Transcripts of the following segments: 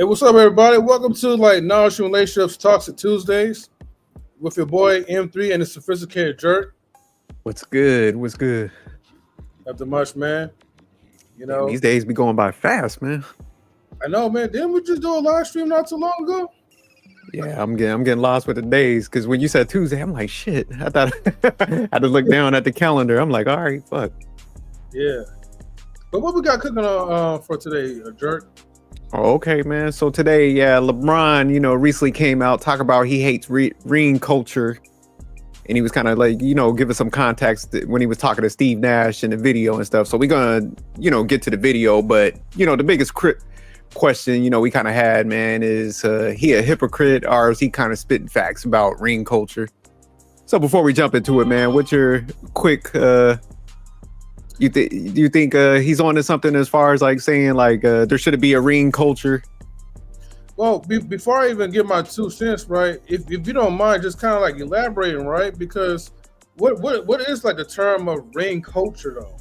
Hey, what's up, everybody? Welcome to Knowledge and Relationships Talks at Tuesdays with your boy M3 and the Sophisticated Jerk. What's good? What's good? After much, man. You know, these days be going by fast, man. I know, man. Didn't we just do a live stream not too long ago? Yeah, I'm getting lost with the days because when you said Tuesday, I'm like, shit. I thought I had to look down at the calendar. I'm like, all right, fuck. Yeah. But what we got cooking on for today, Jerk? Oh, okay, man. So today, LeBron, recently came out, talk about he hates ring culture. And he was kind of like, giving some context when he was talking to Steve Nash in the video and stuff. So we're going to, get to the video. But, the biggest question, we kind of had, man, is he a hypocrite or is he kind of spitting facts about ring culture? So before we jump into it, man, what's your quick, do you think he's on to something as far as like saying like there should be a ring culture? Well, before I even give my 2 cents, right, if you don't mind just kind of like elaborating, right, because what is like the term of ring culture though?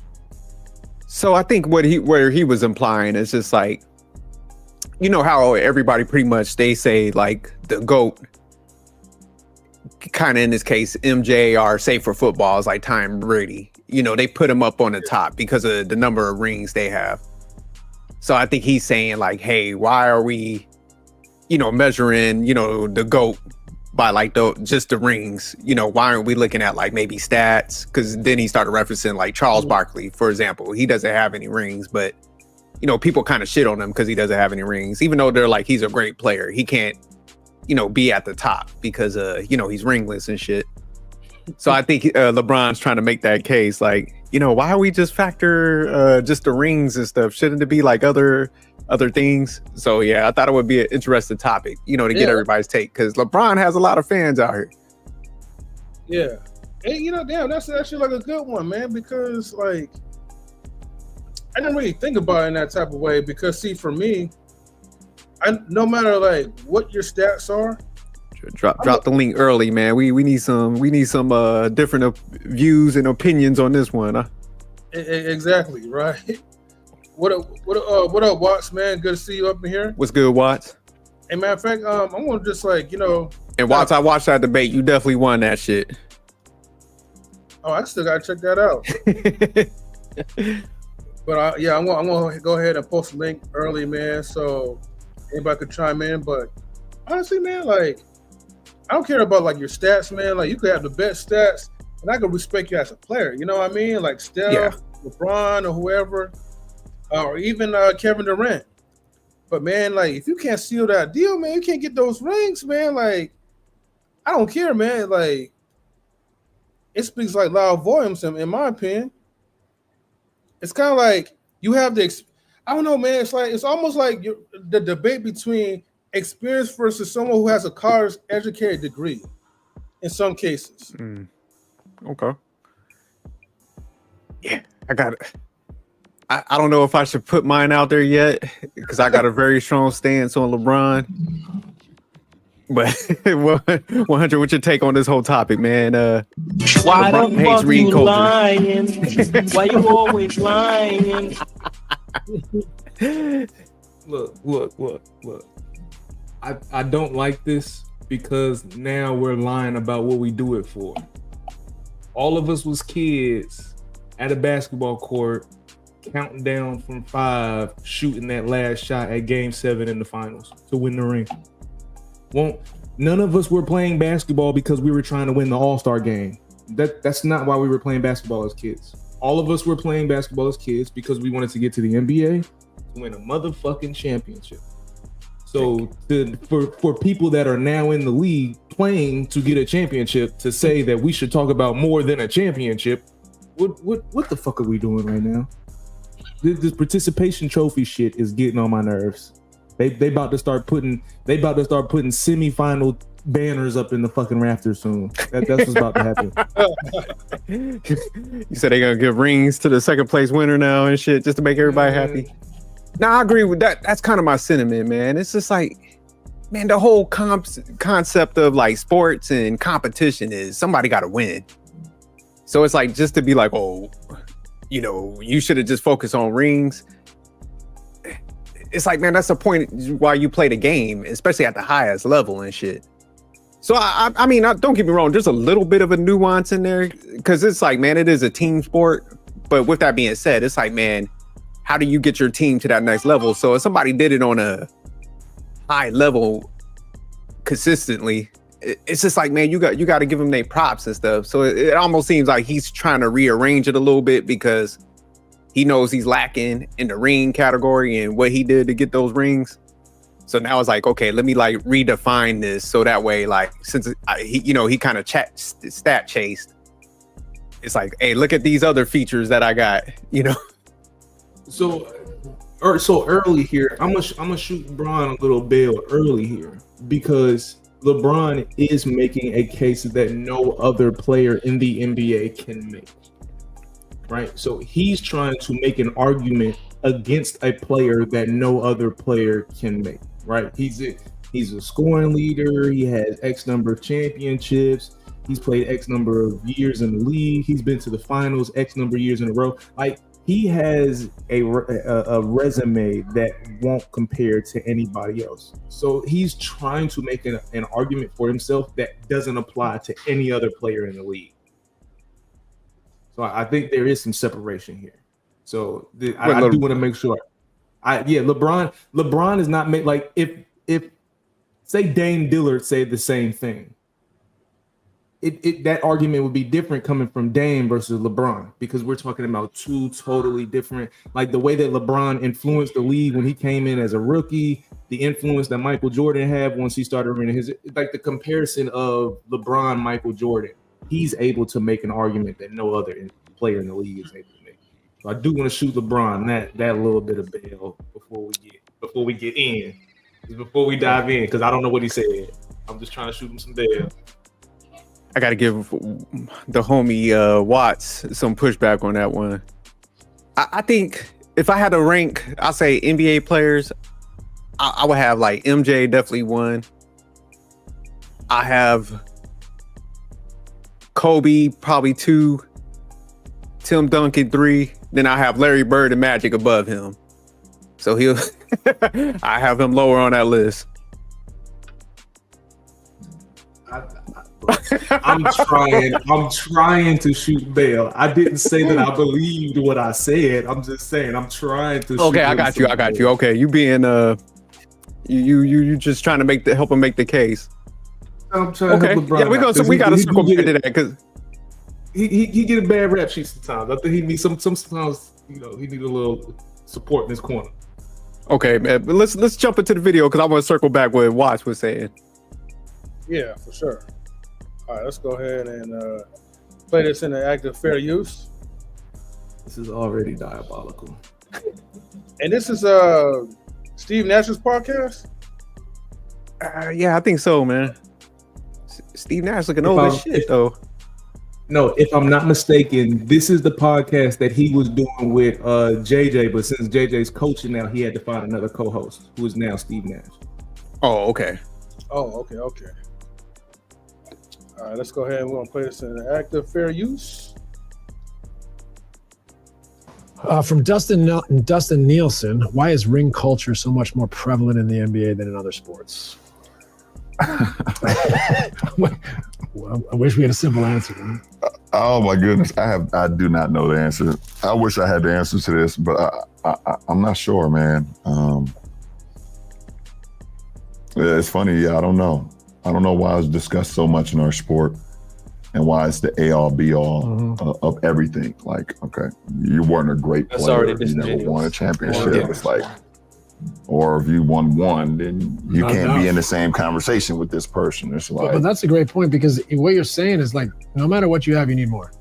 So I think where he was implying is just like, how everybody pretty much they say like the GOAT, kind of in this case MJ, or say for football is like Tom Brady. They put him up on the top because of the number of rings they have. So I think he's saying like, hey, why are we measuring, the GOAT by like just the rings? Why aren't we looking at like maybe stats? Because then he started referencing like Charles Barkley, for example. He doesn't have any rings, but people kind of shit on him because he doesn't have any rings, even though they're like, he's a great player. He can't, be at the top because, he's ringless and shit. So I think LeBron's trying to make that case like, why are we just factor just the rings and stuff? Shouldn't it be like other things? So yeah, I thought it would be an interesting topic, to get everybody's take, because LeBron has a lot of fans out here. Yeah. And damn, that's actually like a good one, man, because like I didn't really think about it in that type of way, because see, for me, no matter like what your stats are, drop the link early, man. We need some different views and opinions on this one, huh? Exactly, right. What up, Watts, man? Good to see you up in here. What's good, Watts? Hey, matter of fact, I'm gonna just like, And Watts, I watched that debate. You definitely won that shit. Oh, I still gotta check that out. But I'm gonna go ahead and post a link early, man, so anybody could chime in. But honestly, man, like I don't care about like your stats, man. Like you could have the best stats, and I could respect you as a player. You know what I mean? Like Steph, LeBron, or whoever, or even Kevin Durant. But man, like if you can't seal that deal, man, you can't get those rings, man. Like I don't care, man. Like it speaks like loud volumes, in my opinion. It's kind of like you have I don't know, man. It's almost like the debate between experience versus someone who has a college educated degree in some cases. Okay. Yeah, I got it. I don't know if I should put mine out there yet because I got a very strong stance on LeBron. But 100, what's your take on this whole topic, man? Why the fuck you lying? Why you always lying? Look. I don't like this because now we're lying about what we do it for. All of us was kids at a basketball court, counting down from 5, shooting that last shot at Game 7 in the finals to win the ring. None of us were playing basketball because we were trying to win the All-Star game. That's not why we were playing basketball as kids. All of us were playing basketball as kids because we wanted to get to the NBA to win a motherfucking championship. So for people that are now in the league playing to get a championship, to say that we should talk about more than a championship, what the fuck are we doing right now? This participation trophy shit is getting on my nerves. They about to start putting semifinal banners up in the fucking rafters soon. That's what's about to happen. You said they're gonna give rings to the second place winner now and shit just to make everybody happy. Now I agree with that. That's kind of my sentiment, man. It's just like, man, the whole concept of like sports and competition is somebody got to win. So it's like just to be like, oh, you should have just focused on rings. it's like, man, that's the point why you play the game, especially at the highest level and shit. So I mean, don't get me wrong, there's a little bit of a nuance in there because it's like, man, it is a team sport. But with that being said, it's like, man, how do you get your team to that next level? So if somebody did it on a high level consistently, it's just like, man, you got to give them their props and stuff. So it almost seems like he's trying to rearrange it a little bit because he knows he's lacking in the ring category and what he did to get those rings. So now it's like, okay, let me like redefine this so that way, like, since he kind of stat chased, it's like, hey, look at these other features that I got, So early here, I'm gonna shoot LeBron a little bail early here because LeBron is making a case that no other player in the NBA can make. Right? So he's trying to make an argument against a player that no other player can make. Right? He's a scoring leader. He has X number of championships. He's played X number of years in the league. He's been to the finals X number of years in a row. Like, he has a resume that won't compare to anybody else. So he's trying to make an argument for himself that doesn't apply to any other player in the league. So I think there is some separation here. So I do want to make sure. LeBron is not made like if say Dame Dillard said the same thing. That argument would be different coming from Dame versus LeBron because we're talking about two totally different, like the way that LeBron influenced the league when he came in as a rookie, the influence that Michael Jordan had once he started running like the comparison of LeBron, Michael Jordan, he's able to make an argument that no other player in the league is able to make. So I do want to shoot LeBron that little bit of bail before we get in, before we dive in, because I don't know what he said. I'm just trying to shoot him some bail. I got to give the homie Watts some pushback on that one. I think if I had to rank, I'll say NBA players, I would have like MJ definitely one. I have Kobe probably 2, Tim Duncan 3. Then I have Larry Bird and Magic above him. So I have him lower on that list. I'm trying to shoot bail. I didn't say that I believed what I said. I'm just saying I'm trying to. Okay, I got you. Okay, you being you just trying to help him make the case. I'm trying to help LeBron. Yeah, we got to circle back to that because he get a bad rap sheet sometimes. I think he needs sometimes he need a little support in his corner. Okay, man, but let's jump into the video because I want to circle back what Watts was saying. Yeah, for sure. All right, let's go ahead and play this in the active fair use. This is already diabolical. And this is Steve Nash's podcast? Yeah, I think so, man. Steve Nash looking old as shit, though. No, if I'm not mistaken, this is the podcast that he was doing with JJ, but since JJ's coaching now, he had to find another co-host who is now Steve Nash. Oh, okay. Oh, okay. All right, let's go ahead and we're gonna play this in active fair use. From Dustin Nielsen, why is ring culture so much more prevalent in the NBA than in other sports? Well, I wish we had a simple answer. Oh my goodness, I do not know the answer. I wish I had the answer to this, but I'm not sure, man. Yeah, it's funny. Yeah, I don't know. I don't know why it's discussed so much in our sport and why it's the all be all of everything. Like, okay, you weren't a great player, you never won a championship. Yeah. It's like, or if you won one, then you can't be in the same conversation with this person. It's like, but that's a great point because what you're saying is like, no matter what you have, you need more.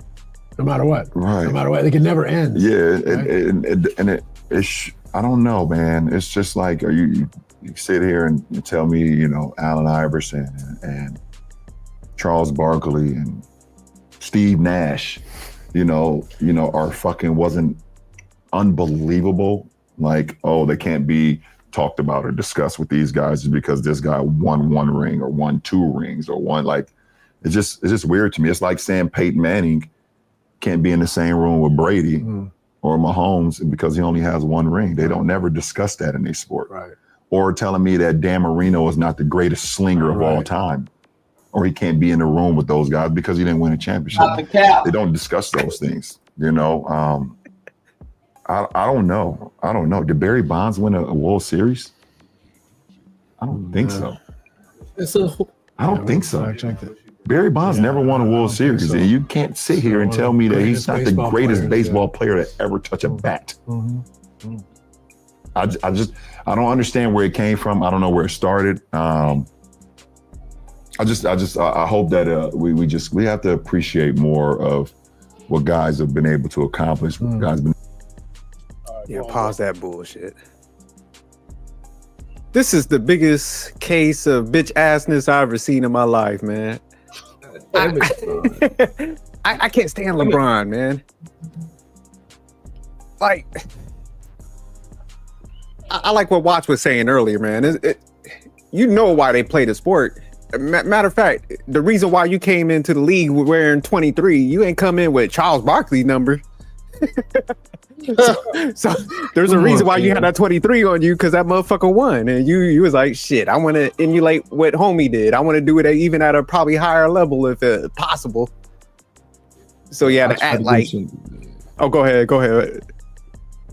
No matter what, right? No matter what, it can never end. Yeah, right? It's I don't know, man. It's just like, are you sit here and you tell me, Allen Iverson and Charles Barkley and Steve Nash, are fucking wasn't unbelievable. Like, oh, they can't be talked about or discussed with these guys because this guy won 1 ring or won 2 rings or won, like, it's just weird to me. It's like saying Peyton Manning can't be in the same room with Brady or Mahomes because he only has one ring. They don't never discuss that in their sport. Right. Or telling me that Dan Marino is not the greatest slinger of all time, or he can't be in the room with those guys because he didn't win a championship. Not the cap. They don't discuss those things, you know. I don't know. I don't know. Did Barry Bonds win a World Series? I don't think so. I don't think so. I checked it. Barry Bonds never won a World Series. so. And you can't sit here and tell me that he's not the greatest baseball player to ever touch a bat. I don't understand where it came from. I don't know where it started. I hope that we have to appreciate more of what guys have been able to accomplish. Guys been. Yeah, pause that bullshit. This is the biggest case of bitch assness I've ever seen in my life, man. I can't stand LeBron, man. Like, I like what Watch was saying earlier, man. You know why they play the sport. Matter of fact, the reason why you came into the league wearing 23, you ain't come in with Charles Barkley's number. so there's a reason why you had that 23 on you, because that motherfucker won, and you was like, shit, I want to emulate what homie did. I want to do it even at a probably higher level if possible. So yeah, to act like, oh, go ahead.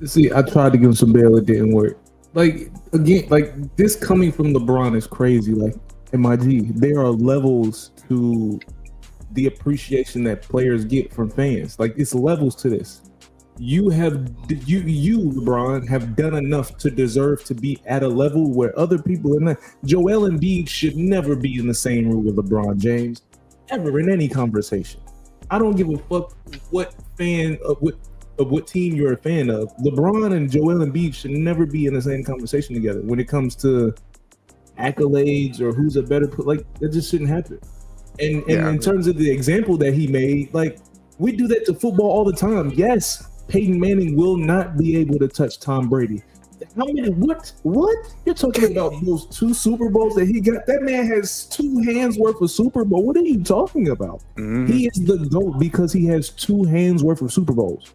See, I tried to give him some bail, it didn't work. Like, again, like this coming from LeBron is crazy. Like, MIG, there are levels to the appreciation that players get from fans. Like, it's levels to this. You LeBron have done enough to deserve to be at a level where other people are not. Joel Embiid should never be in the same room with LeBron James ever in any conversation. I don't give a fuck what fan of what team you're a fan of. LeBron and Joel Embiid should never be in the same conversation together when it comes to accolades or who's a better like that just shouldn't happen. And in terms of the example that he made, like, we do that to football all the time. Yes, Peyton Manning will not be able to touch Tom Brady. How many? What? You're talking about those 2 Super Bowls that he got? That man has 2 hands worth of Super Bowl. What are you talking about? He is the GOAT because he has 2 hands worth of Super Bowls.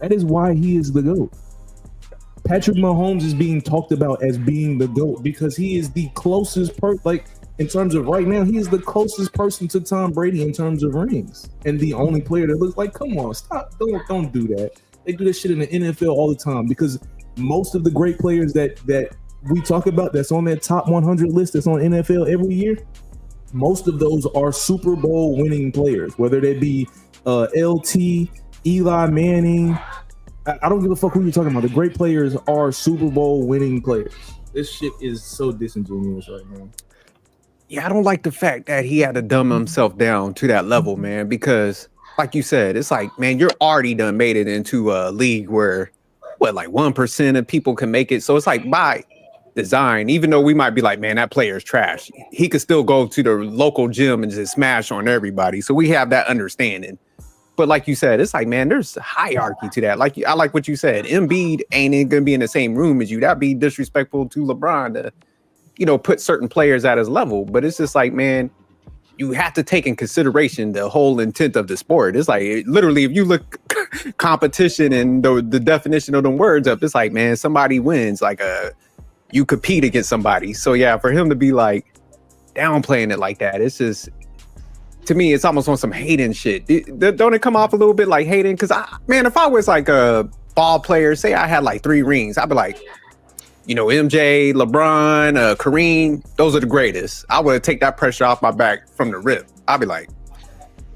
That is why he is the GOAT. Patrick Mahomes is being talked about as being the GOAT because he is the closest like, in terms of right now, he is the closest person to Tom Brady in terms of rings, and the only player that looks like, come on, stop, don't do that. They do this shit in the NFL all the time because most of the great players that we talk about that's on that top 100 list that's on NFL every year, most of those are Super Bowl winning players, whether they be LT, Eli Manning. I don't give a fuck who you're talking about. The great players are Super Bowl winning players. This shit is so disingenuous right now. Yeah, I don't like the fact that he had to dumb himself down to that level, man, because like you said, it's like, man, you're already done made it into a league where like 1% of people can make it. So it's like, by design, even though we might be like, man, that player is trash, he could still go to the local gym and just smash on everybody. So we have that understanding. But like you said, it's like, man, there's a hierarchy to that. Like, I like what you said. Embiid ain't gonna be in the same room as you. That'd be disrespectful to LeBron to, put certain players at his level. But it's just like, man, you have to take in consideration the whole intent of the sport. It's like, literally, if you look competition and the definition of them words up, it's like, man, somebody wins. Like, you compete against somebody. So yeah, for him to be like downplaying it like that, it's just, to me, it's almost on some hating shit. Don't it come off a little bit like hating? Because, if I was like a ball player, say I had like 3 rings, I'd be like, MJ, LeBron, Kareem, those are the greatest. I would take that pressure off my back from the rip. I'd be like,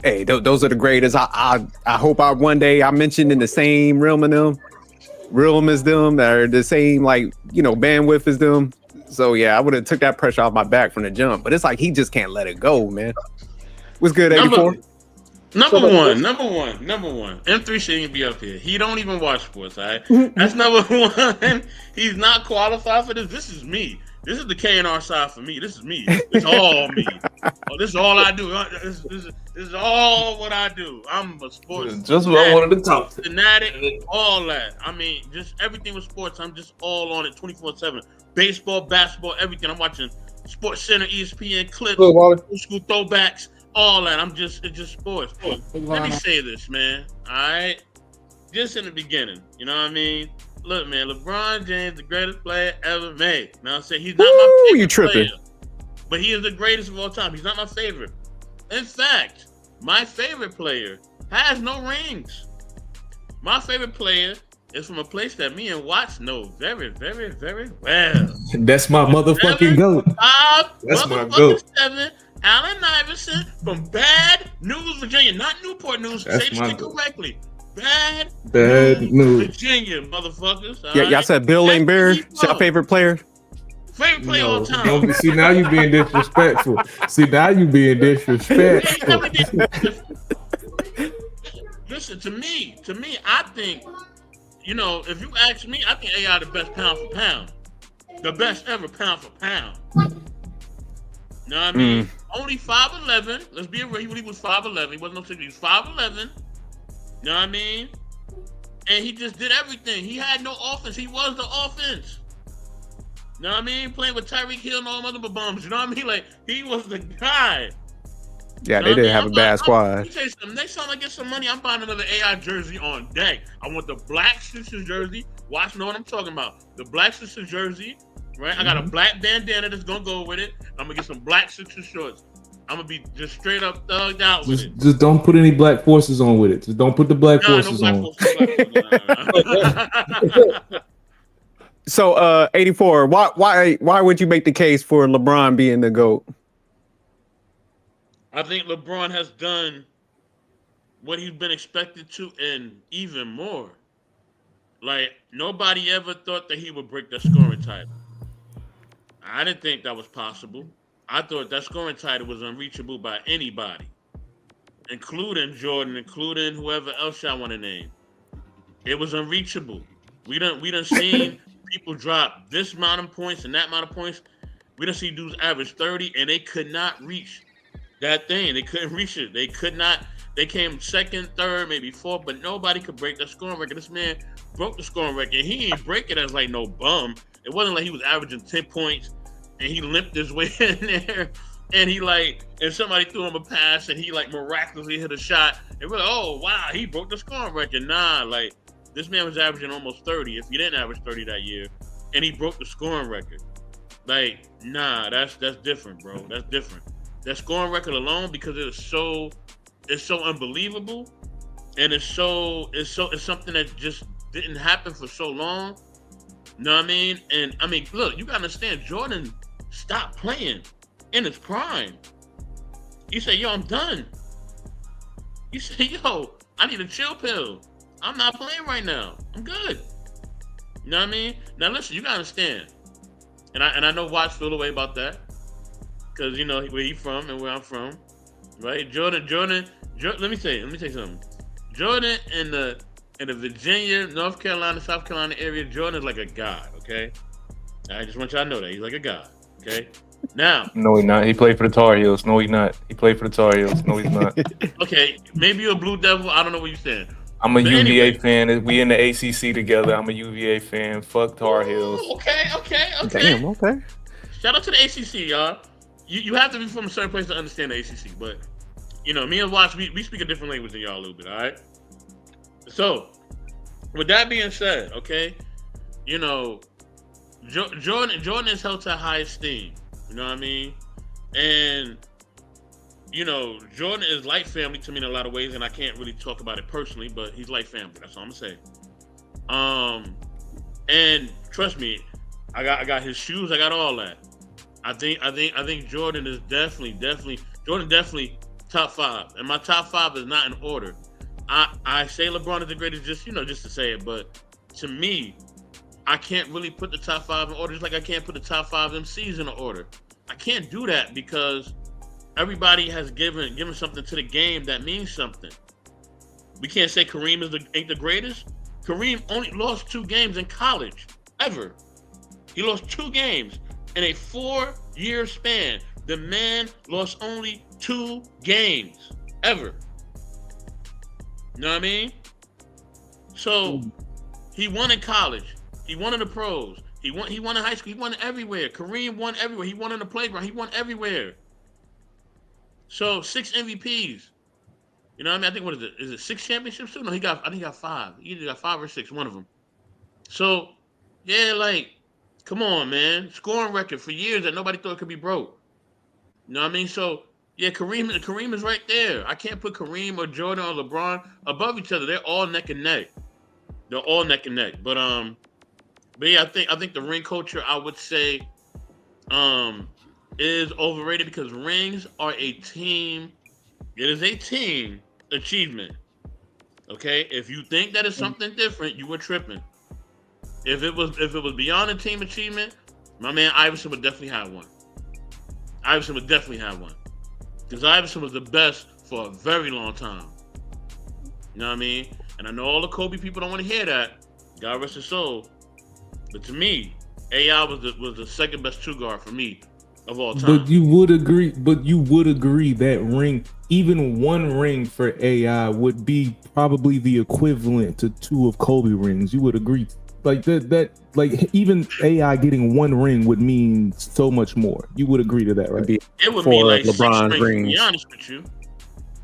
hey, those are the greatest. I hope one day I'm mentioned in the same realm as them, that are the same, like, bandwidth as them. So yeah, I would have took that pressure off my back from the jump. But it's like, he just can't let it go, man. What's good, 84? Number one. M3 shouldn't be up here. He don't even watch sports, all right? That's number 1. He's not qualified for this. This is me. This is the K&R side for me. This is me. It's all me. This is all I do. This is all what I do. I'm a sports just what I wanted to talk to. Fanatic, all that. I mean, just everything with sports. I'm just all on it 24/7. Baseball, basketball, everything. I'm watching Sports Center, ESPN, clips, old school throwbacks. All that. It's just sports. Let me say this, man. All right. just in the beginning. You know what I mean? Look, man, LeBron James, the greatest player ever made. You know what I'm saying? He's not my favorite you tripping. player, but he is the greatest of all time. He's not my favorite. In fact, my favorite player has no rings. My favorite player is from a place that me and Watts know very, very, very well. That's my motherfucking goat. That's my goat. 7, Allen Iverson from Bad News, Virginia. Not Newport News. That's Say this my shit goat. correctly. Bad News. Virginia, motherfuckers. Yeah, y'all said Bill Lane Bear. That's Your favorite player? favorite player of all time. Don't, see, now you being disrespectful. Listen, to me, I think, you know, if you ask me, I think AI the best pound for pound. The best ever pound for pound. You know what I mean? Only 5'11". Let's be real. He really was 5'11". He wasn't no 6. He was 5'11". You know what I mean? And he just did everything. He had no offense. He was the offense. You know what I mean? Playing with Tyreek Hill and all them other bums. You know what I mean? Like, he was the guy. Yeah, You know they what didn't I have a mean? bad Let squad. me tell you something. Next time I get some money, I'm buying another AI jersey on deck. I want the black Sixers jersey. Watch, know what I'm talking about. The black Sixers jersey, right? I got a black bandana that's going to go with it. I'm going to get some black Sixers shorts. I'm going to be just straight up thugged out with it. Just don't put any black forces on with it. Just don't put the black forces black on. forces. So, 84. Why would you make the case for LeBron being the GOAT? I think LeBron has done what he's been expected to and even more. Like, nobody ever thought that he would break the scoring title. I didn't think that was possible. I thought that scoring title was unreachable by anybody, including Jordan, including whoever else y'all want to name. It was unreachable. We done seen people drop this amount of points and that amount of points. We done see dudes average 30 and they could not reach that thing. They couldn't reach it. They could not. They came second, third, maybe fourth, but nobody could break that scoring record. This man broke the scoring record. He ain't break it as like no bum. It wasn't like he was averaging 10 points and he limped his way in there. And he like, and somebody threw him a pass and he like miraculously hit a shot. And we're like, oh wow, he broke the scoring record. Nah, like this man was averaging almost 30 if he didn't average 30 that year, and he broke the scoring record. Like, nah, that's different, bro. That's different. That scoring record alone, because it's so unbelievable, and it's something that just didn't happen for so long. You know what I mean? And I mean, look, you gotta understand, Jordan stopped playing in his prime. You say, yo, I'm done. You say, yo, I need a chill pill. I'm not playing right now. I'm good. You know what I mean? Now listen, you gotta understand, and I know Watts feel the way about that, because you know where he from and where I'm from, right? Jordan. Let me tell you something. Jordan in the Virginia, North Carolina, South Carolina area, Jordan is like a god. Okay, I just want y'all to know that he's like a god. Okay, now. No, he's not. He played for the Tar Heels. No, he's not. He played for the Tar Heels. No, he's not. Okay, maybe you're a Blue Devil. I don't know what you're saying. I'm a But UVA anyway. fan. We in the ACC together. I'm a UVA fan. Fuck Tar Heels. Ooh, okay. Damn, okay. Shout out to the ACC, y'all. You have to be from a certain place to understand the ACC, but you know, me and Watts, we speak a different language than y'all a little bit, all right? So, with that being said, okay, you know, Jordan is held to high esteem. You know what I mean? And you know, Jordan is like family to me in a lot of ways, and I can't really talk about it personally, but he's like family. That's all I'm gonna say. And trust me, I got his shoes. I got all that. I think Jordan is definitely top 5, and my top 5 is not in order. I say LeBron is the greatest, just to say it, but to me, I can't really put the top 5 in order, just like I can't put the top 5 MCs in order. I can't do that because everybody has given something to the game that means something. We can't say Kareem ain't the greatest. Kareem only lost 2 games in college, ever. He lost 2 games in a 4-year span. The man lost only 2 games, ever. You know what I mean? So, he won in college. He won in the pros. He won in high school. He won everywhere. Kareem won everywhere. He won in the playground. He won everywhere. So 6 MVPs. You know what I mean? I think what is it? Is it 6 championships too? No, I think he got 5. He either got 5 or 6, one of them. So, yeah, like, come on, man. Scoring record for years that nobody thought could be broke. You know what I mean? So, yeah, Kareem is right there. I can't put Kareem or Jordan or LeBron above each other. They're all neck and neck. They're all neck and neck. But yeah, I think the ring culture, I would say, is overrated because rings are a team. It is a team achievement. Okay? If you think that is something different, you were tripping. If it was beyond a team achievement, my man Iverson would definitely have one. Because Iverson was the best for a very long time. You know what I mean? And I know all the Kobe people don't want to hear that. God rest his soul. But to me, AI was the second best 2 guard for me of all time. But you would agree that ring, even one ring for AI would be probably the equivalent to 2 of Kobe rings. You would agree. Like that like even AI getting one ring would mean so much more. You would agree to that, right? It would be like LeBron 6 rings, rings. to be honest with you.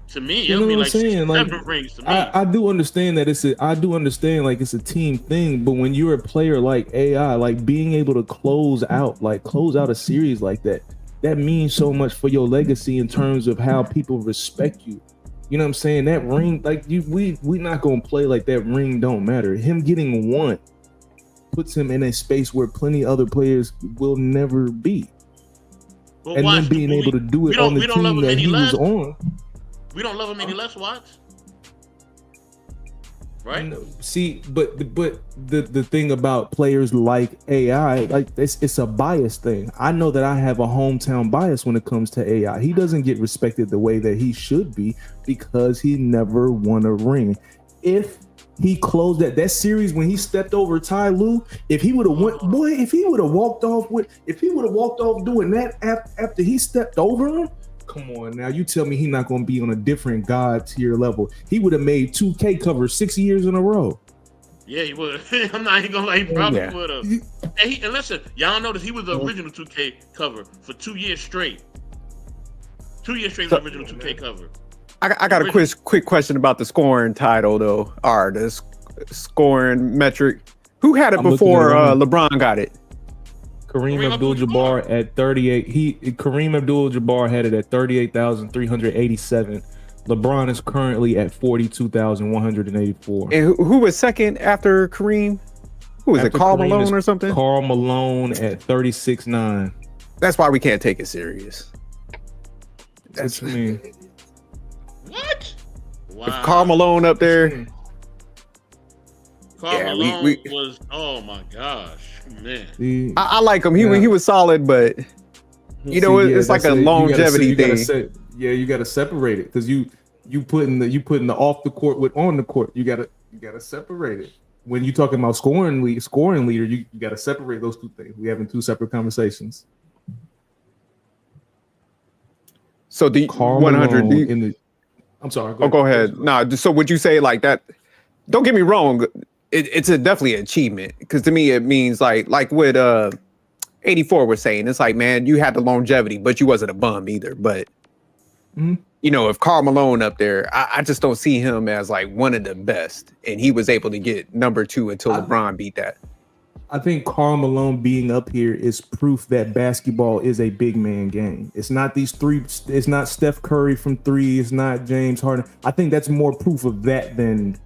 To me, You it know would be what I'm like 6 saying? or Like, 7 rings to me. I do understand that it's a team thing, but when you're a player like AI, like being able to close out a series like that means so much for your legacy in terms of how people respect you. You know what I'm saying? That ring, like we not gonna play like that ring don't matter. Him getting one puts him in a space where plenty other players will never be. But And watch, then being able to do it on the team that he was on. We don't love him any less, Watts. Right? No, see, but the thing about players like AI, like it's a bias thing. I know that I have a hometown bias when it comes to AI. He doesn't get respected the way that he should be because he never won a ring. If he closed that series when he stepped over Ty Lue, if he would have walked off doing that after he stepped over him. Come on now, you tell me he's not going to be on a different God tier level. He would have made 2K cover 6 years in a row. Yeah, he would. I'm not even gonna lie, he probably would have. And listen, y'all notice he was the original 2K cover for 2 years straight. 2 years straight was the original 2K cover. I got a quick question about the scoring title though, or the scoring metric. Who had it before LeBron got it? Kareem Abdul-Jabbar at 38. Kareem Abdul-Jabbar had it at 38,387. LeBron is currently at 42,184. And who was second after Kareem? Who was it? Karl Malone or something? Karl Malone at 36.9. That's why we can't take it serious. That's what you mean. What? Wow. With Karl Malone up there. Karl Malone was, oh my gosh, man. I like him. He was solid, but it's like a longevity thing. You got to separate it because you putting the off the court with on the court. You gotta separate it. When you're talking about scoring leader, you got to separate those two things. We having 2 separate conversations. So the 100 I'm sorry. Go ahead. No, so would you say like that? Don't get me wrong. It's definitely an achievement because to me it means like what 84 was saying. It's like, man, you had the longevity, but you wasn't a bum either. But if Karl Malone up there, I just don't see him as like one of the best, and he was able to get number 2 until LeBron beat that. I think Karl Malone being up here is proof that basketball is a big man game. It's not these 3. It's not Steph Curry from 3. It's not James Harden. I think that's more proof of that than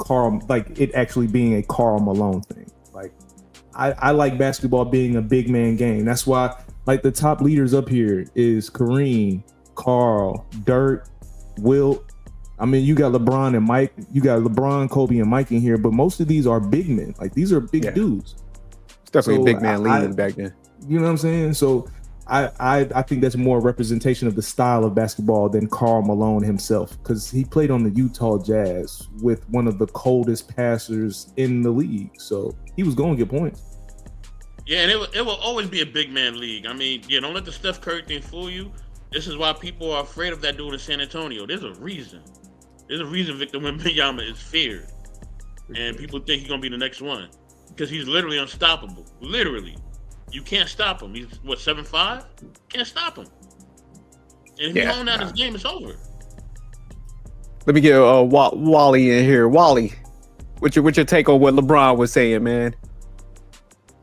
it actually being a Karl Malone thing. Like, I like basketball being a big man game. That's why, like, the top leaders up here is Kareem, Karl, Dirk, Wilt. I mean, you got LeBron and Mike. You got LeBron, Kobe, and Mike in here, but most of these are big men. Like, these are big dudes. It's definitely a big man leading back then. You know what I'm saying? So I think that's more representation of the style of basketball than Karl Malone himself, because he played on the Utah Jazz with one of the coldest passers in the league. So he was going to get points. Yeah, and it will always be a big man league. I mean, don't let the Steph Curry thing fool you. This is why people are afraid of that dude in San Antonio. There's a reason. Victor Wembanyama is feared. And people think he's going to be the next one. Because he's literally unstoppable. Literally. You can't stop him. He's, 7'5"? Can't stop him. And if you own out his game, it's over. Let me get Wally in here. Wally, what's your take on what LeBron was saying, man?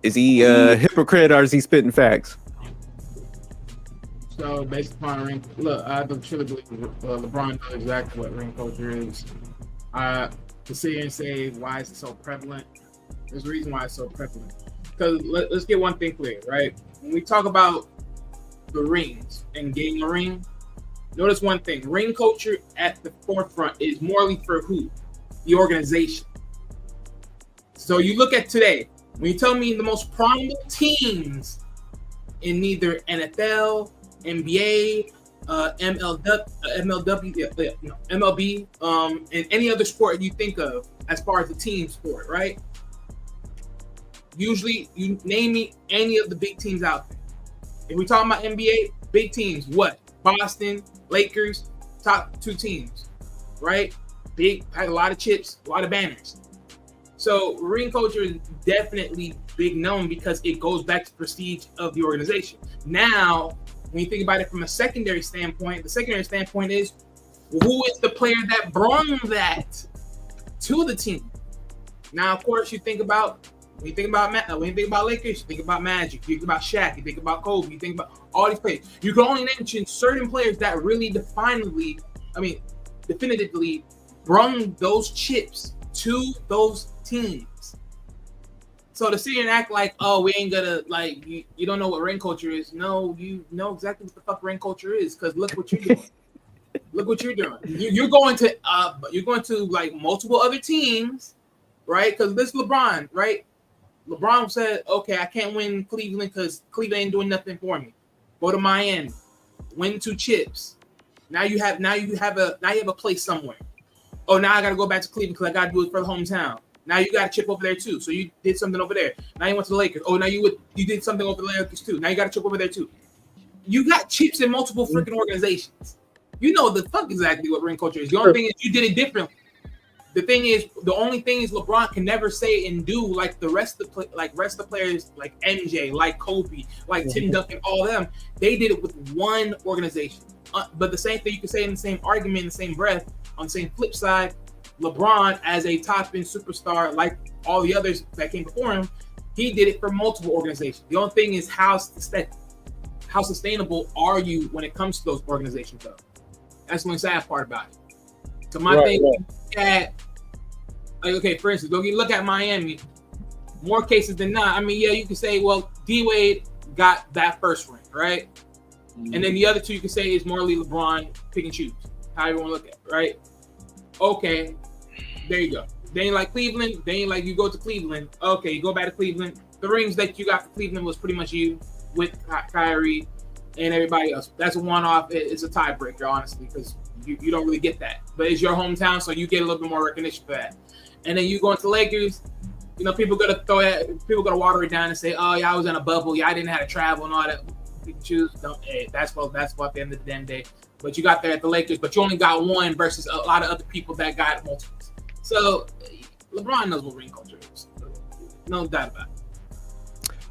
Is he a hypocrite or is he spitting facts? So based upon ring, look, I truly believe LeBron knows exactly what ring culture is. To sit here and say why is it so prevalent? There's a reason why it's so prevalent. Because let's get one thing clear, right? When we talk about the rings and getting a ring, notice one thing: ring culture at the forefront is morally for who? The organization. So you look at today. When you tell me the most prominent teams in neither NFL, NBA, MLB, and any other sport you think of as far as the team sport, right? Usually, you name me any of the big teams out there. If we're talking about NBA, big teams, what? Boston, Lakers, top 2 teams, right? Big, had a lot of chips, a lot of banners. So ring culture is definitely big known because it goes back to prestige of the organization. Now, when you think about it from a secondary standpoint, the secondary standpoint is who is the player that brought that to the team? Now, of course, when you think about Lakers, you think about Magic, you think about Shaq, you think about Kobe, you think about all these players. You can only mention certain players that really definitively brung those chips to those teams. So to sit here and act like, oh, we ain't gonna like you don't know what ring culture is. No, you know exactly what the fuck ring culture is, because look what you're doing. Look what you're doing. You're going to like multiple other teams, right? Because this LeBron, right? LeBron said, okay, I can't win Cleveland because Cleveland ain't doing nothing for me. Go to Miami, win 2 chips. Now you have a place somewhere. Oh, now I got to go back to Cleveland because I got to do it for the hometown. Now you got a chip over there too. So you did something over there. Now you went to the Lakers. Oh, now you did something over the Lakers too. Now you got a chip over there too. You got chips in multiple freaking organizations. You know the fuck exactly what ring culture is. The only thing is you did it differently. The only thing is LeBron can never say and do like the rest of the players, like MJ, like Kobe, like Tim Duncan, all of them. They did it with one organization. But the same thing you can say in the same argument, in the same breath, on the same flip side, LeBron as a top-end superstar, like all the others that came before him, he did it for multiple organizations. The only thing is how sustainable are you when it comes to those organizations, though? That's the only sad part about it. So my thing okay, for instance, you look at Miami, more cases than not. I mean, yeah, you can say, well, D-Wade got that first ring, right? Mm-hmm. And then the other 2 you can say is morally LeBron pick and choose, however you want to look at it, right? Okay, there you go. They ain't like Cleveland. They ain't like you go to Cleveland. Okay, you go back to Cleveland. The rings that you got for Cleveland was pretty much you with Kyrie and everybody else. That's a one-off. It's a tiebreaker, honestly, because you don't really get that. But it's your hometown, so you get a little bit more recognition for that. And then you go into Lakers, you know, people gonna water it down and say, oh yeah, I was in a bubble. Yeah, I didn't have to travel and all that. You can choose. That's what at the end of the damn day. But you got there at the Lakers, but you only got one versus a lot of other people that got multiples. So LeBron knows what ring culture is. No doubt about it.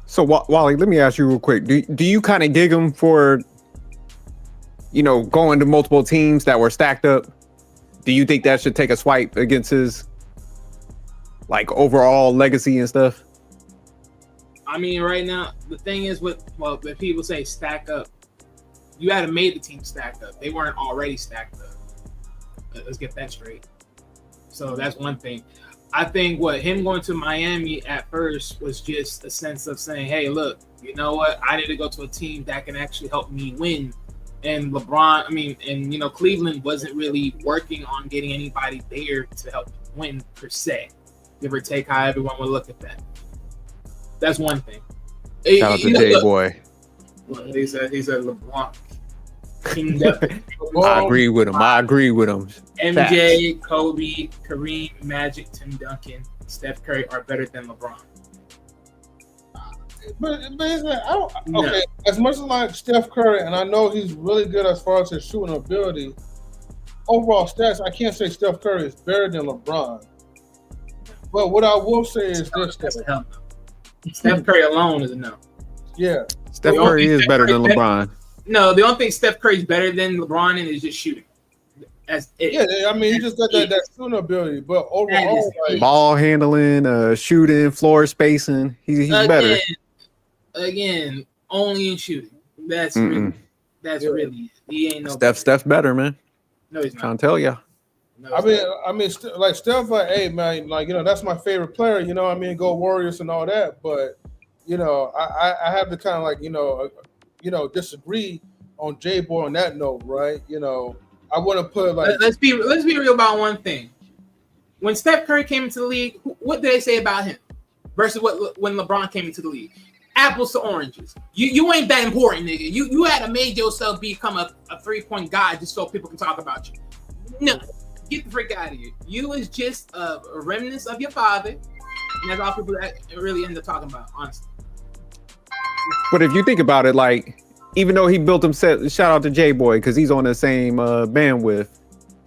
So Wally, let me ask you real quick. Do you kind of gig him for, going to multiple teams that were stacked up? Do you think that should take a swipe against his overall legacy and stuff? I mean, right now, the thing is when people say stack up, you had to made the team stacked up. They weren't already stacked up. Let's get that straight. So that's one thing. I think him going to Miami at first was just a sense of saying, hey, look, you know what? I need to go to a team that can actually help me win. And Cleveland wasn't really working on getting anybody there to help win per se. Give or take how everyone would look at that. That's one thing. Shout out to J-Boy. He said LeBron. I agree with him. MJ, Kobe, Kareem, Magic, Tim Duncan, Steph Curry are better than LeBron. But okay. As much as like Steph Curry, and I know he's really good as far as his shooting ability, overall stats, I can't say Steph Curry is better than LeBron. But what I will say is this: Steph Curry alone is a no. Yeah, Steph Curry is better than LeBron. No, the only thing Steph Curry's better than LeBron in is just shooting. as it. Yeah, I mean, he just got that shooting ability, but overall, like, ball handling, shooting, floor spacing, he's better. Again, only in shooting. That's really it. He ain't no Steph's better, man. No, he's not. Trying to tell ya. No, I mean, like Steph, like, hey man, like, you know, that's my favorite player. You know, what I mean, go Warriors and all that. But you know, I have to kind of like, you know, disagree on J-Boy on that note, right? You know, I want to put like let's be real about one thing. When Steph Curry came into the league, what did they say about him versus when LeBron came into the league? Apples to oranges. You ain't that important, nigga. You had to make yourself become a 3-point guy just so people can talk about you. No, get the freak out of here. You was just a remnant of your father, and that's all people that really end up talking about, honestly. But if you think about it, like, even though he built himself, shout out to J-Boy because he's on the same bandwidth.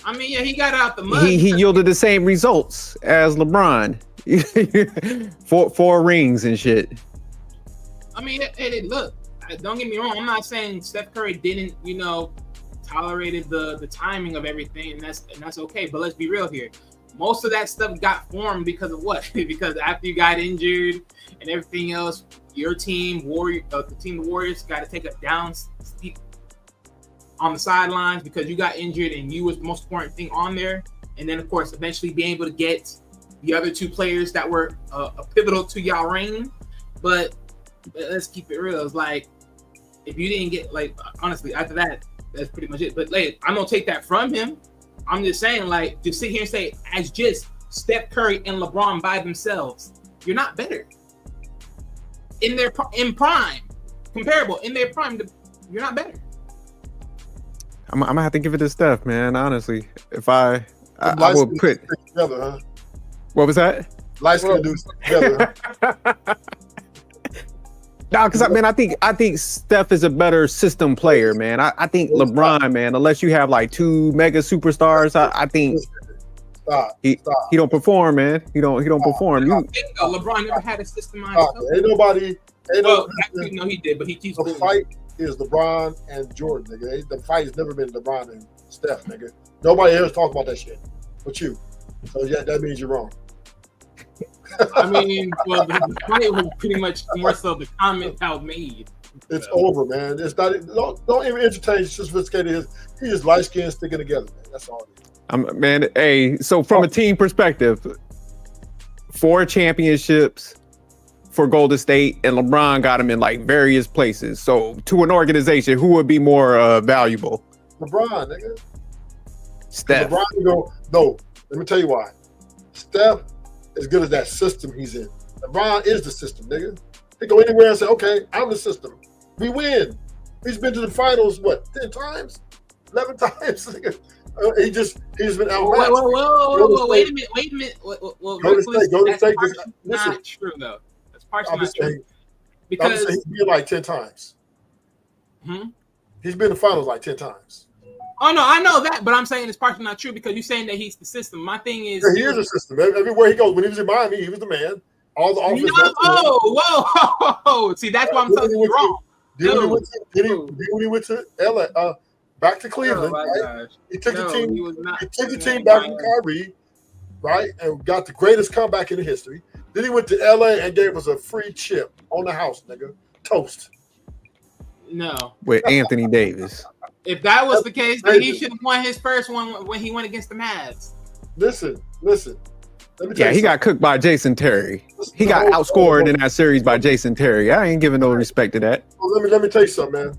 I mean, yeah, he got out the mud. He yielded the same results as LeBron. 4 rings and shit. I mean, hey, look, don't get me wrong. I'm not saying Steph Curry didn't, tolerated the timing of everything, and that's okay. But let's be real here. Most of that stuff got formed because of what? Because after you got injured and everything else, your team, the team the Warriors, got to take a down steep on the sidelines because you got injured and you was the most important thing on there. And then, of course, eventually being able to get the other 2 players that were pivotal to y'all reign. But let's keep it real. It's like, if you didn't get, like, honestly, after that, that's pretty much it. But, like, I'm going to take that from him. I'm just saying, like, to sit here and say, as just Steph Curry and LeBron by themselves, you're not better. In prime, comparable, in their prime, you're not better. I'm gonna have to give it to Steph, man. Honestly, if I would put together, huh? What was that? Lights can do together. No, because I think Steph is a better system player, man. I think LeBron, man, unless you have like 2 mega superstars, I think he don't perform, man. He don't perform. LeBron never had a systemized. Actually, no, he did, but he keeps the fight is LeBron and Jordan, nigga. The fight has never been LeBron and Steph, nigga. Nobody else talk about that shit but you. So yeah, that means you're wrong. I mean, well, the fight was pretty much more so the comment that was made. It's over, man. It's not. Don't even entertain sophisticated. He is light skinned sticking together, man. That's all it is. Man, hey. So from a team perspective, 4 championships for Golden State, and LeBron got him in like various places. So to an organization, who would be more valuable? LeBron, nigga. Steph. LeBron, no. Let me tell you why. Steph, as good as that system he's in. LeBron is the system, nigga. He go anywhere and say, okay, I'm the system. We win. He's been to the finals, 10 times? 11 times? He's been outmatched. Whoa, wait a minute. Golden State. That's not true, though. That's partially not true. Because he's been like 10 times. He's been in the finals like 10 times. Oh, no, I know that, but I'm saying it's partially not true because you're saying that he's the system. My thing is... Yeah, he is the system. Everywhere he goes, when he was in Miami, he was the man. All the offense... Whoa. See, that's why I'm telling you wrong. When he went to LA, back to Cleveland, right? He took the team. He took the team back from Kyrie, right, and got the greatest comeback in the history. Then he went to LA and gave us a free chip on the house, nigga. Toast. No. With Anthony Davis. If that was the case, then he should have won his first one when he went against the Mavs. Listen. Let me Yeah, he got cooked by Jason Terry. He got outscored in that series by Jason Terry. I ain't giving no respect to that. Well, let me tell you something, man.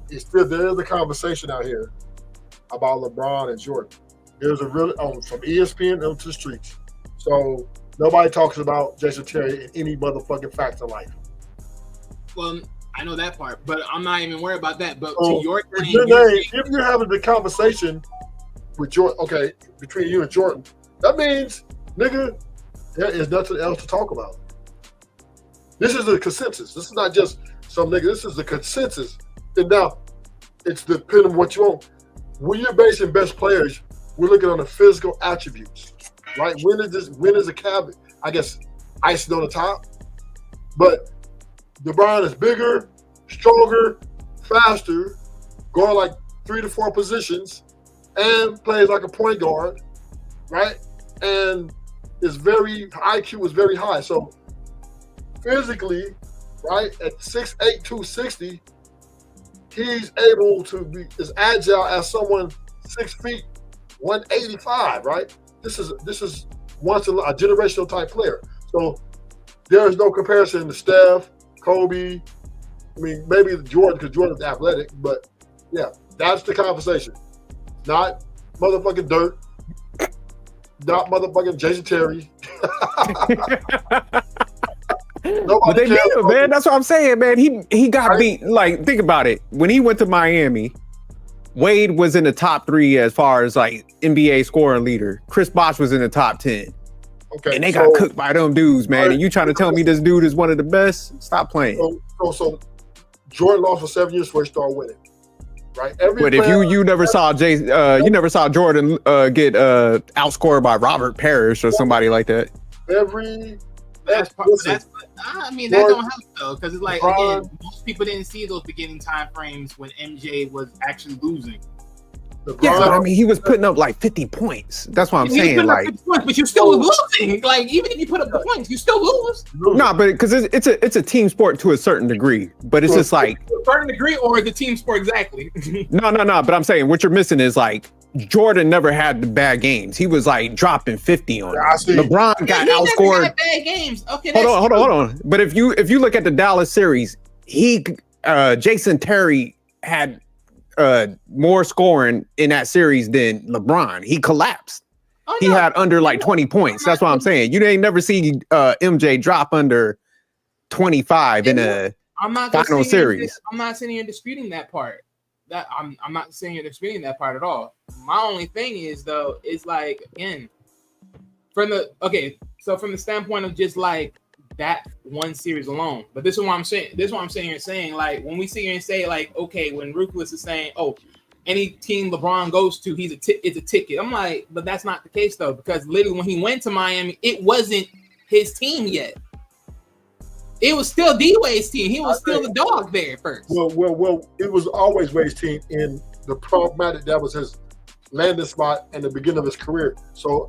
There's a conversation out here about LeBron and Jordan. There's a real from ESPN onto the streets. So nobody talks about Jason Terry in any motherfucking fact of life. Well, I know that part, but I'm not even worried about that. But so to your thing, if you're having the conversation with Jordan, okay, between you and Jordan, that means, nigga, there is nothing else to talk about. This is a consensus. This is not just some nigga. This is the consensus. And now, it's depending on what you want. When you're basing best players, we're looking on the physical attributes, right? When is a cabinet? I guess icing on the top. But LeBron is bigger, stronger, faster, going like 3 to 4 positions, and plays like a point guard, right? And IQ is very high. So physically, right, at 6'8", 260, he's able to be as agile as someone 6 feet, 185, right? This is once a generational type player. So there's no comparison to Steph, Kobe. I mean, maybe Jordan, because Jordan's athletic, but yeah, that's the conversation. Not motherfucking Dirt. Not motherfucking Jason Terry. But they beat him, man. That's what I'm saying, man. He got beat. Like, think about it. When he went to Miami, Wade was in the top 3 as far as like NBA scoring leader. Chris Bosh was in the top 10. Okay, and they got cooked by them dudes, man. And you trying to tell me this dude is one of the best? Stop playing. So Jordan lost for 7 years before he started winning. Right. But if you never saw you never saw Jordan get outscored by Robert Parrish or somebody like that. I mean, that don't help though, because it's like again, most people didn't see those beginning time frames when MJ was actually losing. Yeah, but I mean, he was putting up like 50 points. That's what I'm saying. Like, points, but you still losing. Like, even if you put up the points, you still lose. No, but because it's a team sport to a certain degree. But it's just like a certain degree, or the team sport exactly. No. But I'm saying what you're missing is like Jordan never had the bad games. He was like dropping 50 on him. LeBron got outscored. Never had bad games. Okay, hold on. But if you look at the Dallas series, Jason Terry had more scoring in that series than LeBron. He collapsed. He had under like 20 points. That's what I'm saying. You ain't never see MJ drop under 25 in a final series. I'm not sitting here disputing that part. That I'm not saying you're disputing that part at all. My only thing is though, is like again, from the standpoint of just like that one series alone. But this is what I'm saying. This is what I'm sitting here saying. Like when we sit here and say like, okay, when Ruthless is saying, oh, any team LeBron goes to, it's a ticket. I'm like, but that's not the case though, because literally when he went to Miami, it wasn't his team yet. It was still D-Wade's team. He was still the dog there first. Well, it was always Wade's team in the pragmatic. That was his landing spot in the beginning of his career. So,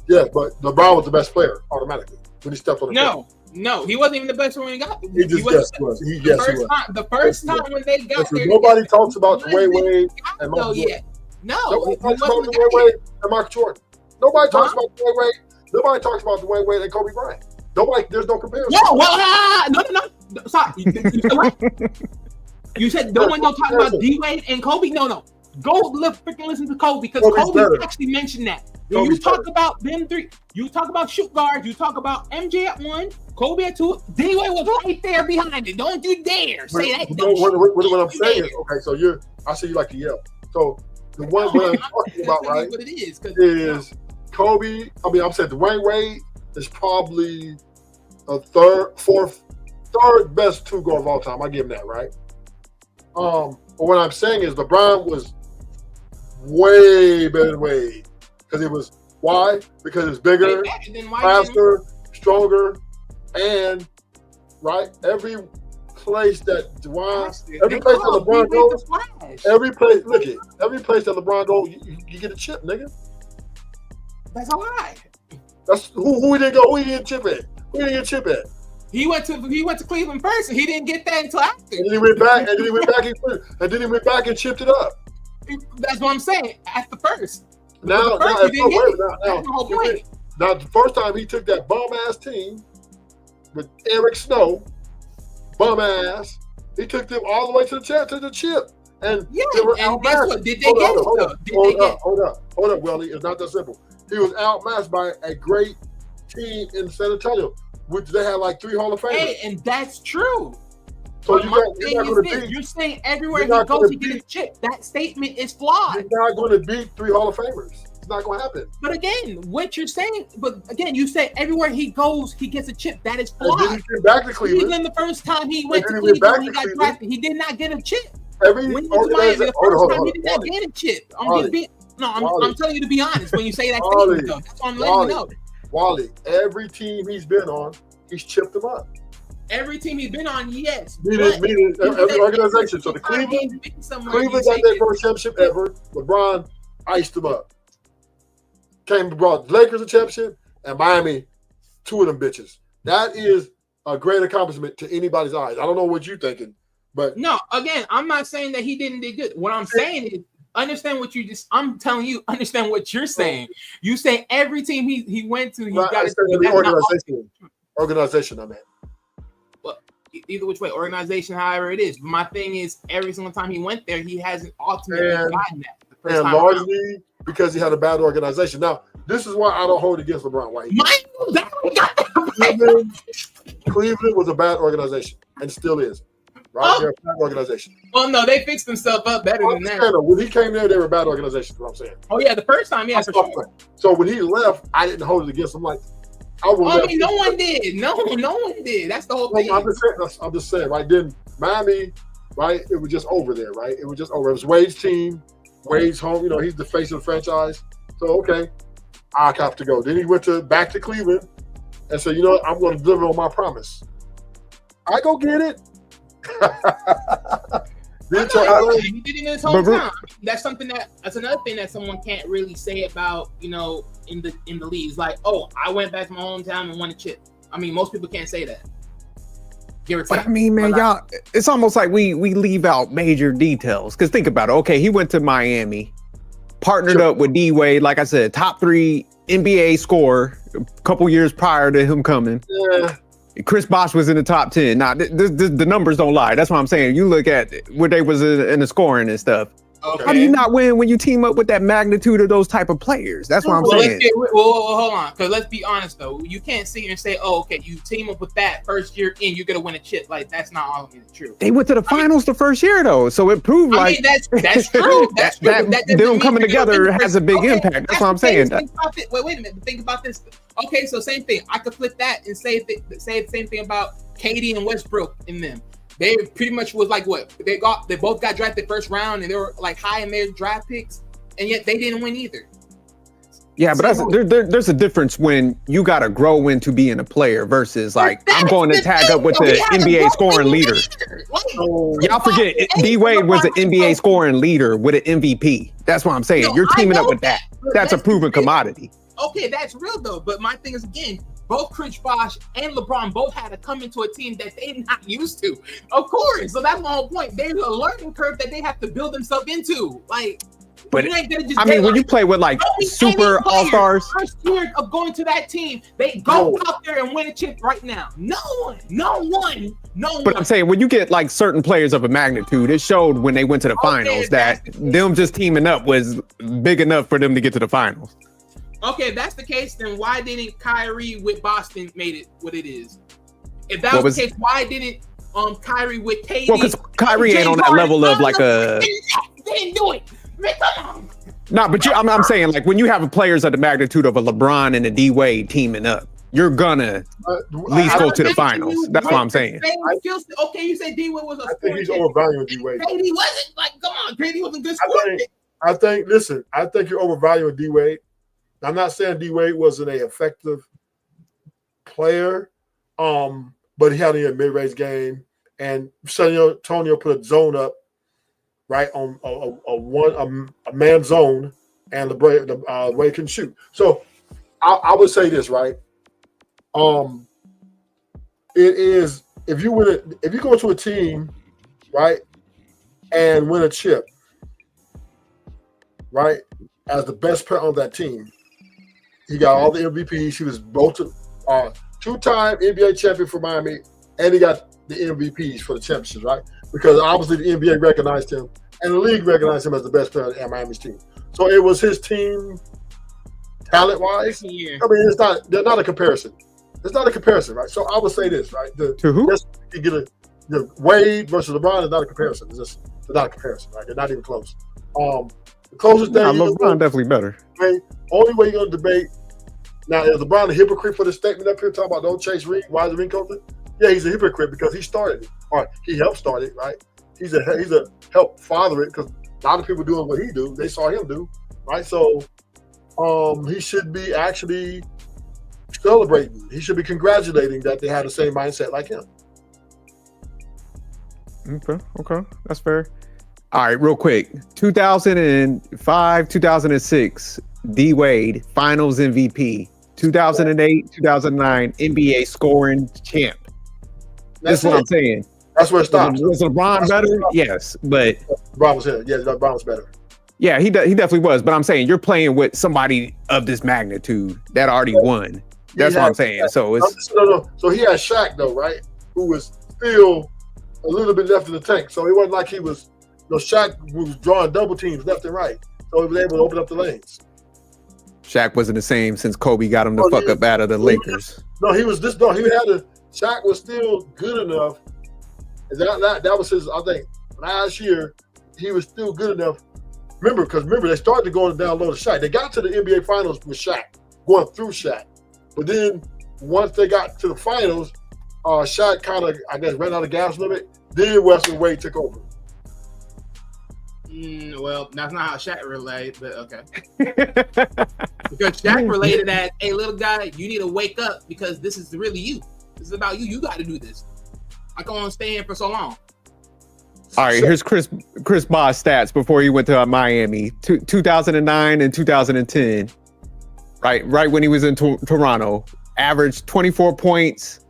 yeah, but LeBron was the best player automatically when he stepped on the court. No, he wasn't even the best when he got there. The first time when they got there. Nobody talks about the way Wade and Michael Jordan. Nobody talks about the way Wade and Michael Jordan. Nobody talks about the way Wade. Nobody talks about the way Wade and Kobe Bryant. Nobody. There's no comparison. No. Stop. You said no one don't talk about D-Wade and Kobe. No. Go freaking listen to Kobe because Kobe actually mentioned that. When you talk about them three, you talk about shoot guards, you talk about MJ at 1, Kobe at 2, D-Wade was right there behind it. Don't you dare say that. What I'm saying is, okay, so I see you like to yell. So the one I'm talking about, right, what it is Kobe. I'm saying Dwayne Wade is probably a third best two guard of all time. I give him that, right? But what I'm saying is LeBron was way better than Wade. Because it was why? Because it's bigger, faster, stronger, and right. Every place that LeBron goes, every place that LeBron goes, you get a chip, nigga. That's a lie. That's who he didn't go. Who he didn't chip at? Who he didn't get chip at? He went to Cleveland first, and he didn't get that until after. And then he went back and chipped it up. That's what I'm saying. At the first. Now, the first time he took that bum ass team with Eric Snow, bum ass, he took them all the way to the chip. And guess what? Did they get it? Hold up, Welly. It's not that simple. He was outmatched by a great team in San Antonio, which they had like 3 Hall of Famers. Hey, and that's true. So you're saying everywhere he goes, he gets a chip. That statement is flawed. He's not going to beat 3 Hall of Famers. It's not going to happen. But again, you say everywhere he goes, he gets a chip. That is flawed. And then he came back to Cleveland. Even the first time he went to Cleveland, he got drafted. He did not get a chip. When he went to Miami, the first time he did not get a chip. I'm telling you to be honest. When you say that statement, though, that's what I'm letting you know. Wally, every team he's been on, he's chipped them up. Every team he's been on, yes. Meaning every organization. So the Cleveland got their first championship ever. LeBron, iced them up. Came and brought Lakers a championship and Miami 2 of them bitches. That is a great accomplishment to anybody's eyes. I don't know what you're thinking, but no, again, I'm not saying that he didn't do good. What I'm saying is understand what you just. I'm telling you, understand what you're saying. You say every team he went to, he got the organization. I mean, well, either which way, organization, however it is. But my thing is, every single time he went there, he hasn't ultimately gotten that. The first time largely because he had a bad organization. Now, this is why I don't hold against LeBron White. Cleveland was a bad organization and still is. Right? Oh. They're a bad organization. Well, no, they fixed themselves up better than that. When he came there, they were a bad organization. Is what I'm saying. Oh yeah, the first time, yeah, for sure. So when he left, I didn't hold it against him. Like, no one did. No one did. That's the whole thing. I'm just saying. Right then, Miami, right? It was just over there, right? It was just over. It was Wade's team. Wade's home. You know, he's the face of the franchise. So okay, I have to go. Then he went back to Cleveland and said, you know what? I'm going to deliver on my promise. I go get it. He did it in his hometown. That's another thing that someone can't really say about, you know, in the leagues. Like, oh, I went back to my hometown and won a chip. I mean, most people can't say that. But I mean, man, y'all, it's almost like we leave out major details. Because think about it. Okay, he went to Miami, partnered up with D-Wade, like I said, top 3 NBA scorer a couple years prior to him coming. Yeah. Chris Bosh was in the top 10. Now, the numbers don't lie. That's what I'm saying. You look at where they was in the scoring and stuff. Okay. How do you not win when you team up with that magnitude of those type of players? That's what I'm saying. Hold on, because let's be honest though. You can't sit here and say, "Oh, okay, you team up with that first year in, you're gonna win a chip." Like that's not all true. They went to the finals the first year though, so it proved like that's true. That's true. that them coming together has a big impact. That's what I'm saying. Wait a minute. Think about this. Okay, so same thing. I could flip that and say the same thing about KD and Westbrook in them. They pretty much was like what they both got drafted first round and they were like high in their draft picks, and yet they didn't win either. Yeah, but there's a difference when you got to grow into being a player versus like I'm going to tag up with the NBA scoring leader. Y'all forget D-Wade was an NBA scoring leader with an MVP. That's what I'm saying. You're teaming up with that. That's a proven commodity. Okay, that's real though. But my thing is again, both Chris Bosh and LeBron both had to come into a team that they're not used to. Of course. So that's my whole point. There's a learning curve that they have to build themselves into. Like, but I mean, when you play with like super all-stars, first year of going to that team, they go out there and win a chip right now. No one. But I'm saying when you get like certain players of a magnitude, it showed when they went to the finals that them just teaming up was big enough for them to get to the finals. Okay, if that's the case, then why didn't Kyrie with Boston made it what it is? If that was the case, why didn't Kyrie with KD? Well, because Kyrie ain't on that level of like a. They didn't do it. Man, come on. No, but I'm saying like when you have players of the magnitude of a LeBron and a D-Wade teaming up, you're gonna at least go to the finals. That's what I'm saying. Okay, you say D-Wade was a. I think he's overvaluing D-Wade. KD wasn't like, come on, KD wasn't good scorer. I think you're overvaluing D-Wade. I'm not saying D-Wade wasn't an effective player, but he had a mid-range game, and San Antonio put a zone up, right, on a man zone, and the Wade can shoot. So I would say this, right? It is if you go to a team, right, and win a chip, right, as the best player on that team. He got all the MVPs. He was both two-time NBA champion for Miami, and he got the MVPs for the championships, right? Because obviously the NBA recognized him, and the league recognized him as the best player on Miami's team. So it was his team, talent-wise. Yeah. I mean, they're not a comparison. It's not a comparison, right? So I would say this, right? To who? You get the Wade versus LeBron is not a comparison. It's not a comparison, right? They're not even close. The closest thing. LeBron definitely better. Right? Only way you're gonna debate. Now, is LeBron a hypocrite for the statement up here talking about don't chase ring? Why is the ring culture? Yeah, he's a hypocrite because he started it. Or he helped start it, right? He's a help father it because a lot of people doing what he do, they saw him do, right? So he should be actually celebrating. He should be congratulating that they had the same mindset like him. Okay, that's fair. All right, real quick. 2005, 2006, D Wade, Finals MVP. 2008, 2009, NBA scoring champ. That's what I'm saying. That's where it stops. Was LeBron better? Yes, but LeBron was here. Yeah, LeBron was better. Yeah, he definitely was. But I'm saying you're playing with somebody of this magnitude that already won. That's what I'm saying. So it's no. So he had Shaq though, right? Who was still a little bit left in the tank. So it wasn't like he was. Shaq was drawing double teams left and right, so he was able to open up the lanes. Shaq wasn't the same since Kobe got him the fuck up out of the Lakers. He was this. No, he had a. Shaq was still good enough. That was his. I think last year he was still good enough. Remember, they started going down low to Shaq. They got to the NBA Finals with Shaq, going through Shaq. But then once they got to the finals, Shaq kind of, I guess, ran out of gas a little bit. Then Western Wade took over. Well, that's not how Shaq related, but okay. Because Shaq related that, hey, little guy, you need to wake up because this is really you. This is about you. You got to do this. I can't want to stay in for so long. All right, here's Chris Bosh stats before he went to Miami. 2009 and 2010. Right when he was in Toronto, averaged 24 points,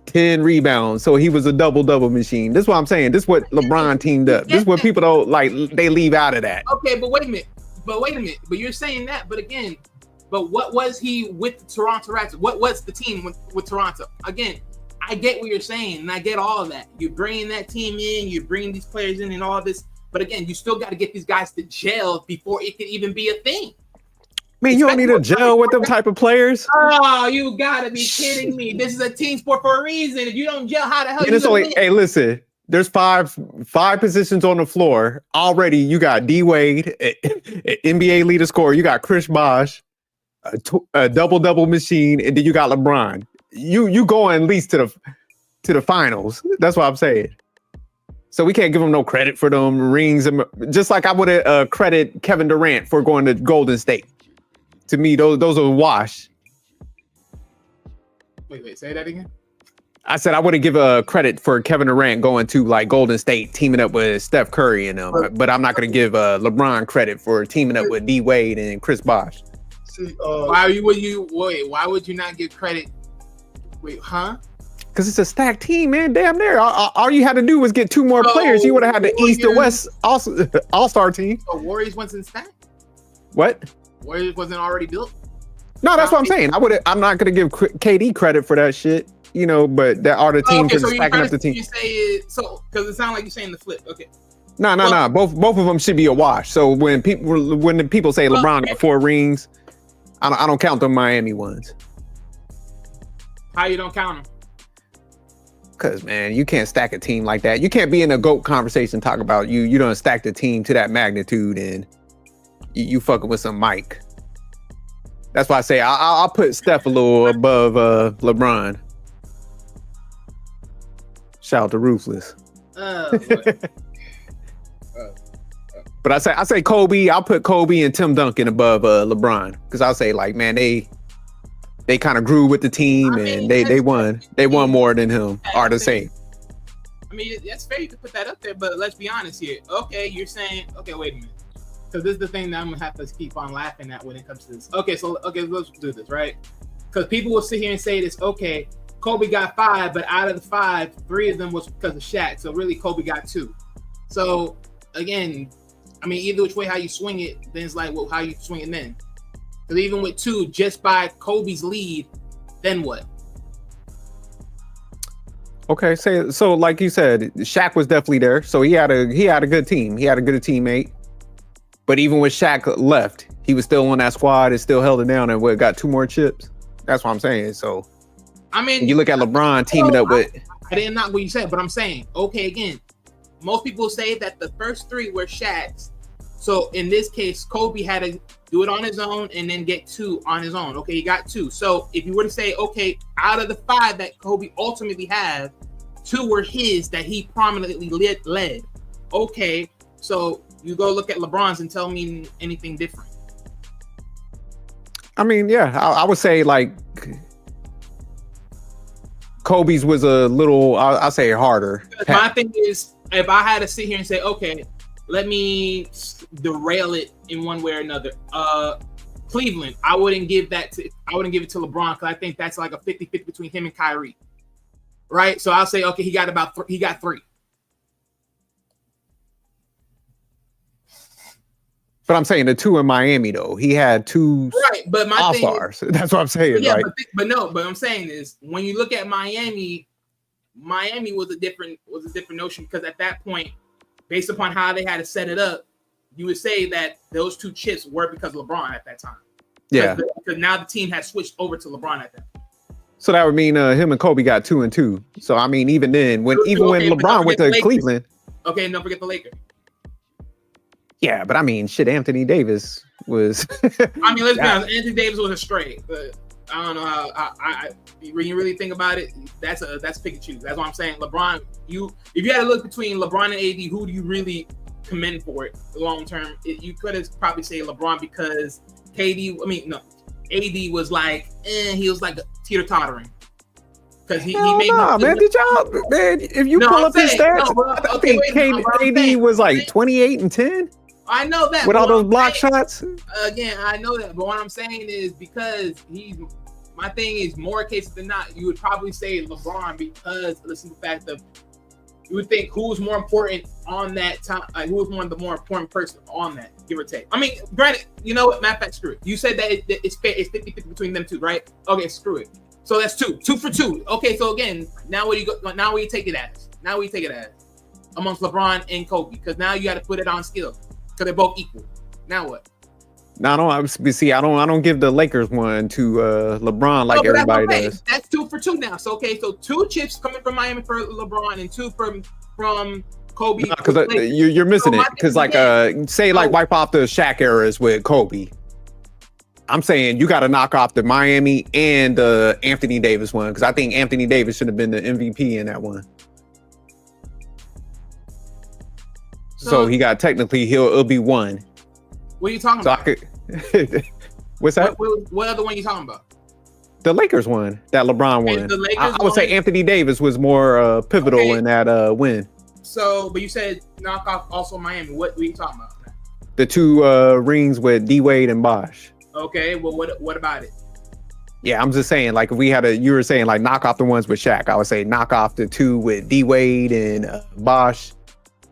10 rebounds. So he was a double machine. This is what I'm saying. This is what LeBron teamed up. This is what people don't like. They leave out of that. Okay, but wait a minute. But you're saying that. But again, what was he with the Toronto Raptors? What was the team with Toronto? Again, I get what you're saying, and I get all of that. You're bringing that team in, you're bringing these players in, and all this. But again, you still got to get these guys to gel before it can even be a thing. Man, you don't need to gel with them type of players. Oh, you gotta be kidding me! This is a team sport for a reason. If you don't gel, how the hell? It's only, hey, listen. There's five positions on the floor already. You got D Wade, NBA leader scorer. You got Chris Bosh, a double machine, and then you got LeBron. You going at least to the finals. That's what I'm saying. So we can't give him no credit for them rings. Just like I would credit Kevin Durant for going to Golden State. To me, those are wash. Wait, say that again. I said I wouldn't give a credit for Kevin Durant going to like Golden State, teaming up with Steph Curry and them. But I'm not going to give LeBron credit for teaming up with D Wade and Chris Bosh. See, why would you not give credit? Wait, huh? Because it's a stacked team, man. Damn near. All you had to do was get two more players. You would have had the East and West All-Star team. So Warriors wasn't stacked? What? Warriors wasn't already built? No, that's what I'm saying. I'm not going to give KD credit for that shit, but there are the team for stacking up the team. You say because it sounds like you're saying the flip. Okay. No. Both of them should be a wash. So when people say LeBron got 4 rings, I don't count the Miami ones. How you don't count them? Because, man, you can't stack a team like that. You can't be in a GOAT conversation talk about you don't stack the team to that magnitude and you fucking with some Mike. That's why I say I'll put Steph a little above LeBron. Shout out to Ruthless. But I say Kobe. I'll put Kobe and Tim Duncan above LeBron because I'll say like, man, they kind of grew with the team and they won. They won more than him. Are the same. I mean, that's fair. You can put that up there, but let's be honest here. Okay, you're saying, okay, wait a minute. Because this is the thing that I'm gonna have to keep on laughing at when it comes to this. Okay, let's do this, right? Because people will sit here and say this. Okay, Kobe got 5, but out of the 5, 3 of them was because of Shaq. So really, Kobe got 2. So again, I mean, either which way how you swing it, then it's like, well, how you swing it then? Because even with 2, just by Kobe's lead, then what? Okay, so like you said, Shaq was definitely there. So he had a good team. He had a good teammate. But even when Shaq left, he was still on that squad and still held it down and got 2 more chips. That's what I'm saying. So I mean, you look at LeBron teaming up with. I didn't knock what you said, but I'm saying, okay, again, most people say that the first 3 were Shaq's. So in this case, Kobe had to do it on his own and then get 2 on his own. Okay, he got 2. So if you were to say, okay, out of the 5 that Kobe ultimately had, 2 were his that he prominently led. Okay, so you go look at LeBron's and tell me anything different. I mean, yeah, I would say like Kobe's was a little, I'll say harder. My thing is, if I had to sit here and say, okay, let me derail it in one way or another. Cleveland, I wouldn't give it to LeBron because I think that's like a 50-50 between him and Kyrie. Right? So I'll say, okay, he got 3. But I'm saying the 2 in Miami though. He had 2 but my all-stars. That's what I'm saying. Yeah, right? but I'm saying is when you look at Miami was a different notion because at that point, based upon how they had to set it up, you would say that those 2 chips were because of LeBron at that time. Yeah. Because now the team has switched over to LeBron at that point. So that would mean him and Kobe got 2 and 2. So I mean, even then, when LeBron went to Cleveland. Okay, and don't forget the Lakers. Yeah, but I mean, shit, Anthony Davis was. I mean, let's be honest. Anthony Davis was a straight, but I don't know how. When you really think about it, that's pick and choose. That's what I'm saying. LeBron, if you had to look between LeBron and AD, who do you really commend for it long term? You could have probably say LeBron because AD was like, he was like teeter tottering. Because he made man. If you pull up his stats, I think KD was like 28 and 10. I know that with all those block shots. Again, I know that, but what I'm saying is because my thing is more cases than not, you would probably say LeBron because of the simple fact of you would think who was more important on that time, who was one of the more important person on that, give or take. I mean, granted, you know what? Matter of fact, screw it. You said that it's fair, it's 50-50 between them 2, right? Okay, screw it. So that's 2 for 2. Okay, so again, now where you take it as? Amongst LeBron and Kobe, because now you got to put it on skill, because they're both equal. Now what? No, I don't give the Lakers one to LeBron like everybody does. That's 2 for 2 now. So okay, so 2 chips coming from Miami for LeBron and 2 from Kobe. Because you're missing it. Because wipe off the Shaq eras with Kobe. I'm saying you got to knock off the Miami and the Anthony Davis one because I think Anthony Davis should have been the MVP in that one. So he got it'll be 1. What are you talking about? What's that? What other one are you talking about? The Lakers one, that LeBron one. I would say Anthony Davis was more pivotal in that win. So, but you said knock off also Miami. What were you talking about? The 2 rings with D Wade and Bosh. Okay, well, what about it? Yeah, I'm just saying, like, if we had you were saying, like, knock off the ones with Shaq. I would say knock off the 2 with D Wade and Bosh,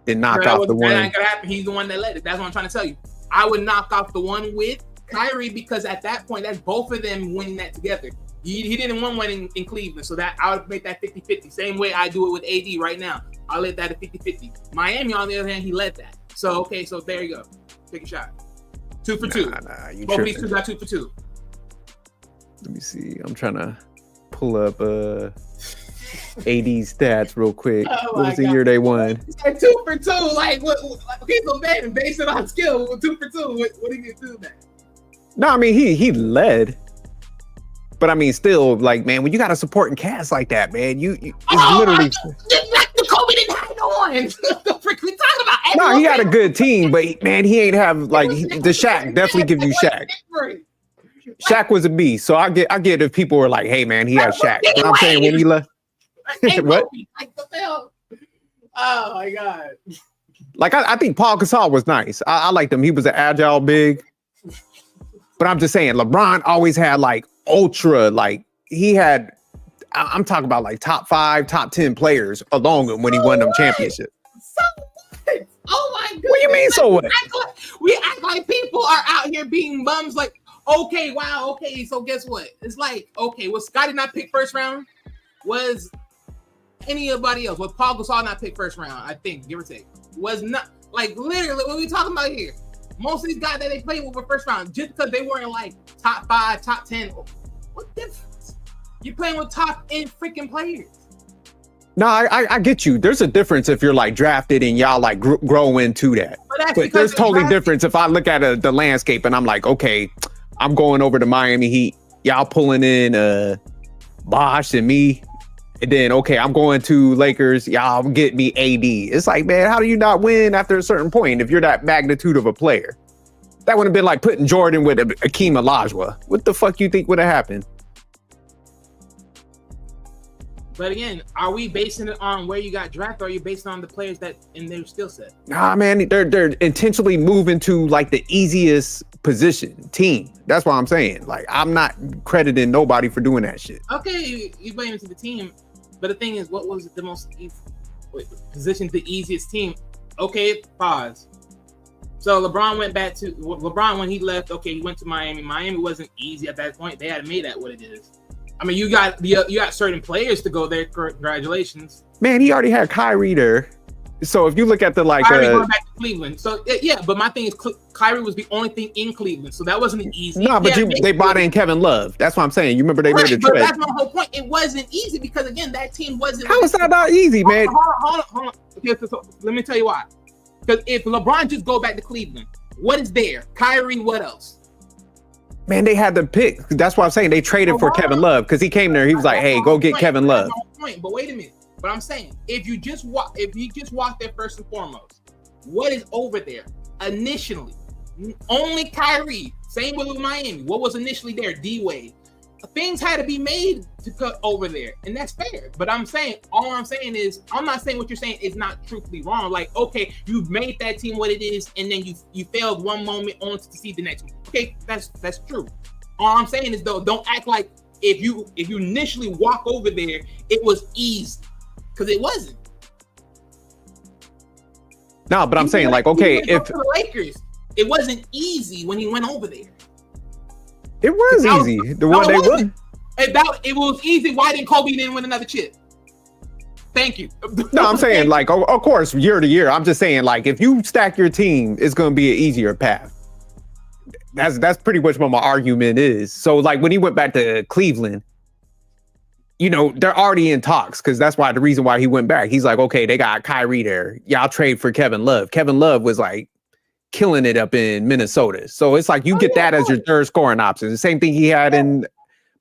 then knock off the one. That ain't gonna happen. He's the one that led it. That's what I'm trying to tell you. I would knock off the one with Kyrie because at that point, that's both of them winning that together. He didn't win one in Cleveland, so that I would make that 50-50. Same way I do it with AD right now. I let that at 50-50. Miami, on the other hand, he led that. So, okay, so there you go. Take a shot. 2 for 2. Both of these 2 got 2 for 2. Let me see. I'm trying to pull up AD stats real quick. What was the year they won? It's like 2 for 2. Like, what? Okay, so man, based it on skill, 2 for 2. What do you do that? No, I mean he led, but I mean still, like, man, when you got a supporting cast like that, man, it's literally. The Kobe didn't have no one. What the frick we talking about? No, he had a good team, but man, he ain't have like the Shaq. Definitely give you Shaq. Shaq was a beast, so I get if people were like, "Hey, man, he had Shaq." But I'm saying when he left, what? Like the hell? Oh my god! Like I think Paul Gasol was nice. I liked him. He was an agile big. But I'm just saying, LeBron always had like ultra, like he had. I'm talking about like top 5, top 10 players along him when he won them championships. So what? Oh my god! What do you mean? So what? We act like people are out here being bums. Like, okay, wow, okay. So guess what? It's like, okay, was Scotty not picked first round? Was anybody else? Was Paul Gasol not picked first round? I think, give or take. Was not like literally what we talking about here. Most of these guys that they played with were first round just because they weren't like top 5, top 10. What difference? You're playing with top end freaking players. No, I get you. There's a difference if you're like drafted and y'all like grow into that. But there's totally difference if I look at the landscape and I'm like, okay, I'm going over to Miami Heat. Y'all pulling in Bosh and me. And then, okay, I'm going to Lakers. Y'all get me AD. It's like, man, how do you not win after a certain point if you're that magnitude of a player? That would have been like putting Jordan with Akeem Olajuwon. What the fuck you think would have happened? But again, are we basing it on where you got drafted, or are you based on the players that in their skill set? Nah, man, they're intentionally moving to like the easiest position team. That's what I'm saying. Like, I'm not crediting nobody for doing that shit. Okay, you blame it to the team, but the thing is, what was the most position, the easiest team? Okay, pause. So LeBron went back to LeBron when he left. Okay, he went to Miami. Miami wasn't easy at that point. They had made that what it is. I mean, you got certain players to go there. Congratulations, man. He already had Kyrie there. So if you look at the like, Kyrie going back to Cleveland. So yeah, but my thing is, Kyrie was the only thing in Cleveland, so that wasn't easy. No, but they bought in Kevin Love. That's what I'm saying. You remember they made a trade. But that's my whole point. It wasn't easy because again, that team wasn't. How is that not easy, man? Hold on. Okay, so let me tell you why. Because if LeBron just go back to Cleveland, what is there? Kyrie, what else? Man, they had the pick. That's why I'm saying they traded for Kevin Love because he came there. He was like, "Hey, go get Kevin Love." But wait a minute. But I'm saying if you just walk there first and foremost, what is over there initially? Only Kyrie. Same with Miami. What was initially there? D-Wade. Things had to be made to cut over there, and that's fair. But I'm saying, all I'm saying is, I'm not saying what you're saying is not truthfully wrong. Like, okay, you've made that team what it is, and then you failed one moment on to see the next one. Okay, that's true. All I'm saying is, though, don't act like if you initially walk over there, it was easy, because it wasn't. No, but I'm saying, like, okay, if the Lakers, it wasn't easy when he went over there. It was easy. The one they won. It was easy. Why didn't Kobe win another chip? Thank you. No, I'm saying, like, of course, year to year. I'm just saying, like, if you stack your team, it's going to be an easier path. That's pretty much what my argument is. So, like, when he went back to Cleveland, you know, they're already in talks because that's why the reason why he went back. He's like, okay, they got Kyrie there. Yeah, I'll trade for Kevin Love. Kevin Love was like killing it up in Minnesota. So it's like you get that as your third scoring option. The same thing he had in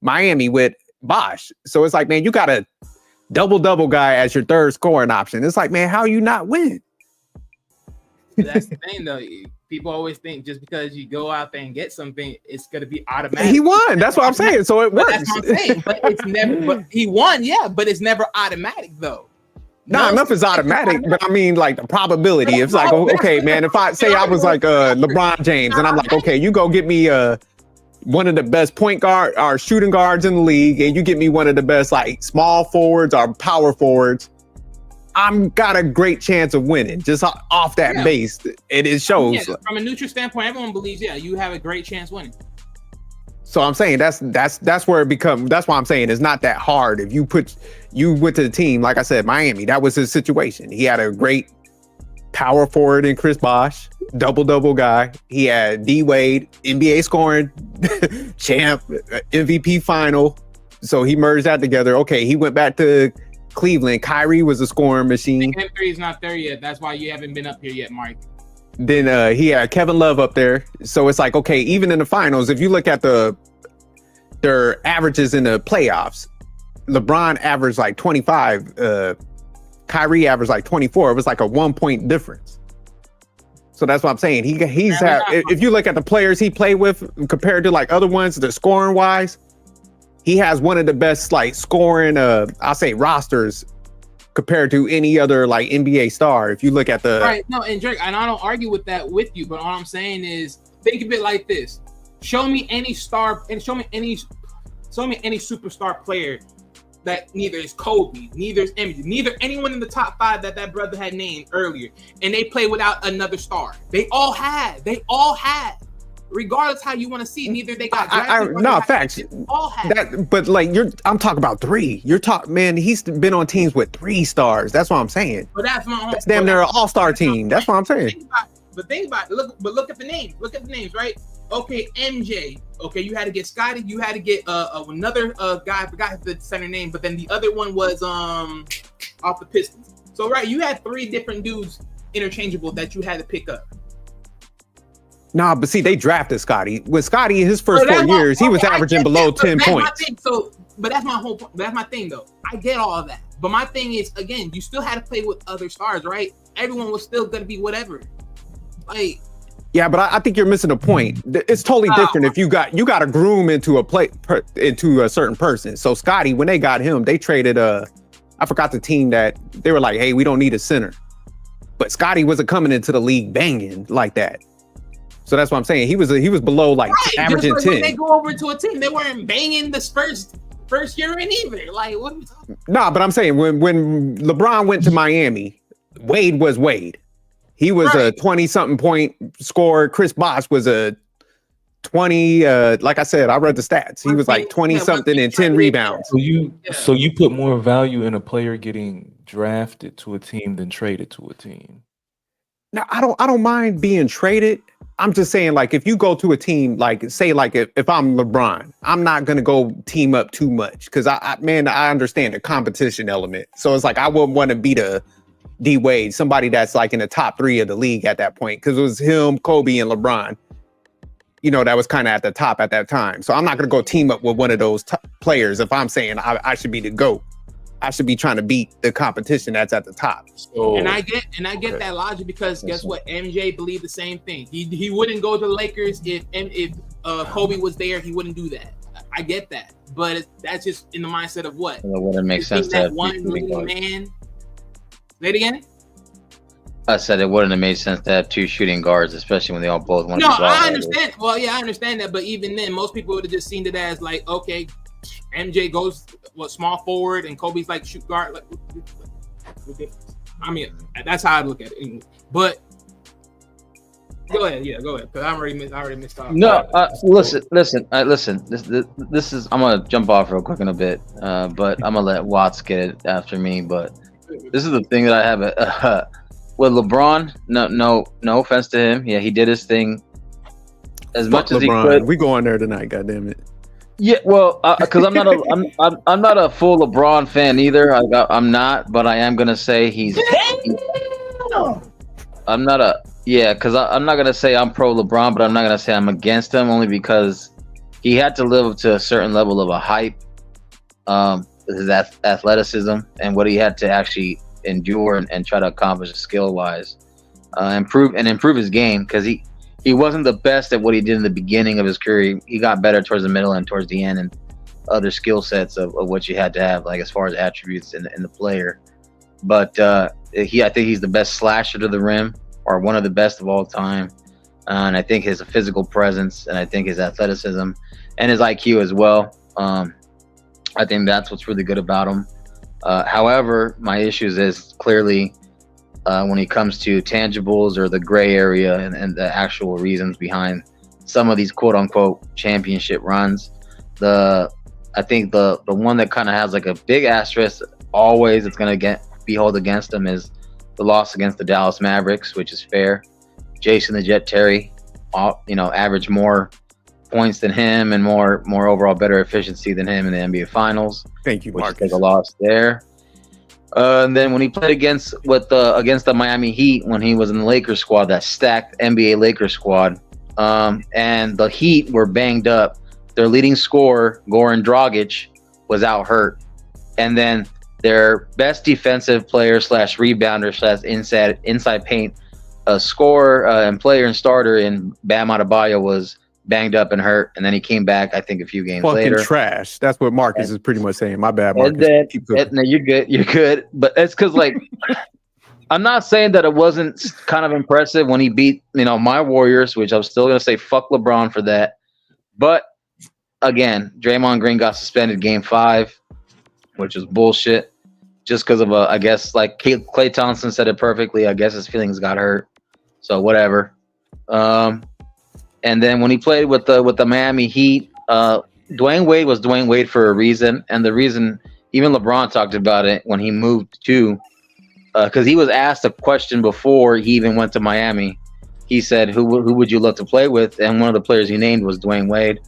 Miami with Bosh. So it's like, man, you got a double guy as your third scoring option. It's like, man, how you not win? That's the thing, though. People always think just because you go out there and get something, it's going to be automatic. He won. That's what I'm saying. So it works. That's what I'm saying. But it's never. But he won, yeah. But it's never automatic, though. Nah, enough is automatic, but I mean, like the probability. It's like, okay, man, if I say I was like LeBron James and I'm like, okay, you go get me one of the best point guard or shooting guards in the league, and you get me one of the best like small forwards or power forwards, I'm got a great chance of winning just off that base. It shows. Yeah, from a neutral standpoint, everyone believes, yeah, you have a great chance winning. So I'm saying that's where it becomes. That's why I'm saying it's not that hard. If you went to the team, like I said, Miami, that was his situation. He had a great power forward in Chris Bosh, double guy. He had D-Wade, NBA scoring champ, MVP final. So he merged that together. Okay, he went back to Cleveland. Kyrie was a scoring machine. M3 is not there yet. That's why you haven't been up here yet, Mike. Then he had Kevin Love up there. So it's like, okay, even in the finals, if you look at their averages in the playoffs, LeBron averaged like 25, Kyrie averaged like 24. It was like a 1 point difference. So that's what I'm saying. If you look at the players he played with compared to like other ones, the scoring wise, he has one of the best like scoring, I'll say rosters compared to any other like NBA star. If you look at the right, no, and Drake, and I don't argue with that with you, but all I'm saying is think of it like this: show me any star and show me any superstar player that neither is Kobe, neither is MJ, neither anyone in the top 5 that brother had named earlier, and they play without another star. They all had. Regardless how you want to see, neither they got facts. All had. That, but like I'm talking about 3. Man, he's been on teams with 3 stars. That's what I'm saying. But that's damn near an all-star team. That's what I'm saying. Think about it. Look at the names. Look at the names, right? Okay, MJ. Okay, you had to get Scotty. You had to get another guy. I forgot the center name, but then the other one was off the Pistons. So right, you had 3 different dudes interchangeable that you had to pick up. Nah, but see, they drafted Scotty. When Scotty in his first 4 years, he was averaging below 10 points. But that's my whole point. That's my thing, though. I get all of that. But my thing is, again, you still had to play with other stars, right? Everyone was still going to be whatever. Like, yeah, but I think you're missing a point. It's totally different if you got to groom into a certain person. So Scotty, when they got him, they traded I forgot the team that they were like, hey, we don't need a center. But Scottie wasn't coming into the league banging like that. So that's what I'm saying. He was below like averaging 10. When they go over to a team, they weren't banging this first year in either. Like what? Nah, but I'm saying when LeBron went to Miami, Wade was Wade. He was a 20-something point scorer. Chris Bosh was a 20. Like I said, I read the stats. He was like 20-something and 10 rebounds. So you put more value in a player getting drafted to a team than traded to a team. Now I don't mind being traded. I'm just saying, like, if you go to a team, like, say, like, if I'm LeBron, I'm not gonna go team up too much because I understand the competition element. So it's like I wouldn't want to beat a D Wade, somebody that's like in the top 3 of the league at that point, because it was him, Kobe, and LeBron. You know, that was kind of at the top at that time. So I'm not gonna go team up with one of those players if I'm saying I should be the GOAT. I should be trying to beat the competition that's at the top. So, and I get that logic because guess what? MJ believed the same thing. He wouldn't go to the Lakers if Kobe was there. He wouldn't do that. I get that, but that's just in the mindset of what? Well, it wouldn't make sense to that one leading man. Say it again. I said it wouldn't have made sense to have 2 shooting guards, especially when they all both want to. No, I understand. Well, yeah, I understand that, but even then, most people would have just seen it as like, okay, MJ goes small forward and Kobe's like shoot guard. Like, I mean, that's how I look at it. But go ahead, because I already missed off. No, listen. This is. I'm gonna jump off real quick in a bit, but I'm gonna let Watts get it after me. But this is the thing that I have with LeBron. No offense to him. Yeah, he did his thing as much as he could. We going there tonight. Goddamn it. Yeah, well, because I'm not a full LeBron fan either. I'm not, but I am gonna say I'm not gonna say I'm pro LeBron, but I'm not gonna say I'm against him only because he had to live up to a certain level of a hype, his athleticism and what he had to actually endure and try to accomplish skill wise, improve his game because he wasn't the best at what he did in the beginning of his career. He got better towards the middle and towards the end, and other skill sets of what you had to have, like as far as attributes in the player. But I think he's the best slasher to the rim, or one of the best of all time. And I think his physical presence, and I think his athleticism, and his IQ as well. I think that's what's really good about him. However, my issues is clearly when it comes to tangibles or the gray area and the actual reasons behind some of these quote unquote championship runs. I think the one that kind of has like a big asterisk always it's going to be held against him is the loss against the Dallas Mavericks, which is fair. Jason the Jet Terry, averaged more points than him and more overall better efficiency than him in the NBA Finals. Thank you, Marcus. Which is a loss there. And then when he played against the Miami Heat, when he was in the Lakers squad, that stacked NBA Lakers squad, and the Heat were banged up. Their leading scorer, Goran Dragic, was out hurt, and then their best defensive player / rebounder / inside paint scorer and player and starter in Bam Adebayo was banged up and hurt, and then he came back, I think, a few games later. Trash. That's what Marcus is pretty much saying. My bad, Marcus. No, you're good. But it's because, like, I'm not saying that it wasn't kind of impressive when he beat, my Warriors, which I'm still going to say fuck LeBron for that. But, again, Draymond Green got suspended Game 5, which is bullshit, just because of, I guess, like Klay Thompson said it perfectly, I guess his feelings got hurt. So, whatever. And then when he played with the Miami Heat, Dwayne Wade was Dwayne Wade for a reason, and the reason even LeBron talked about it when he moved to, because he was asked a question before he even went to Miami. He said, "Who would you love to play with?" And one of the players he named was Dwayne Wade.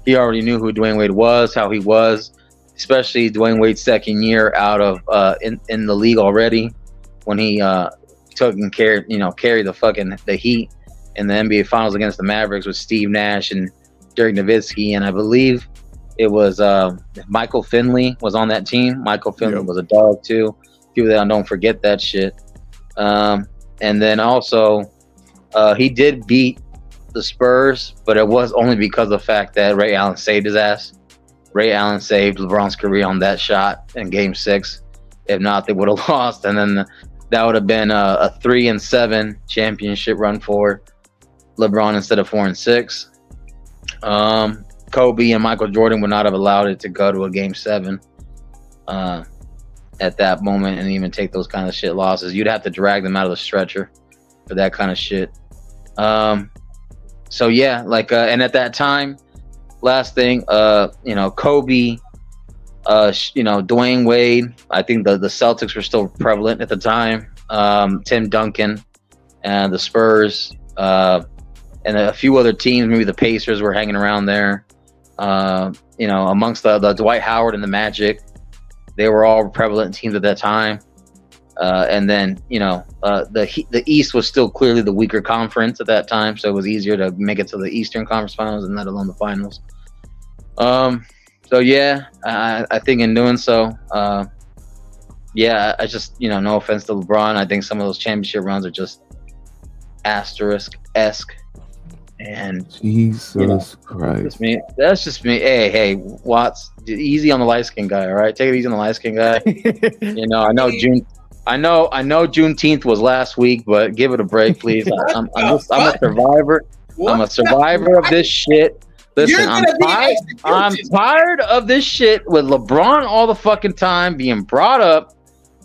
He already knew who Dwayne Wade was, how he was, especially Dwayne Wade's second year out of in the league already, when he took and carried the Heat in the NBA Finals against the Mavericks with Steve Nash and Dirk Nowitzki, and I believe it was Michael Finley was on that team. Michael Finley was a dog too. People that don't forget that shit. And then also he did beat the Spurs, but it was only because of the fact that Ray Allen saved his ass. Ray Allen saved LeBron's career on that shot in Game 6. If not, they would have lost, and then that would have been a 3-7 championship run for LeBron instead of 4-6. Kobe and Michael Jordan would not have allowed it to go to a Game 7 at that moment, and even take those kind of shit losses. You'd have to drag them out of the stretcher for that kind of shit. So yeah, like, and at that time, last thing, Kobe, Dwayne Wade. I think the Celtics were still prevalent at the time. Tim Duncan and the Spurs, and a few other teams. Maybe the Pacers were hanging around there. Amongst the Dwight Howard and the Magic, they were all prevalent teams at that time. And then the East was still clearly the weaker conference at that time, so it was easier to make it to the Eastern Conference Finals and let alone the finals. So yeah, I think in doing so, I just, no offense to LeBron, I think some of those championship runs are just asterisk-esque. And Jesus Christ, that's just me. Hey, Watts, easy on the light skin guy. All right, take it easy on the light skin guy. I know Juneteenth was last week, but give it a break, please. I'm a survivor. I'm a survivor of this shit. Listen, I'm tired of this shit with LeBron all the fucking time being brought up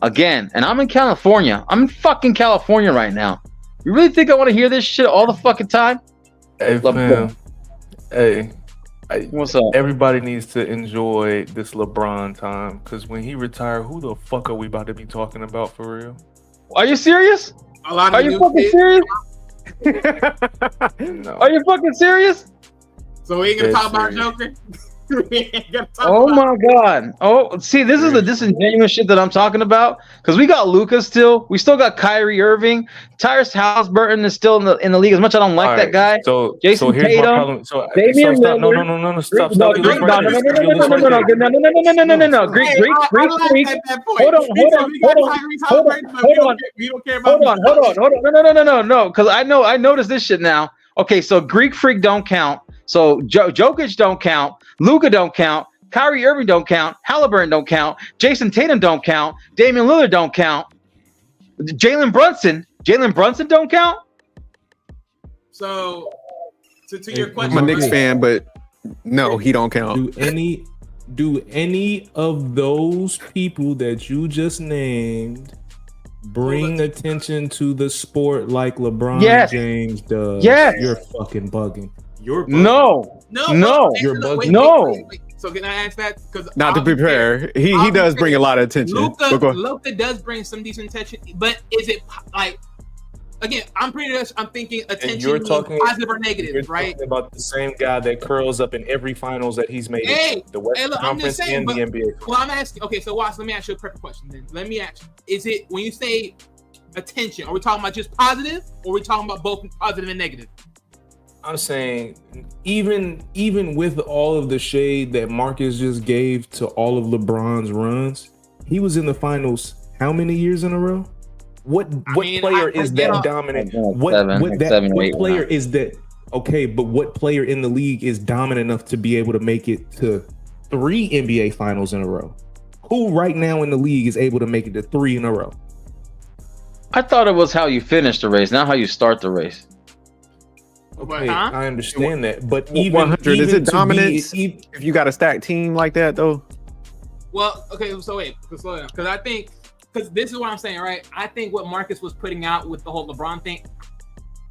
again. And I'm in California. I'm in fucking California right now. You really think I want to hear this shit all the fucking time? Hey, fam. Hey, what's up? Everybody needs to enjoy this LeBron time, because when he retired, who the fuck are we about to be talking about for real? Are you serious? Are you fucking serious? No. Are you fucking serious? So we ain't gonna talk about Joker? My god! Oh, see, this is the disingenuous shit that I'm talking about. Because we got Luka still, we still got Kyrie Irving, Tyrese Halliburton is still in the league. As much as I don't like that guy, so Jason here's Tatum, my problem. So Damian stop, no, Greek no, because I noticed this shit now. Okay, so Greek Freak don't count. So Jokic don't count. Luka don't count. Kyrie Irving don't count. Halliburton don't count. Jason Tatum don't count. Damian Lillard don't count. Jalen Brunson don't count. So to your question, I'm a Knicks fan, but no, he don't count. Do any of those people that you just named bring attention to the sport like LeBron James does? Yes. You're fucking bugging. You're bugging. No. You're bugging. Wait. So can I ask that? Because not to be fair, he does bring a lot of attention. Luka does bring some decent attention, but is it like, again? I'm thinking attention. You're talking positive or negative, right? Talking about the same guy that curls up in every finals that he's made. The Western Conference and the NBA. Well, I'm asking. Okay, so Watts, let me ask you a perfect question. Then let me ask you: is it when you say attention? Are we talking about just positive, or are we talking about both positive and negative? I'm saying even with all of the shade that Marcus just gave to all of LeBron's runs, he was in the finals how many years in a row? What player is that dominant? What player is that? Okay, but what player in the league is dominant enough to be able to make it to 3 NBA finals in a row? Who right now in the league is able to make it to 3 in a row? I thought it was how you finish the race, not how you start the race. Okay, I understand that, but even 100 is it dominance if you got a stacked team like that though? Well, okay, so wait, slow down, because I think, because this is what I'm saying, right? I think what Marcus was putting out with the whole LeBron thing,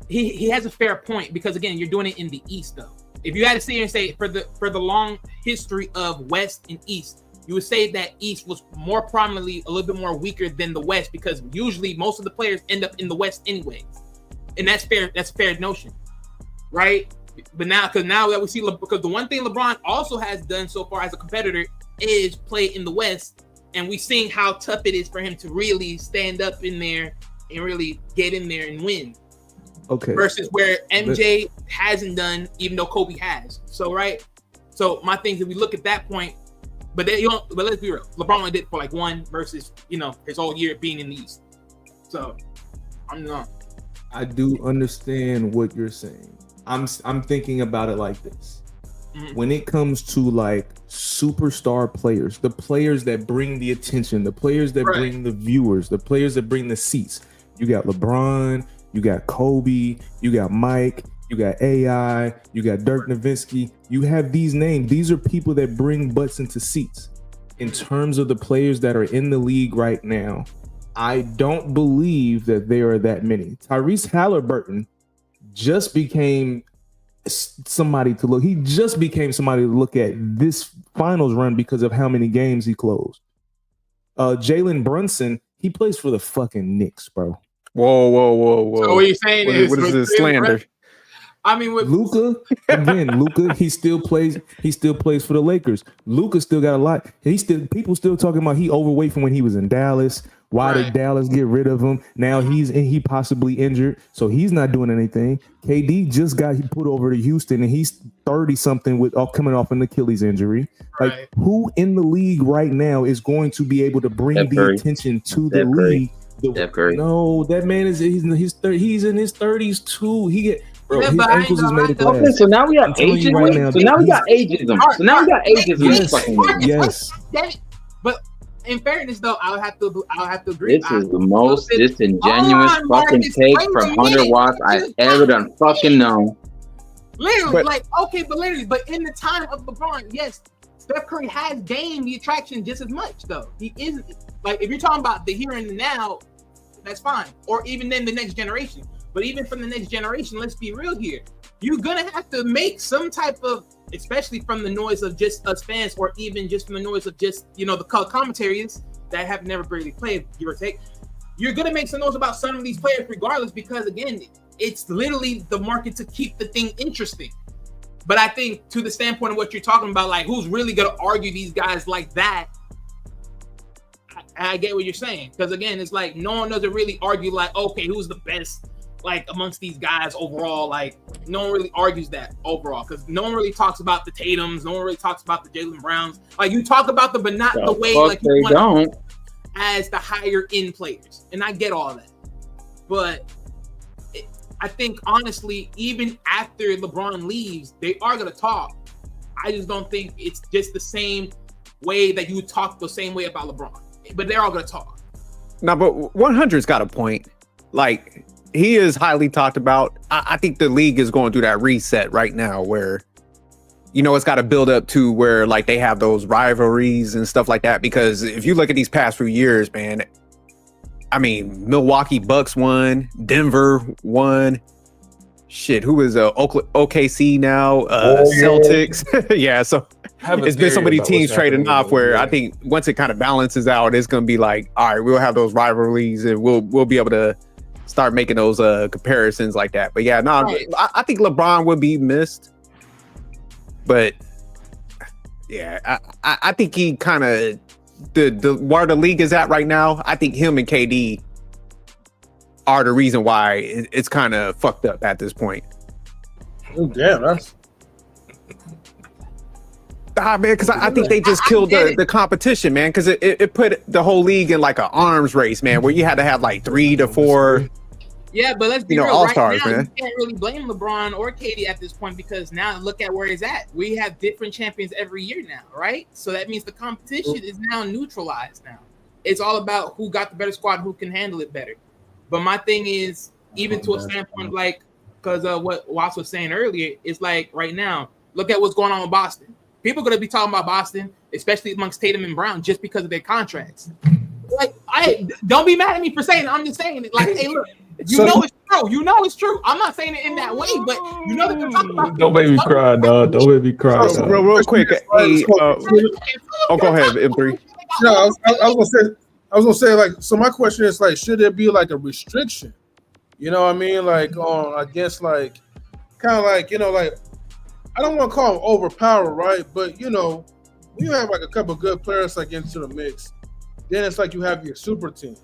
he has a fair point, because again, you're doing it in the East though. If you had to sit here and say for the long history of West and East, you would say that East was more prominently a little bit more weaker than the West, because usually most of the players end up in the West anyways, and that's fair. That's a fair notion. Right, but now that we see, because the one thing LeBron also has done so far as a competitor is play in the West, and we've seen how tough it is for him to really stand up in there and really get in there and win. Okay. Versus where MJ hasn't done, even though Kobe has. So right. So my thing is, if we look at that point, but let's be real, LeBron only did for like 1 versus his whole year being in the East. So I'm not. I do understand what you're saying. I'm thinking about it like this. when it comes to like superstar players, the players that bring the attention, the players that bring the viewers, the players that bring the seats. You got LeBron, you got Kobe, you got Mike, you got AI, you got Dirk Nowitzki. You have these names. These are people that bring butts into seats. In terms of the players that are in the league right now, I don't believe that there are that many. Tyrese Halliburton just became somebody to look. He just became somebody to look at this finals run because of how many games he closed. Jalen Brunson, he plays for the fucking Knicks, bro. Whoa. So what you're saying what is this slander? I mean, with Luka, he still plays. He still plays for the Lakers. Luka still got a lot. People still talking about he overweight from when he was in Dallas. Why did Dallas get rid of him? Now he possibly injured, so he's not doing anything. KD just got put over to Houston, and he's 30 something with coming off an Achilles injury. Like, who in the league right now is going to be able to bring attention to the league? No, that man he's in his 30s too. His ankles is made of glass. Okay, so now we got ageism. So now we got ageism. Yes. But in fairness, though, I'll have to agree. This is the most disingenuous fucking take from 100 watts I've ever done fucking known. Literally, but in the time of LeBron, yes, Steph Curry has gained the attraction just as much, though. He isn't like, if you're talking about the here and the now, that's fine. Or even then the next generation. But even from the next generation, let's be real here. You're gonna have to make some type of, especially from the noise of just us fans, or even just from the noise of just, the color commentaries that have never really played, give or take. You're gonna make some noise about some of these players regardless, because again, it's literally the market to keep the thing interesting. But I think to the standpoint of what you're talking about, like who's really gonna argue these guys like that, I get what you're saying. Because again, it's like no one doesn't really argue like, okay, who's the best like amongst these guys overall. Like no one really argues that overall, because no one really talks about the Tatums, no one really talks about the Jaylen Browns. Like you talk about them, but not the way like you want as the higher end players. And I get all that, but I think honestly, even after LeBron leaves, they are gonna talk. I just don't think it's just the same way that you would talk the same way about LeBron, but they're all gonna talk. No, but 100's got a point. Like, he is highly talked about. I think the league is going through that reset right now where, it's got to build up to where like they have those rivalries and stuff like that. Because if you look at these past few years, man, I mean, Milwaukee Bucks won, Denver won. Shit, who is OKC now? Celtics. Yeah, so it's been so many teams trading off where I think once it kind of balances out, it's going to be like, all right, we'll have those rivalries and we'll be able to start making those comparisons like that. But yeah, I think LeBron would be missed. But yeah, I think he kind of the where the league is at right now. I think him and KD are the reason why it's kind of fucked up at this point. Oh damn, that's man, because I think they just killed the competition, man. Because it put the whole league in like an arms race, man, where you had to have like 3 to 4. Yeah, but let's be real. All-stars, right now, man. You can't really blame LeBron or KD at this point, because now look at where he's at. We have different champions every year now, right? So that means the competition is now neutralized now. It's all about who got the better squad, who can handle it better. But my thing is, even to a standpoint, like, because what Watts was saying earlier, is like right now, look at what's going on with Boston. People are going to be talking about Boston, especially amongst Tatum and Brown, just because of their contracts. Like, don't be mad at me for saying it. I'm just saying it. Like, hey, look, it's true. You know it's true. I'm not saying it in that way, but you know that they're talking about. Don't make me cry, dog. Don't make me cry. Real quick. Hey, go ahead, M3. No, I was gonna say, like, so my question is, like, should there be like a restriction? You know what I mean? Like, on, I guess, like, kind of like, like, I don't want to call them overpowered, right? But when you have like a couple good players like into the mix, then it's like you have your super team.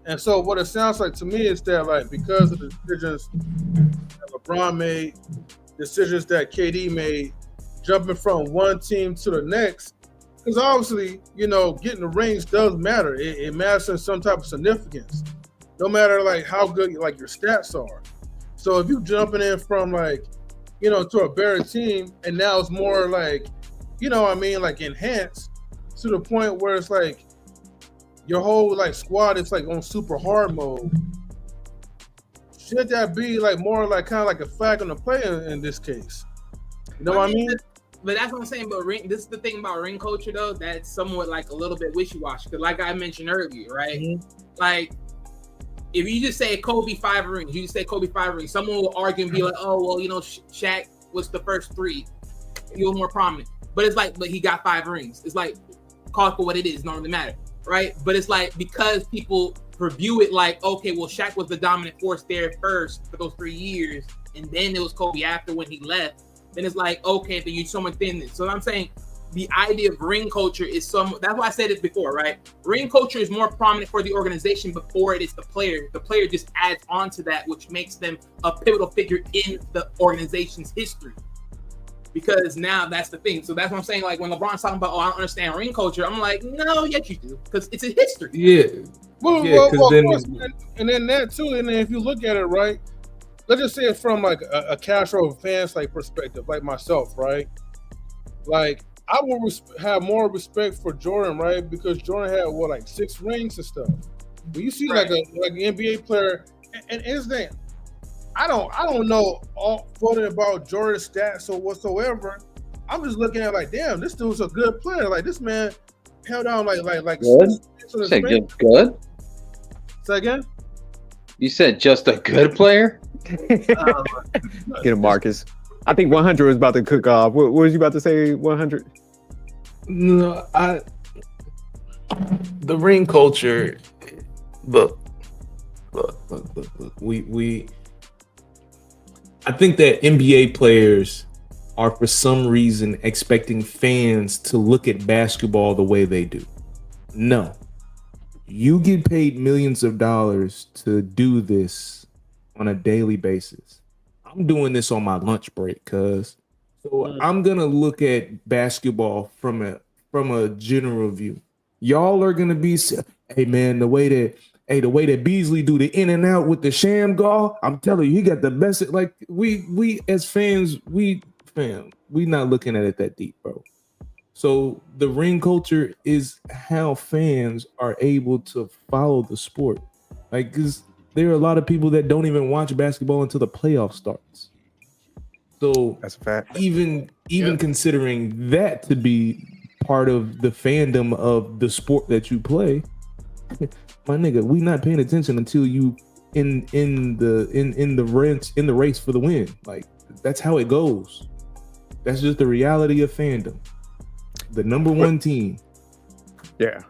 And so what it sounds like to me is that, like, because of the decisions that LeBron made, decisions that KD made, jumping from one team to the next, because obviously, getting the rings does matter. It matters in some type of significance. No matter like how good like your stats are. So if you jumping in from like to a better team, and now it's more like, like enhanced to the point where it's like your whole like squad is like on super hard mode. Should that be like more like kind of like a flag on the play in this case? You know what I mean? But that's what I'm saying. But this is the thing about ring culture, though. That's somewhat like a little bit wishy-washy. Because like I mentioned earlier, right? Mm-hmm. Like, if you just say Kobe 5 rings, someone will argue and be like, oh, well, Shaq was the first 3. He was more prominent. But it's like, but he got 5 rings. It's like, call it for what it is. It don't really matter, right? But it's like, because people review it like, okay, well, Shaq was the dominant force there first for those 3 years. And then it was Kobe after when he left. Then it's like, okay, then you're someone thin. So I'm saying the idea of ring culture is that's why I said it before, right? Ring culture is more prominent for the organization before it is the player. The player just adds on to that, which makes them a pivotal figure in the organization's history. Because now that's the thing. So that's what I'm saying. Like when LeBron's talking about, I don't understand ring culture, I'm like, no, yes, you do. Because it's a history. Yeah. Well, and then that too. And then if you look at it, right? Let's just say it from like a casual fans like perspective, like myself, right? Like I will have more respect for Jordan, right? Because Jordan had like 6 rings and stuff. But you see, like an NBA player, and is that I don't know all further about Jordan's stats or whatsoever. I'm just looking at like, damn, this dude's a good player. Like this man held down like good. You said good. Say again. You said just a good player. Get him, Marcus. I think 100 was about to cook off. What was you about to say? 100? No, the ring culture. Look. We. I think that NBA players are for some reason expecting fans to look at basketball the way they do. No, you get paid millions of dollars to do this on a daily basis. I'm doing this on my lunch break, I'm gonna look at basketball from a general view. Y'all are gonna be, hey man, the way that Beasley do the in and out with the sham golf, I'm telling you, he got the best. Like we as fans, we not looking at it that deep, bro. So the ring culture is how fans are able to follow the sport, like because there are a lot of people that don't even watch basketball until the playoff starts. So that's a fact. Even considering that to be part of the fandom of the sport that you play, my nigga, we not paying attention until you in the race for the win. Like that's how it goes. That's just the reality of fandom. The number one team. Yeah,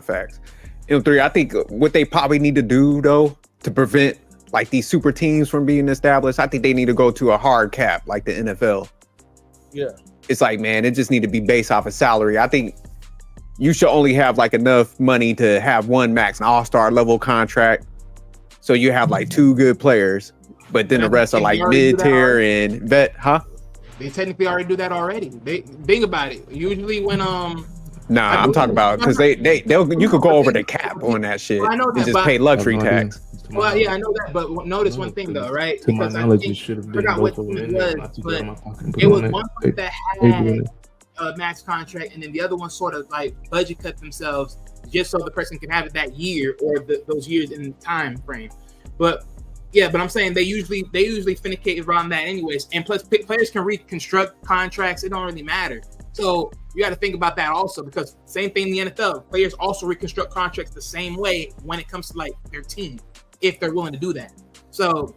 facts. M3, I think what they probably need to do though to prevent like these super teams from being established, I think they need to go to a hard cap like the NFL. Yeah. It's like, man, it just need to be based off of salary. I think you should only have like enough money to have one max, an all-star level contract. So you have like 2 good players, but then the rest are like mid-tier and vet, huh? They technically already do that already. They think about it. Usually when Nah, I'm talking about because you could go over the cap on that shit. Well, I know that, and just pay luxury tax. Well, yeah, I know that, but notice one thing though, right? To my knowledge, it should have been both of them. It was one that had a max contract, and then the other one sort of like budget cut themselves just so the person can have it that year or those years in time frame. But yeah, but I'm saying they usually finicate around that anyways. And plus, players can reconstruct contracts; it don't really matter. So you got to think about that also, because same thing in the NFL, players also reconstruct contracts the same way when it comes to like their team, if they're willing to do that. So.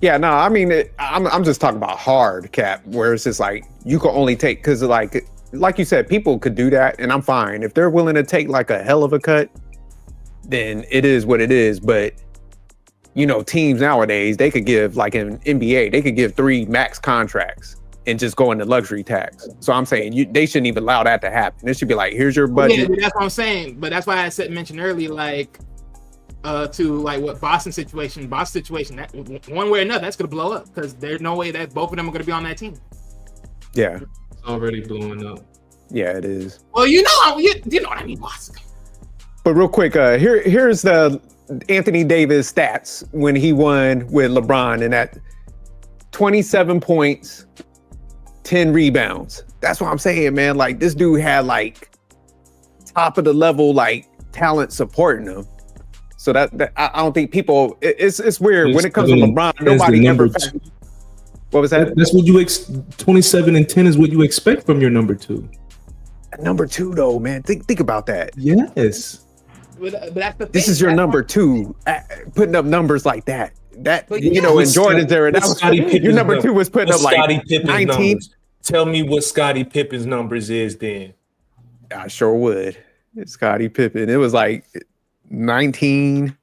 Yeah, no, I mean, I'm just talking about hard cap, where it's just like you can only take, because like you said, people could do that, and I'm fine if they're willing to take like a hell of a cut. Then it is what it is. But you know, teams nowadays, they could give, like in NBA, they could give 3 max contracts and just go into luxury tax. So I'm saying they shouldn't even allow that to happen. It should be like, here's your budget. Yeah, that's what I'm saying. But that's why I mentioned earlier, like. To like what Boston situation, that one way or another, that's gonna blow up because there's no way that both of them are gonna be on that team. Yeah, it's already blowing up. Yeah, it is. Well, you know what I mean, Boston. But real quick, here's the Anthony Davis stats when he won with LeBron in that 27 points, 10 rebounds. That's what I'm saying, man. Like this dude had like top of the level like talent supporting him. So that I don't think people. It's weird when it comes to LeBron. Nobody ever. What was that? That's what you 27 and 10 is what you expect from your number two. Number two, though, man. Think about that. Yes. But that's the thing. This is your number two, putting up numbers like that. That But you yeah. know, in What's Jordan's era, that Scottie was, Pippen's your number number? two was putting What's up like Scottie Pippen's 19. numbers? Tell me what Scottie Pippen's numbers is then. I sure would. Scottie Pippen. It was like 19.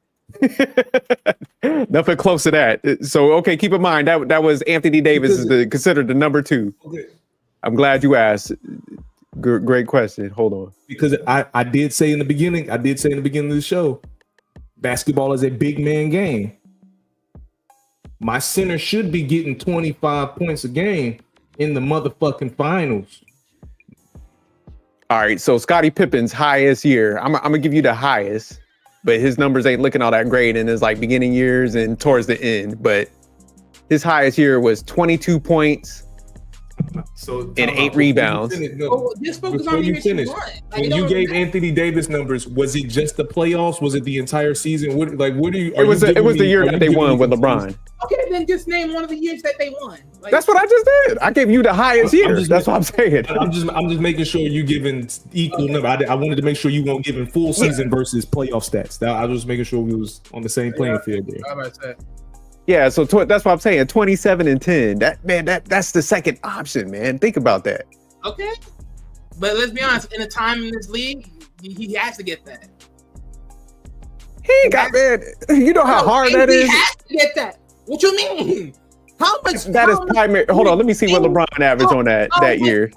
Nothing close to that. So okay, keep in mind that was Anthony Davis is considered the number two. Okay. I'm glad you asked. Great question. Hold on. Because I did say in the beginning, of the show, basketball is a big man game. My center should be getting 25 points a game in the motherfucking finals. All right, so Scottie Pippen's highest year, I'm gonna give you the highest, but his numbers ain't looking all that great in his like beginning years and towards the end. But his highest year was 22 points So and 8 rebounds. Just focus Before on you your finish, when you gave Anthony Davis numbers, was it just the playoffs? Was it the entire season? What are you? It was the year that they won with LeBron. Okay, then just name one of the years that they won. Like, That's what I just did. I gave you the highest year. That's what I'm saying. I'm just making sure you giving equal number. I wanted to make sure you weren't giving full season versus playoff stats. I was just making sure we was on the same playing field there. How about that? Yeah, so that's what I'm saying. 27 and 10. That's the second option, man. Think about that. Okay, but let's be honest. In a time in this league, he has to get that. He ain't got man. You know how hard that is. He has to get that. What you mean? How much? That is primary. Hold on, let me see what LeBron averaged on that year.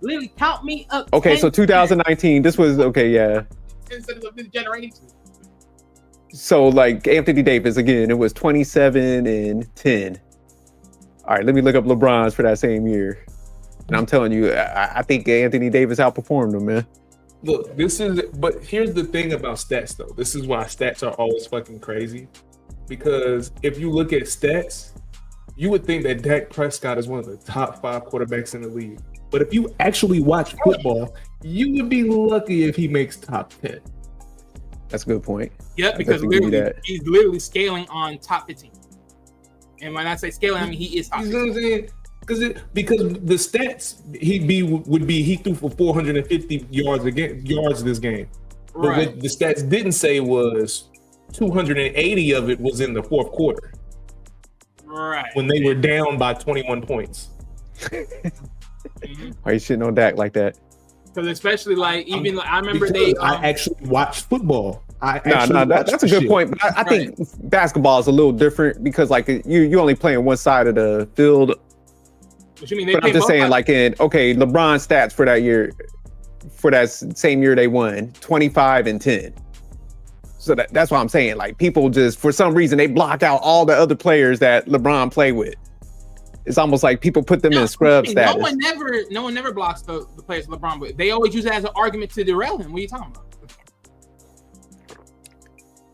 Literally, count me up. Okay, so 2019. This was okay. Yeah. Instead of this generation. So like Anthony Davis again, it was 27 and 10. All right, let me look up LeBron's for that same year. And I'm telling you, I think Anthony Davis outperformed him, man. Look, but here's the thing about stats though. This is why stats are always fucking crazy. Because if you look at stats, you would think that Dak Prescott is one of the top 5 quarterbacks in the league. But if you actually watch football, you would be lucky if he makes top 10. That's a good point. Yep, because he's literally scaling on top 15. And when I say scaling, I mean he is top 15. You know what I'm saying? Because the stats would be he threw for 450 yards this game. But Right. what the stats didn't say was 280 of it was in the fourth quarter. Right. When they were down by 21 points. Why you shitting on Dak like that? Because especially like even I remember I actually watched football. That's a good point. But I think basketball is a little different because like you only playing one side of the field. What you mean? But I'm just saying, like LeBron stats for that year, for that same year they won 25 and 10. So that's why I'm saying, like people just for some reason they block out all the other players that LeBron played with. It's almost like people put them in scrub status. No one never blocks the players LeBron, but they always use it as an argument to derail him. What are you talking about?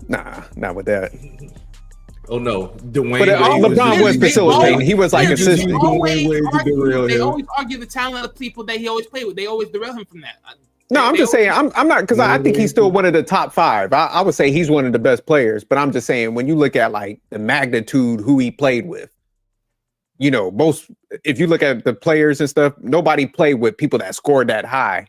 Nah, not with that. Oh no, Dwayne. But LeBron was facilitating. He was like assisting. They always argue the talent of people that he always played with. They always derail him from that. No, I'm just saying. I'm not because I think he's still one of the top 5. I would say he's one of the best players. But I'm just saying when you look at like the magnitude who he played with, you know, if you look at the players and stuff, nobody played with people that scored that high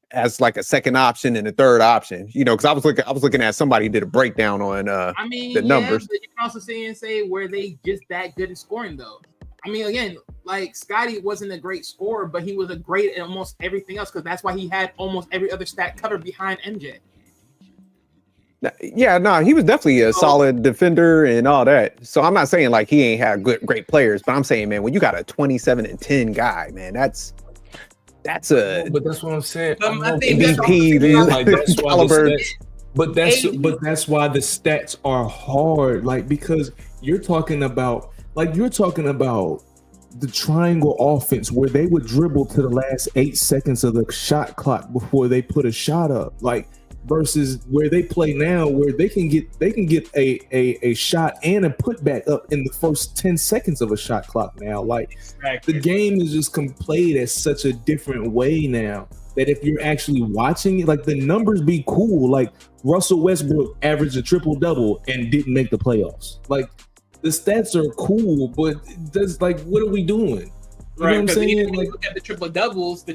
as like a second option and a third option. You know, because I was looking at somebody did a breakdown on the numbers. But you can also say were they just that good at scoring though? I mean, again, like Scotty wasn't a great scorer, but he was a great at almost everything else because that's why he had almost every other stat covered behind MJ. Yeah, no, he was definitely a solid defender and all that. So I'm not saying like he ain't had great players, but I'm saying, man, when you got a 27 and 10 guy, man, that's a. But that's what I'm saying. I think MVP caliber. But that's why the stats are hard. Like because you're talking about the triangle offense where they would dribble to the last 8 seconds of the shot clock before they put a shot up. Like versus where they play now, where they can get a shot and a putback up in the first 10 seconds of a shot clock now. Like the game is just played as such a different way now that if you're actually watching it, like the numbers be cool. Like Russell Westbrook averaged a triple-double and didn't make the playoffs. Like the stats are cool, but that's like, what are we doing? You know what I'm saying? When you look at the triple doubles,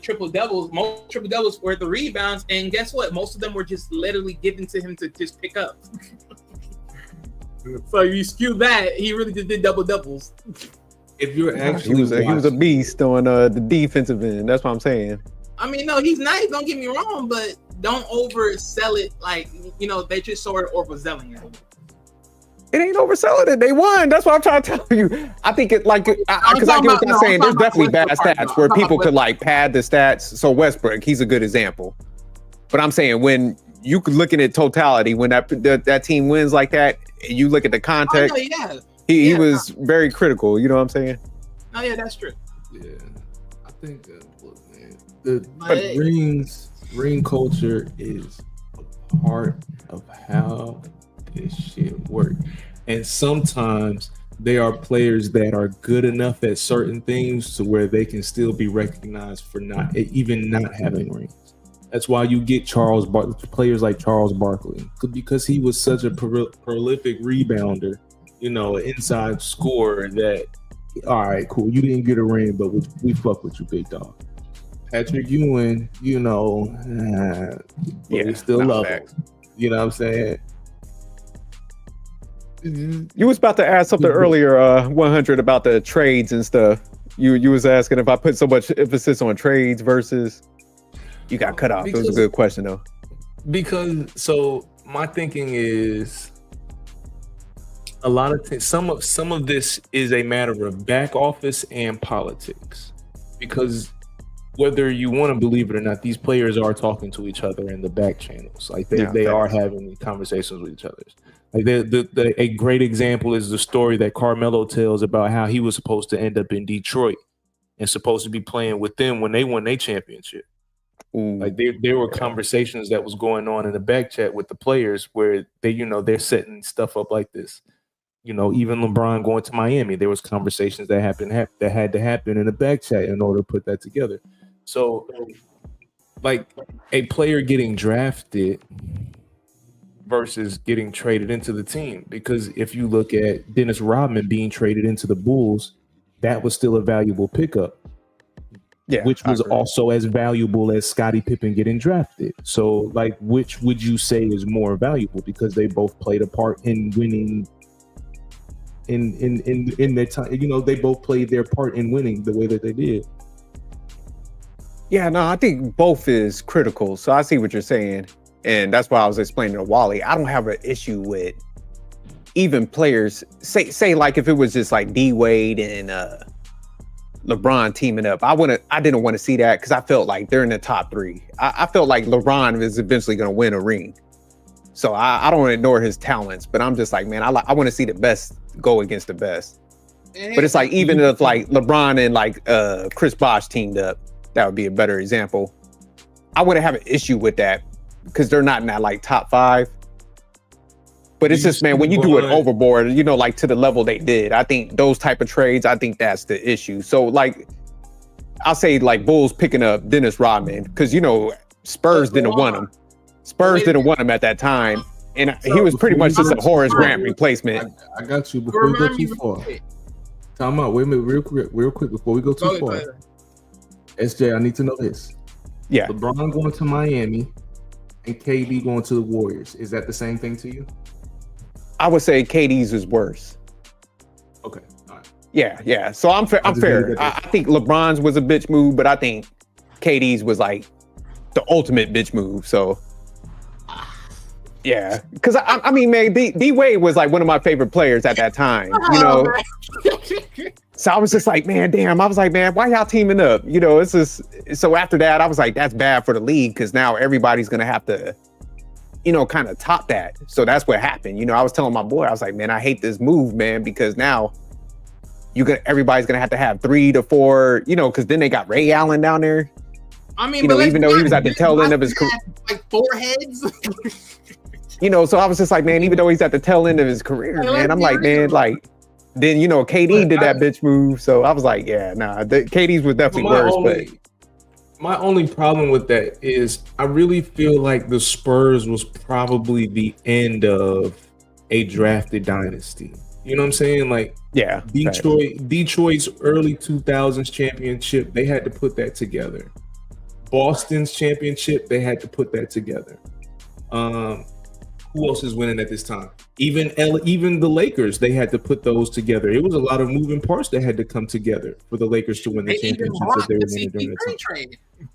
most triple doubles were the rebounds, and guess what? Most of them were just literally given to him to just pick up. So you skew that, he really just did double doubles. If you're actually, he was a beast on the defensive end. That's what I'm saying. I mean, no, he's nice. Don't get me wrong, but don't oversell it. Like, you know, they just sort of overselling it. It ain't overselling it. They won. That's what I'm trying to tell you. I think it like because I get what you're saying. There's definitely bad stats where people could like pad the stats. So Westbrook, he's a good example. But I'm saying when you could look at it totality, when that team wins like that, and you look at the context, he was very critical. You know what I'm saying? Oh yeah, that's true. Yeah, I think look, man, the ring culture is a part of how this shit work, and sometimes there are players that are good enough at certain things to where they can still be recognized for not having rings. That's why you get players like Charles Barkley, because he was such a prolific rebounder, you know, inside scorer. That all right, cool, you didn't get a ring, but we fuck with you, big dog. Patrick Ewing, you know, we still love him. You know what I'm saying? You was about to ask something earlier, 100, about the trades and stuff. You was asking if I put so much emphasis on trades versus you got cut off. It was a good question though. Because so my thinking is a lot of some of this is a matter of back office and politics. Because whether you want to believe it or not, these players are talking to each other in the back channels. Like they are having conversations with each other. Like a great example is the story that Carmelo tells about how he was supposed to end up in Detroit and supposed to be playing with them when they won their championship. Like there were conversations that was going on in the back chat with the players where they're setting stuff up like this. You know, even LeBron going to Miami, there was conversations that had to happen in the back chat in order to put that together. So, like a player getting drafted versus getting traded into the team, because if you look at Dennis Rodman being traded into the Bulls, that was still a valuable pickup, which was also as valuable as Scottie Pippen getting drafted. So, like, which would you say is more valuable? Because they both played a part in winning. In their time, you know, they both played their part in winning the way that they did. Yeah, no, I think both is critical. So I see what you're saying. And that's why I was explaining to Wally. I don't have an issue with even players. Say like if it was just like D Wade and LeBron teaming up. I didn't want to see that because I felt like they're in the top three. I felt like LeBron is eventually going to win a ring. So I don't ignore his talents, but I'm just like, man, I want to see the best go against the best. But it's like, even if like LeBron and like Chris Bosh teamed up, that would be a better example. I wouldn't have an issue with that because they're not in that like top five. But it's just, man, when you do it overboard, you know, like to the level they did, I think those type of trades, I think that's the issue. So like, I'll say like Bulls picking up Dennis Rodman because, you know, Spurs didn't want him. Spurs didn't want him at that time. And he was pretty much just a Horace Grant replacement. I got you before we go too far. Time out. Wait a minute, real quick before we go too far. SJ, I need to know this. Yeah. LeBron going to Miami and KD going to the Warriors. Is that the same thing to you? I would say KD's is worse. Okay. All right. Yeah. So I'm fair. I think LeBron's was a bitch move, but I think KD's was like the ultimate bitch move. So yeah, because I mean, man, D Wade was like one of my favorite players at that time. You know. So I was just like, man, damn. I was like, man, why y'all teaming up? You know, it's just. So after that, I was like, that's bad for the league because now everybody's gonna have to, you know, kind of top that. So that's what happened. You know, I was telling my boy, I was like, man, I hate this move, man, because now everybody's gonna have to have 3 to 4, you know, because then they got Ray Allen down there. I mean, you know, even though he was at the tail end of his career. like 4 heads. You know, so I was just like, man, even though he's at the tail end of his career, man, I'm like, man, like, then, you know, KD did that bitch move. So I was like, yeah, nah, KD's was definitely worse. My only problem with that is I really feel like the Spurs was probably the end of a drafted dynasty. You know what I'm saying? Like, yeah, Detroit's early 2000s championship, they had to put that together. Boston's championship, they had to put that together. Who else is winning at this time? Even the Lakers, they had to put those together. It was a lot of moving parts that had to come together for the Lakers to win the championships that they were winning during that time.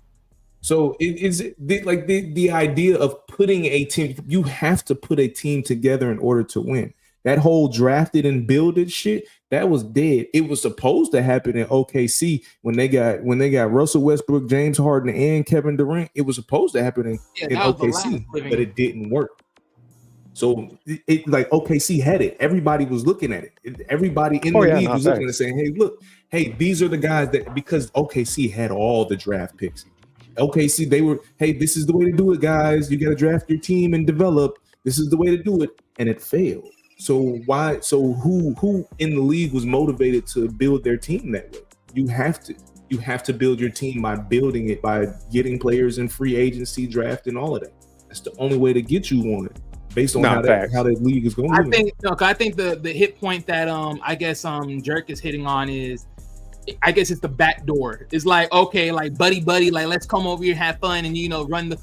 So the idea of putting a team, you have to put a team together in order to win. That whole drafted and builded shit, that was dead. It was supposed to happen in OKC when they got Russell Westbrook, James Harden, and Kevin Durant. It was supposed to happen in OKC, but it didn't work. So it like OKC had it. Everybody was looking at it. Everybody in the league was looking and saying, "Hey, look, these are the guys that," because OKC had all the draft picks. OKC, they were, "Hey, this is the way to do it, guys. You got to draft your team and develop. This is the way to do it," and it failed. So why? So who in the league was motivated to build their team that way? You have to build your team by building it by getting players in free agency, draft, and all of that. That's the only way to get you on it. Based on how the league is going. I think the hit point that I guess Jerk is hitting on is, I guess it's the back door. It's like, okay, like buddy, like let's come over here, have fun, and run the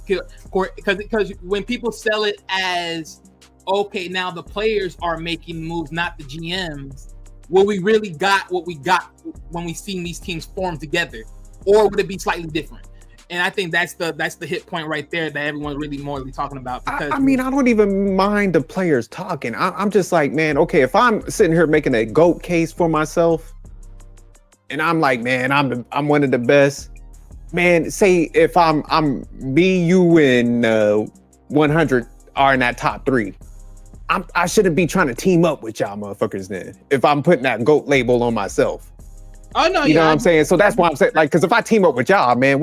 court. Because when people sell it as, okay, now the players are making moves, not the GMs. Will we really got what we got when we seen these teams form together, or would it be slightly different? And I think that's the hit point right there that everyone's really more talking about. Because I mean, I don't even mind the players talking. I'm just like, man, okay, if I'm sitting here making a GOAT case for myself, and I'm like, man, I'm one of the best. Man, say if I'm me, you, and 100 are in that top 3. I shouldn't be trying to team up with y'all motherfuckers then. If I'm putting that GOAT label on myself. Oh no, you know what I'm saying? So that's why I'm saying, like, because if I team up with y'all, man,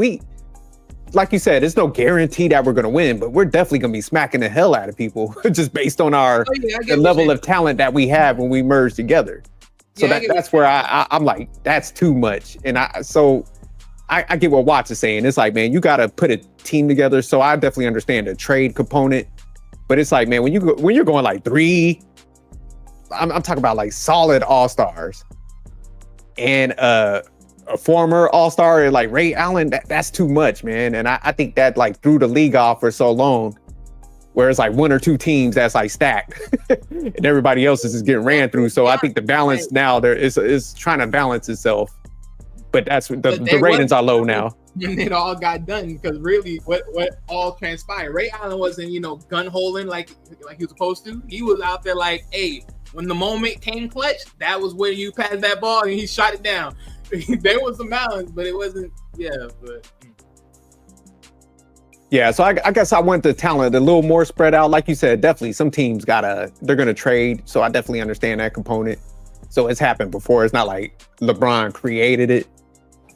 like you said, there's no guarantee that we're going to win, but we're definitely going to be smacking the hell out of people just based on the level of talent that we have when we merge together. So that's where I'm like, that's too much. And I get what Watts is saying. It's like, man, you got to put a team together. So I definitely understand the trade component, but it's like, man, when you're going like 3, I'm talking about like solid all-stars and a former all-star like Ray Allen, that's too much, man. And I think that like threw the league off for so long, where it's like 1 or 2 teams that's like stacked and everybody else is just getting ran through. So I think the balance now there is trying to balance itself, but that's the ratings are low now. When it all got done, because really what all transpired, Ray Allen wasn't gun holding like he was supposed to. He was out there like, hey, when the moment came clutch, that was where you passed that ball and he shot it down. There was some balance, but it wasn't. Yeah, so I guess I want the talent a little more spread out. Like you said, definitely some teams they're gonna trade. So I definitely understand that component. So it's happened before. It's not like LeBron created it,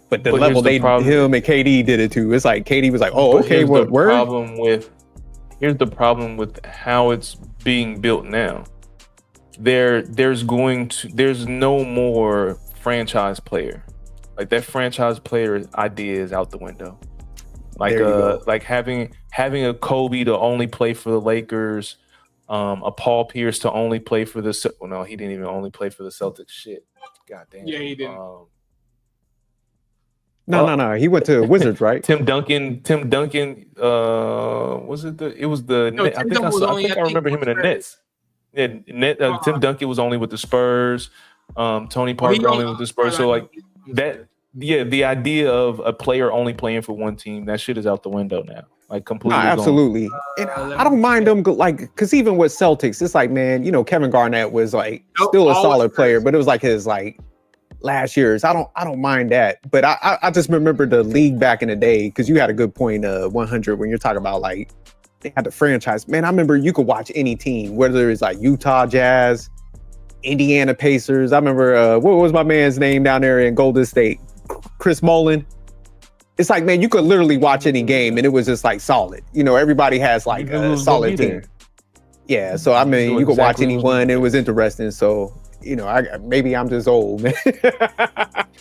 but the level him and KD did it too. It's like KD was like, oh, okay, what word? Here's the problem with how it's being built now. There's no more franchise player. Like that franchise player idea is out the window. Like having a Kobe to only play for the Lakers, a Paul Pierce to only play for the no, he didn't even only play for the Celtics. Shit, goddamn. Yeah, he didn't. No, he went to Wizards, right? Tim Duncan. Was it the? It was the. No, I think I remember him in the Nets. Yeah, Tim Duncan was only with the Spurs. Tony Parker only with the Spurs. So like that. Yeah, the idea of a player only playing for one team, that shit is out the window now. Like completely. Absolutely. And I don't mind them because even with Celtics, it's like, man, Kevin Garnett was like still a solid player, but it was like his like last year's. I don't mind that. But I just remember the league back in the day, because you had a good point, 100, when you're talking about like they had the franchise. Man, I remember you could watch any team, whether it's like Utah Jazz, Indiana Pacers. I remember what was my man's name down there in Golden State? Chris Mullin. it's like, man, you could literally watch any game and it was just like solid. You know, everybody has like a solid team. Yeah, so I mean, you could watch anyone. It was interesting. So, you know, maybe I'm just old, man.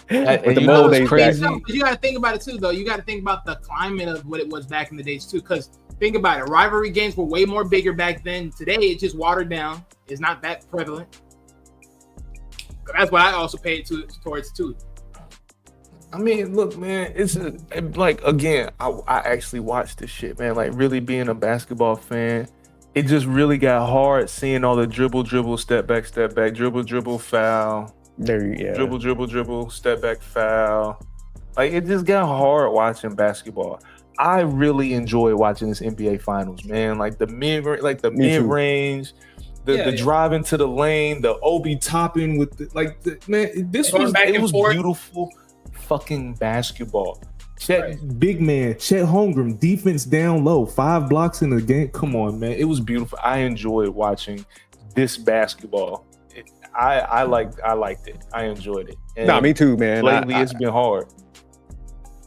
And you know what's crazy? You got to think about it too, though. You got to think about the climate of what it was back in the days too. Because think about it, rivalry games were way more bigger back then. Today, it's just watered down. It's not that prevalent. So that's what I also paid towards too. I mean, look, man, it's like, again, I actually watched this shit, man. Like, really being a basketball fan, it just really got hard seeing all the dribble, step back, dribble, foul. Dribble, step back, foul. Like, it just got hard watching basketball. I really enjoy watching this NBA Finals, man. Like the mid range, the drive into the lane, the Obi topping with this was beautiful fucking basketball. Big man, Chet Holmgren, defense down low, 5 blocks in the game. Come on, man. It was beautiful. I enjoyed watching this basketball. I liked it. I enjoyed it. And me too, man. Lately, it's been hard.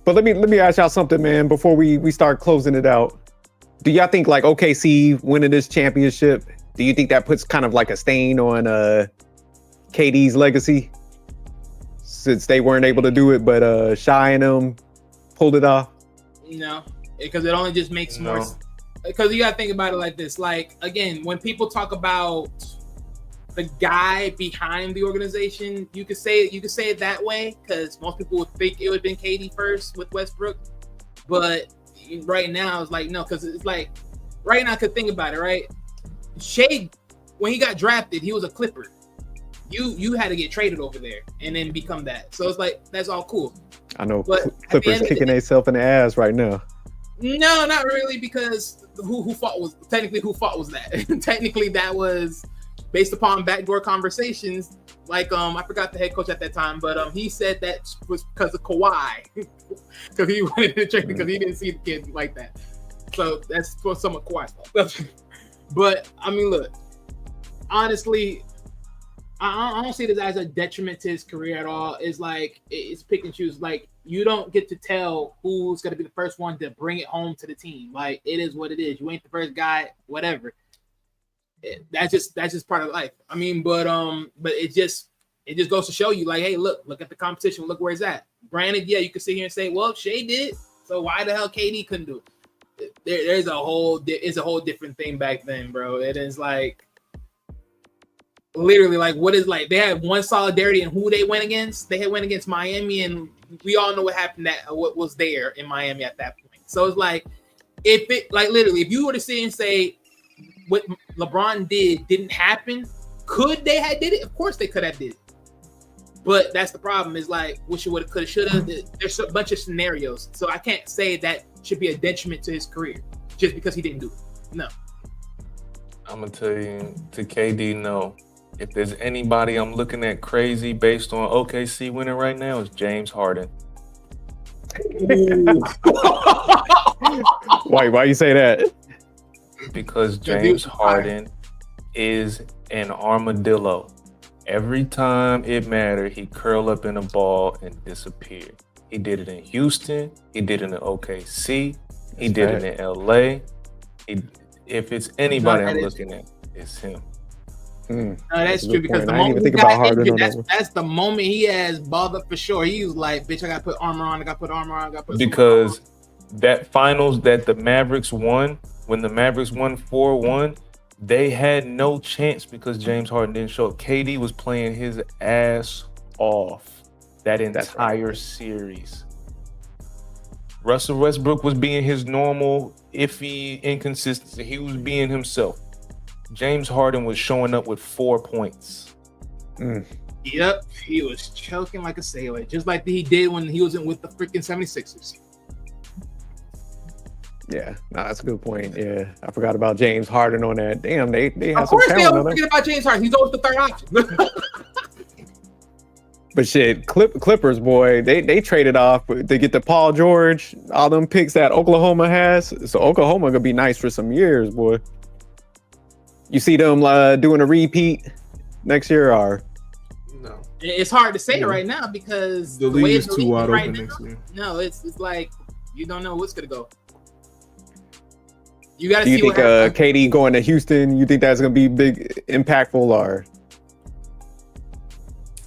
But let me ask y'all something, man, before we start closing it out. Do y'all think like OKC winning this championship, do you think that puts kind of like a stain on KD's legacy? Since they weren't able to do it, but Shy and them pulled it off? No, because it only just makes more. Because you got to think about it like this. Like, again, when people talk about the guy behind the organization, you could say it that way, because most people would think it would have been KD first with Westbrook. But right now, it's like, no, because it's like, right now, because think about it, right? Shea, when he got drafted, he was a Clipper. You had to get traded over there and then become that. So it's like, that's all cool. I know, but Clippers kicking themselves in the ass right now. No, not really, because who fought was that? Technically, that was based upon backdoor conversations. Like, I forgot the head coach at that time, but he said that was because of Kawhi, because he wanted to trade because he didn't see the kid like that. So that's for somewhat Kawhi's fault. But I mean, look, honestly, I don't see this as a detriment to his career at all. It's like, it's pick and choose. Like, you don't get to tell who's going to be the first one to bring it home to the team. Like, it is what it is. You ain't the first guy, whatever. That's just part of life. I mean, but it just goes to show you, like, hey, look at the competition. Look where it's at. Granted, yeah, you can sit here and say, well, Shea did, so why the hell KD couldn't do it? It's a whole different thing back then, bro. It is like, literally, like, what is, like, they had one solidarity, and who they went against? They had went against Miami, and we all know what happened, what was there in Miami at that point. So it's like, if it, like, literally, if you were to sit and say what LeBron didn't happen, could they have did it? Of course they could have did it. But that's the problem, is like, wish it would have, could have, should have. There's a bunch of scenarios, so I can't say that should be a detriment to his career just because he didn't do it. No. I'm gonna tell you, to KD, no. If there's anybody I'm looking at crazy based on OKC winning right now, it's James Harden. Why you say that? Because James Harden is an armadillo. Every time it mattered, he curl up in a ball and disappear. He did it in Houston. He did it in OKC. He did it in LA. If it's anybody I'm looking at, it's him. No, that's true, because the moment he got injured, that's the moment he has bothered for sure. He was like, bitch, I gotta put armor on, because that finals that the Mavericks won, when the Mavericks won 4-1, they had no chance because James Harden didn't show up. KD was playing his ass off that entire series. Russell Westbrook was being his normal, iffy, inconsistency. He was being himself. James Harden was showing up with 4 points. Yep, he was choking like a sailor, just like he did when he was with the freaking 76ers. Yeah, no, that's a good point. Yeah, I forgot about James Harden on that. Damn, they have of some course they talent always forget about James Harden. He's always the third option. But shit, Clippers, boy, they traded off to get the Paul George, all them picks that Oklahoma has. So Oklahoma gonna be nice for some years, boy. You see them doing a repeat next year, or it's hard to say right now because the league is too wide open next year. No, it's like You don't know what's gonna go. You got to Do you see think what happens. KD going to Houston? You think that's going to be big, impactful, or?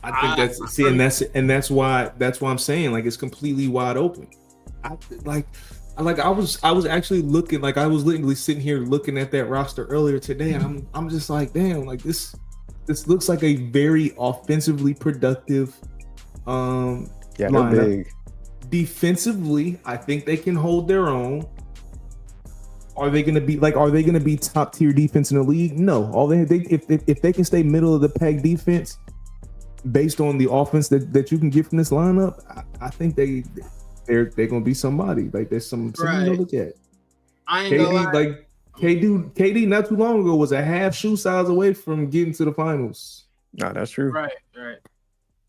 I think that's why I'm saying like it's completely wide open. I was actually looking, like I was literally sitting here looking at that roster earlier today, and I'm just like, damn, like this looks like a very offensively productive Yeah, they're lineup. big. Defensively, I think they can hold their own. Are they gonna be top tier defense in the league? No. If they can stay middle of the pack defense based on the offense that you can get from this lineup, I think they're gonna be somebody. Like there's something to look at. I ain't gonna lie. Like KD not too long ago was a half shoe size away from getting to the finals. No, that's true. Right.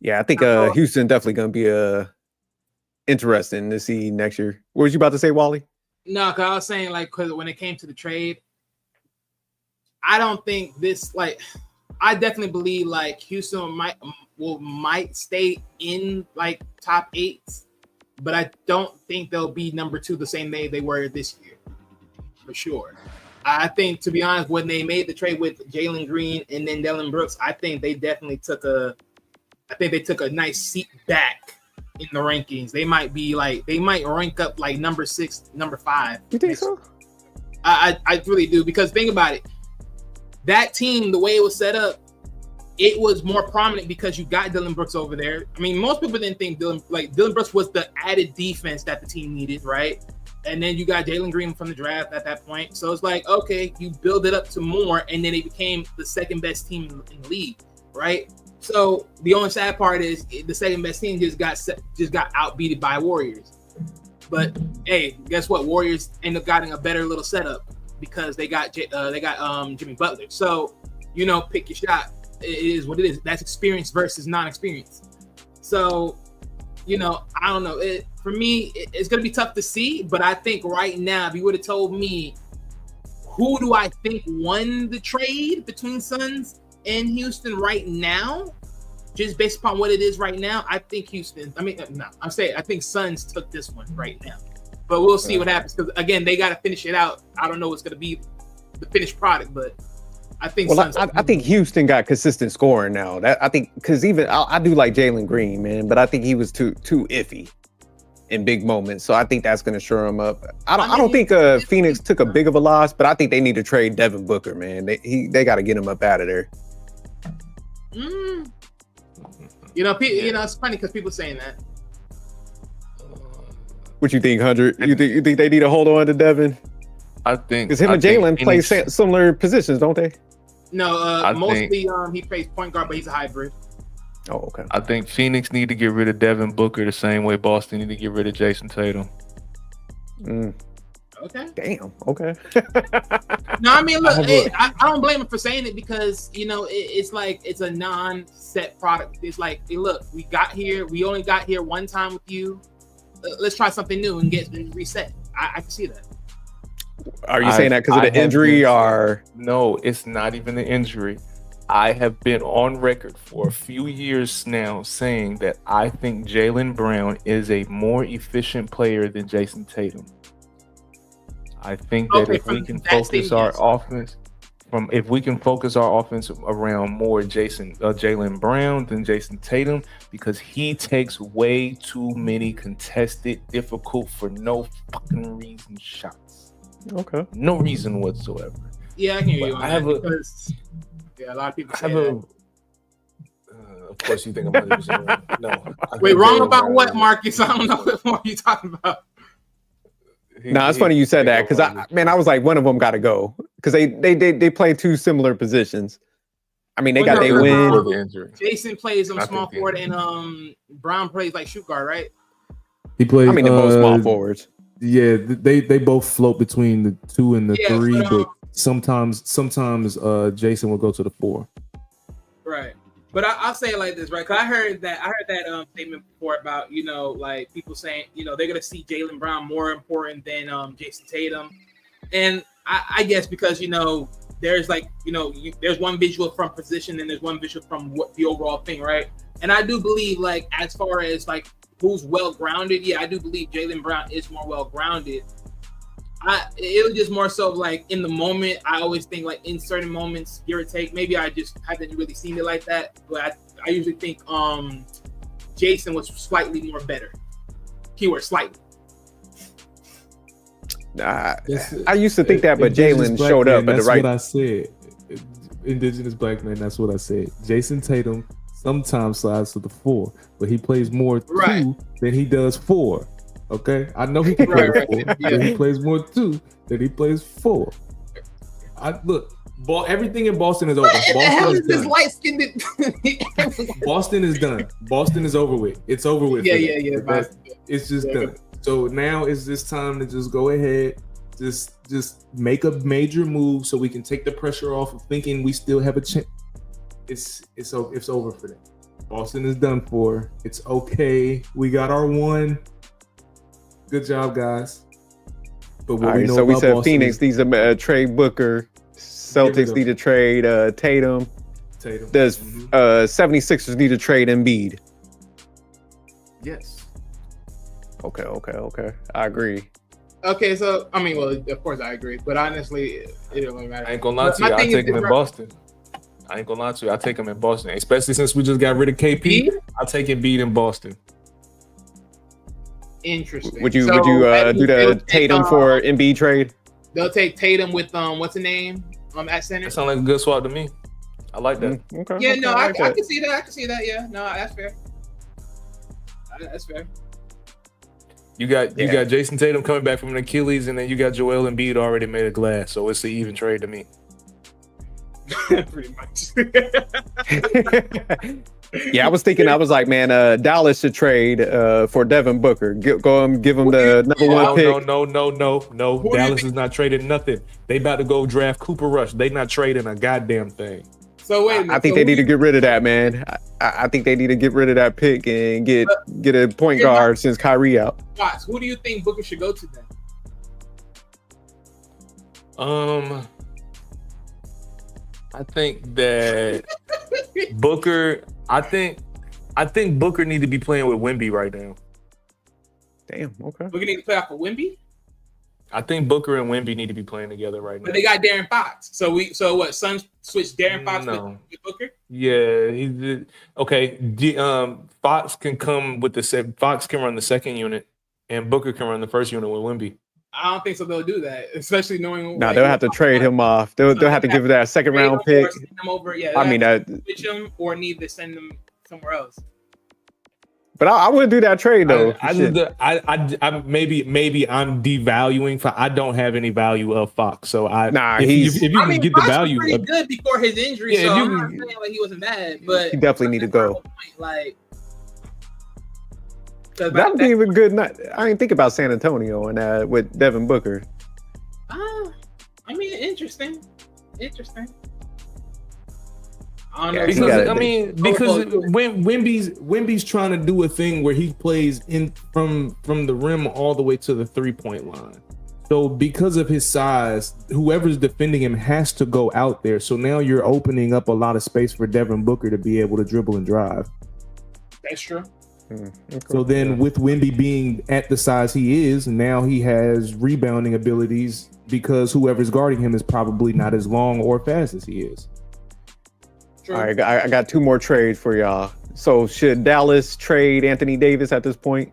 Yeah, I think Houston definitely gonna be interesting to see next year. What was you about to say, Wally? No, because I was saying like, because when it came to the trade, I don't think this like. I definitely believe like Houston might stay in like top 8, but I don't think they'll be number 2 the same way they were this year, for sure. I think, to be honest, when they made the trade with Jalen Green and then Dillon Brooks, I think they definitely took a nice seat back in the rankings. They might rank up like number 6, number 5. You think so? I really do, because think about it. That team, the way it was set up, it was more prominent because you got Dillon Brooks over there. I mean, most people didn't think Dillon Brooks was the added defense that the team needed, right? And then you got Jalen Green from the draft at that point. So it's like, okay, you build it up to more, and then it became the second best team in the league, right? So the only sad part is the second best team just got outbeaten by Warriors. But hey, guess what? Warriors end up getting a better little setup because they got Jimmy Butler. So, pick your shot. It is what it is. That's experience versus non-experience. So, I don't know. For me, it's going to be tough to see. But I think right now, if you would have told me, who do I think won the trade between Suns and Houston right now, just based upon what it is right now, I think Houston. I think Suns took this one right now. But we'll see what happens, because again, they got to finish it out. I don't know what's going to be the finished product, but I think. Well, I think Houston got consistent scoring now. I think because even I do like Jalen Green, man, but I think he was too iffy in big moments. So I think that's going to shore him up. I don't think Phoenix took a big of a loss, but I think they need to trade Devin Booker, man. They got to get him up out of there. It's funny because people saying that. What you think, 100? You think they need to hold on to Devin? I think because him and Jalen play similar positions, don't they? No, mostly he plays point guard, but he's a hybrid. Oh, okay. I think Phoenix need to get rid of Devin Booker the same way Boston need to get rid of Jason Tatum. Okay. Damn. Okay. No, I mean, look, I don't blame him for saying it, because it's like it's a non-set product. It's like, hey, look, we only got here one time with you. Let's try something new and get reset. I can see that. Are you saying that because of the injury, or no? It's not even the injury. I have been on record for a few years now saying that I think Jaylen Brown is a more efficient player than Jason Tatum. I think that if we can focus our offense around more Jaylen Brown than Jason Tatum, because he takes way too many contested, difficult for no fucking reason shots. Okay. No reason whatsoever. Yeah, I can hear you. A lot of people say that. Of course, you think I'm 100% right. No. Wait, wrong about what, Marcus? I don't know what more you're talking about. It's funny you said that, because I was like, one of them got to go, because they play two similar positions. I mean, they win. Jason plays small forward, and Brown plays like shoot guard, right? He plays. They're both small forwards. Yeah, they both float between the 2 and the 3, but sometimes Jason will go to the 4. Right. But I'll say it like this, right? Because I heard that statement before about, like people saying, they're going to see Jaylen Brown more important than Jason Tatum. And I guess because, there's like, there's one visual from position and there's one visual from what the overall thing, right? And I do believe, like, as far as like who's well grounded, yeah, I do believe Jaylen Brown is more well grounded. It was just more so like in the moment. I always think like in certain moments, give or take. Maybe I just haven't really seen it like that, but I usually think Jason was slightly more better. Keyword slightly. I used to think that, but Jalen showed up at the right. That's what I said. Indigenous black man. That's what I said. Jason Tatum sometimes slides to the 4, but he plays more 2 than he does 4. Okay, I know he can play 4, but he plays more 2 than he plays 4. Everything in Boston is over. Boston is done. Light-skinned? Boston is done. Boston is over with. It's over with. Yeah. It's just done. So now is this time to just go ahead, just make a major move so we can take the pressure off of thinking we still have a chance. It's over for them. Boston is done for. It's okay. We got our 1. Good job, guys. But what we said Boston Phoenix needs to trade Booker. Celtics need to trade Tatum. Does 76ers need to trade Embiid? Yes. Okay. I agree. Okay, so I mean, well, of course I agree, but honestly, it don't really matter. I ain't gonna lie to you. I take him in Boston. I take him in Boston, especially since we just got rid of KP. I'll take Embiid in Boston. Interesting. Would you do the Tatum for Embiid trade? They'll take Tatum with what's the name at center. That sounds like a good swap to me. I like that. Okay. Yeah, no, I can see that. I can see that. Yeah, no, that's fair. That's fair. You got Jason Tatum coming back from an Achilles, and then you got Joel Embiid already made of glass, so it's an even trade to me. Pretty much. Yeah, I was like, man, Dallas should trade for Devin Booker. Go and give him the number 1 pick. No. Dallas is not trading nothing. They about to go draft Cooper Rush. They not trading a goddamn thing. So wait a minute. I think they need to get rid of that, man. I think they need to get rid of that pick and get a point guard since Kyrie out. Watch, who do you think Booker should go to then? I think that Booker. I think Booker need to be playing with Wemby right now. Damn. Okay. Booker need to play off of Wemby. I think Booker and Wemby need to be playing together right now. But they got Darren Fox. So what? Suns switch Darren Fox with Booker? Yeah, he did. Okay. Fox can come with Fox can run the second unit, and Booker can run the first unit with Wemby. I don't think so. They'll do that, especially knowing. No, they'll have to trade him off. They'll have to give it that second round pick. Send him over. Yeah, I mean, switch him or need to send them somewhere else. But I wouldn't do that trade though. Maybe I'm devaluing. I don't have any value of Fox, so if you can get the Fox value, was pretty good before his injury. So I'm not saying like he wasn't bad, but he definitely need to go. Like that would be a good night. I didn't think about San Antonio and with Devin Booker. I mean, interesting. Because when Wemby's trying to do a thing where he plays in from the rim all the way to the 3-point line. So because of his size, whoever's defending him has to go out there. So now you're opening up a lot of space for Devin Booker to be able to dribble and drive. That's true. So then with Wemby being at the size he is, now he has rebounding abilities because whoever's guarding him is probably not as long or fast as he is. All right, I got 2 more trades for y'all. So should Dallas trade Anthony Davis at this point?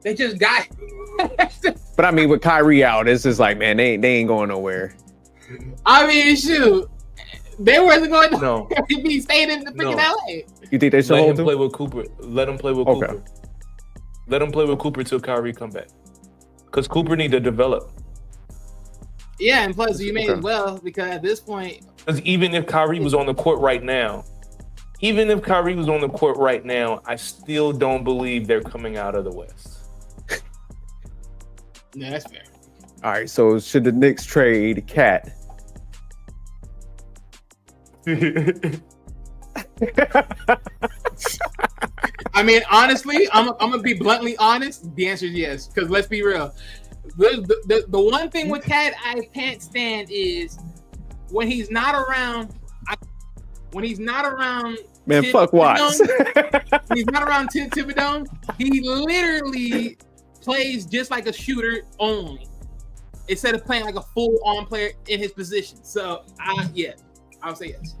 They just got. But I mean, with Kyrie out, it's just like, man, they ain't going nowhere. I mean, shoot, they wasn't going to. No, he stayed in the freaking LA. You think they should let him play with Cooper? Let him play with Cooper. Let him play with Cooper till Kyrie come back, because Cooper need to develop. Yeah, and plus you may as well, because at this point. Because even if Kyrie was on the court right now, I still don't believe they're coming out of the West. No, that's fair. All right, so should the Knicks trade Cat? I mean, honestly, I'm gonna be bluntly honest. The answer is yes, because let's be real. The one thing with Cat I can't stand is when he's not around. Man, fuck Watts. He's not around Tim Thibodeau. He literally plays just like a shooter only, instead of playing like a full-on player in his position. So, I'll say yes.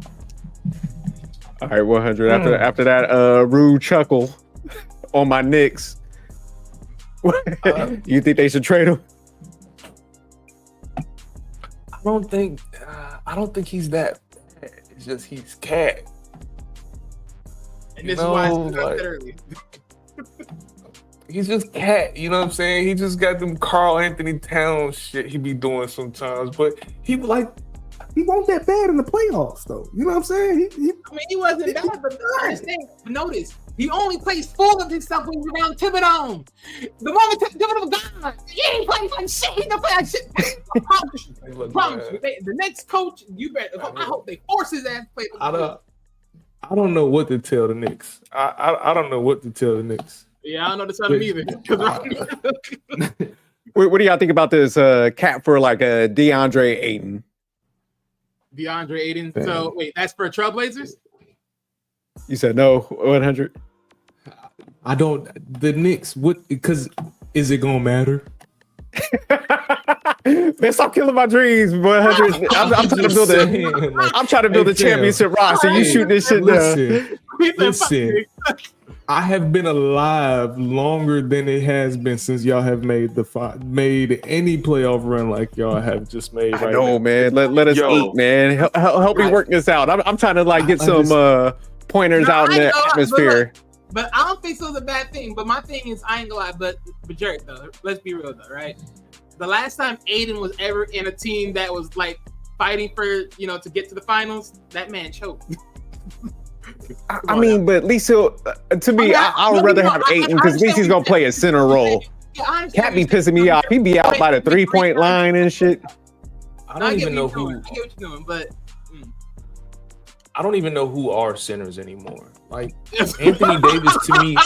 All right, 100. After that rude chuckle on my Knicks, you think they should trade him? I don't think he's that bad. It's just he's cat. And this is why I said that earlier. He's just cat, you know what I'm saying? He just got them Carl Anthony Towns shit he be doing sometimes, but he wasn't that bad in the playoffs though. You know what I'm saying? He wasn't bad, but notice he only plays full of himself when he's around Thibodeau. The moment Thibodeau gone, he ain't playing like shit. He don't play like shit. Promise you. The next coach, I hope they force his ass to play. I don't know what to tell the Knicks. I don't know what to tell the Knicks. Yeah, I don't know to tell them either. What do y'all think about this cap for like a DeAndre Ayton? DeAndre Ayton. So wait, that's for Trailblazers? You said no, 100. I don't. The Knicks. What? Because is it gonna matter? Man, stop killing my dreams, 100. I'm trying to build a championship roster. You shooting this shit down. Listen. I have been alive longer than it has been since y'all have made any playoff run like y'all have just made. I know, man. Let us eat, man. Help me work this out. I'm trying to get some pointers out in the atmosphere. But I don't think so. It's a bad thing. But my thing is, I ain't gonna lie. But Jared, though, let's be real though, right? The last time Aiden was ever in a team that was like fighting for to get to the finals, that man choked. I mean, but at least he'll. To me, I would rather have Ayton because at least he's gonna play a center role. Cat be pissing me off. He be out by the 3-point line and shit. I don't even know who. I get what you're doing, but I don't even know who are centers anymore. Like Anthony Davis to me,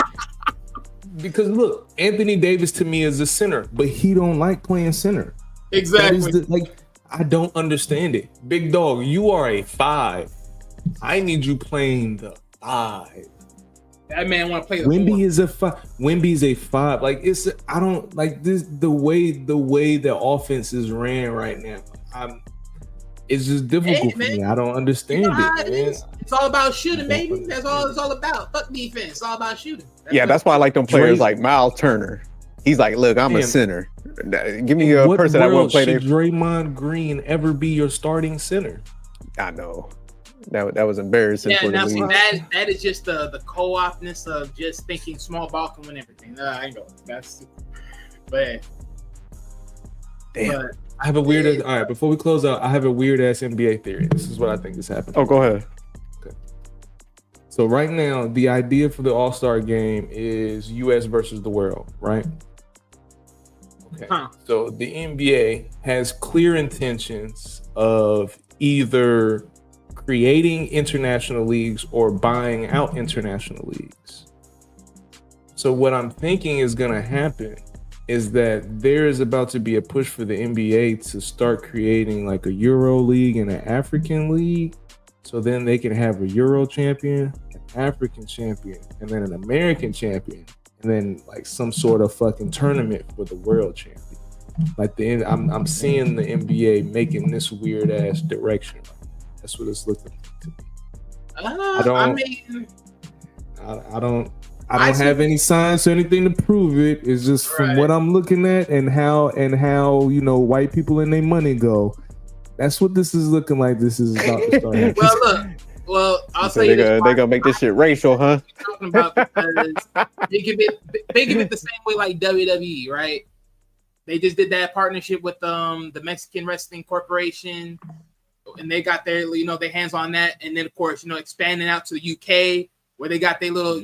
because look, Anthony Davis to me is a center, but he don't like playing center. Exactly. I don't understand it. Big dog, you are a 5. I need you playing the 5. That man want to play the Wemby 4. is a 5. Wemby's a 5. I don't like this. The way the offense is ran right now. It's just difficult for me. I don't understand it. It's all about shooting, baby. That's all it's all about. Fuck defense. It's all about shooting. That's why I like them players like Miles Turner. He's like, look, I'm a center. Give me a person that won't play. Should Draymond Green ever be your starting center? I know. That was embarrassing for the league. That is just the co-opness of just thinking small ball can win everything. I ain't going. That's but damn. But, I have a weird. All right, before we close out, I have a weird ass NBA theory. This is what I think is happening. Oh, go ahead. Okay. So right now, the idea for the All-Star game is U.S. versus the world, right? Okay. So the NBA has clear intentions of either creating international leagues or buying out international leagues. So what I'm thinking is going to happen is that there is about to be a push for the NBA to start creating like a Euro League and an African League. So then they can have a Euro champion, an African champion, and then an American champion, and then like some sort of fucking tournament for the world champion. Like I'm seeing the NBA making this weird ass direction. That's what it's looking like to me. I don't have any science or anything to prove it. It's just from what I'm looking at and how white people and their money go. That's what this is looking like. This is about to start happening. Well, I'll say you this. They're gonna make this shit racial, huh? Talking about because they give it the same way like WWE, right? They just did that partnership with the Mexican Wrestling Corporation, and they got their their hands on that, and then of course expanding out to the UK where they got their little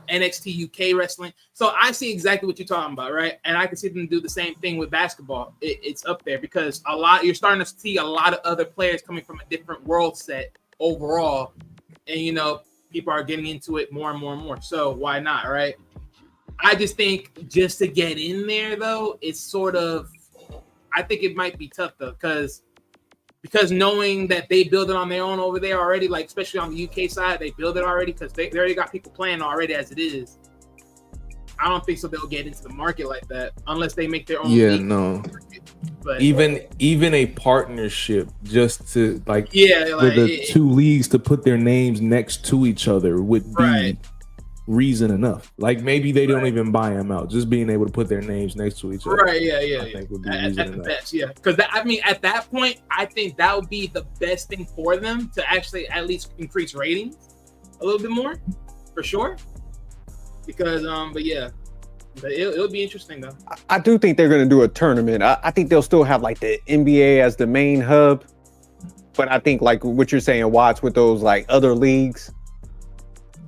NXT UK wrestling. So I see exactly what you're talking about, right? And I can see them do the same thing with basketball. It's up there because you're starting to see a lot of other players coming from a different world set overall, and people are getting into it more and more and more. So why not, right? I just think just to get in there though, it's sort of. I think it might be tough though, because because knowing that they build it on their own over there already, like especially on the UK side, they build it already because they already got people playing already as it is. I don't think so. They'll get into the market like that unless they make their own. Yeah, league. no. But Even a partnership just to like yeah, for the two leagues to put their names next to each other would be reason enough. Like maybe they don't even buy them out. Just being able to put their names next to each other. Right, yeah. I think would be At reason the enough. best, yeah. Because I mean, at that point, I think that would be the best thing for them to actually at least increase ratings a little bit more, for sure. Because but yeah. But it'll be interesting though. I do think they're going to do a tournament. I think they'll still have like the NBA as the main hub, but I think like what you're saying, Watts, with those like other leagues,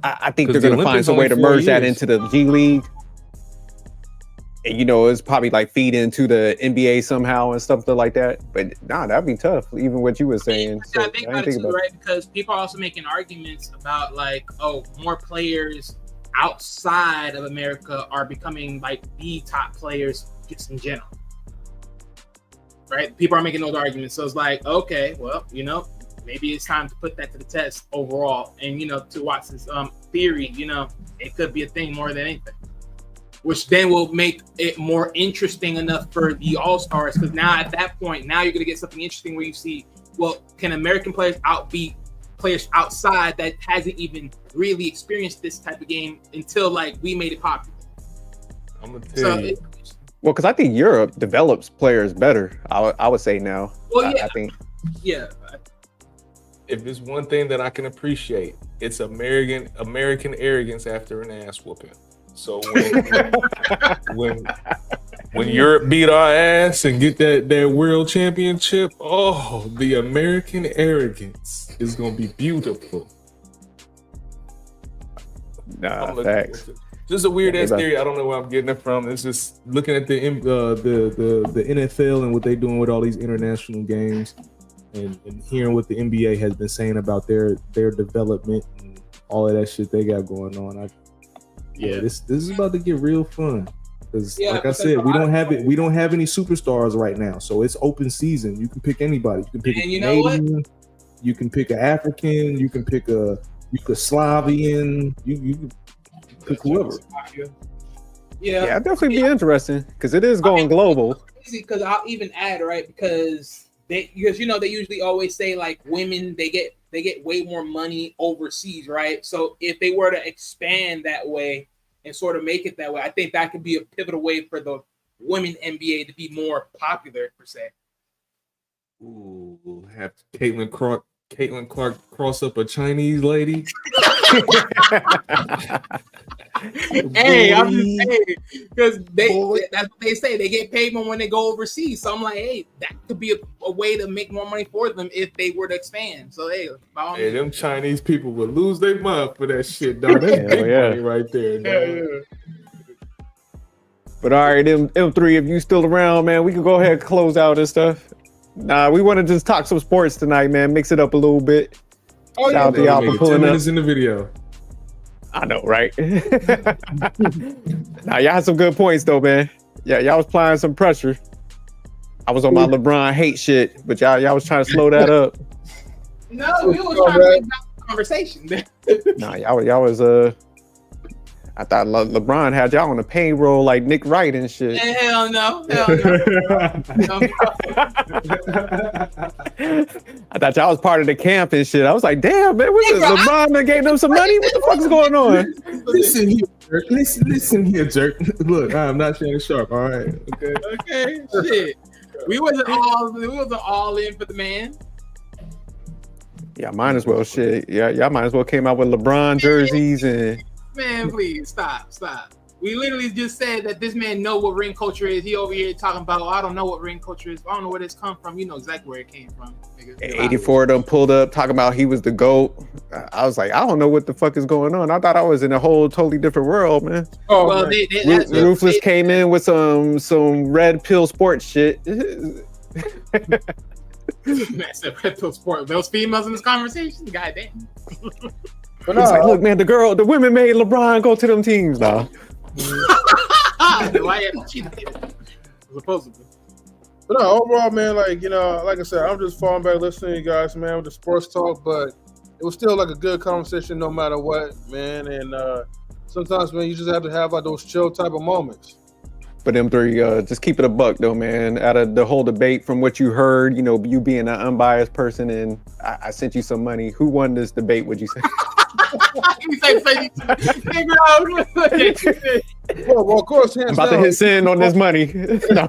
I think they're going to find some way to merge that into the G League. And you know, it's probably like feed into the NBA somehow and stuff like that. But nah, that'd be tough. Even what you were saying. Yeah, I think about it too, right? Because people are also making arguments about like, oh, more players outside of America are becoming like the top players just in general, right? People are making those arguments, so it's like, okay, well, you know, maybe it's time to put that to the test overall. And you know, to Watson's theory, you know, it could be a thing more than anything, which then will make it more interesting enough for the All-Stars. Because now at that point, now you're gonna get something interesting where you see, well, can American players outbeat players outside that hasn't even really experienced this type of game until like we made it popular. I'm gonna tell you. Well, because I think Europe develops players better. I would say now. Well, yeah, I think. Yeah. If there's one thing that I can appreciate, it's American arrogance after an ass whooping. So when Europe beat our ass and get that world championship, oh, the American arrogance is gonna be beautiful. Nah, facts. Just a weird ass theory. I don't know where I'm getting it from. It's just looking at the NFL and what they're doing with all these international games, and hearing what the NBA has been saying about their development and all of that shit they got going on. This is about to get real fun. Because like I said, we don't have any superstars right now, so it's open season. You can pick anybody. You can pick a Canadian, you can pick an African, you can pick a Yugoslavian, you can pick whoever. Yeah, it'd definitely be interesting because it is going global. Because I'll even add, right, because you know they usually always say like women they get way more money overseas, right? So if they were to expand that way and sort of make it that way, I think that could be a pivotal way for the women NBA to be more popular per se. Ooh, have Caitlin Clark cross up a Chinese lady. Hey, I'm just saying because that's what they say. They get paid more when they go overseas. So I'm like, hey, that could be a way to make more money for them if they were to expand. So hey, them Chinese people would lose their mind for that shit, dog. That's big money right there, dog. But all right, M3, if you still around, man, we can go ahead and close out and stuff. Nah, we want to just talk some sports tonight, man. Mix it up a little bit. Oh, shout out to y'all for pulling 10 up. minutes in the video. I know, right? Nah, y'all had some good points though, man. Yeah, y'all was applying some pressure. I was on my LeBron hate shit, but y'all was trying to slow that up. No, we was trying to make that conversation. Nah, y'all was I thought LeBron had y'all on the payroll like Nick Wright and shit. Hell no. I thought y'all was part of the camp and shit. I was like, damn, man, what is LeBron that gave them some money? What the fuck is going on? Listen here, jerk. Listen here, jerk. Look, I'm not Shannon Sharp, all right? Okay, shit. We wasn't all in for the man. Yeah, might as well shit. Yeah, y'all might as well came out with LeBron jerseys and man, please stop. We literally just said that this man know what ring culture is. He over here talking about, I don't know what ring culture is. I don't know where this come from. You know exactly where it came from. Nigga. 84 of them pulled up talking about he was the GOAT. I was like, I don't know what the fuck is going on. I thought I was in a whole totally different world, man. Oh, well, Ruthless came in with some red pill sports shit. Man said red pill sport. Those females in this conversation, goddamn. But it's like, look, man, the women made LeBron go to them teams now. Why haven't she did it? Supposedly. But no, overall, man, like, you know, like I said, I'm just falling back listening to you guys, man, with the sports talk, but it was still like a good conversation no matter what, man. And sometimes, man, you just have to have like those chill type of moments. But M3, just keep it a buck though, man. Out of the whole debate, from what you heard, you know, you being an unbiased person, and I sent you some money. Who won this debate? Would you say? Well, of course, I'm about to hit send on this money. No.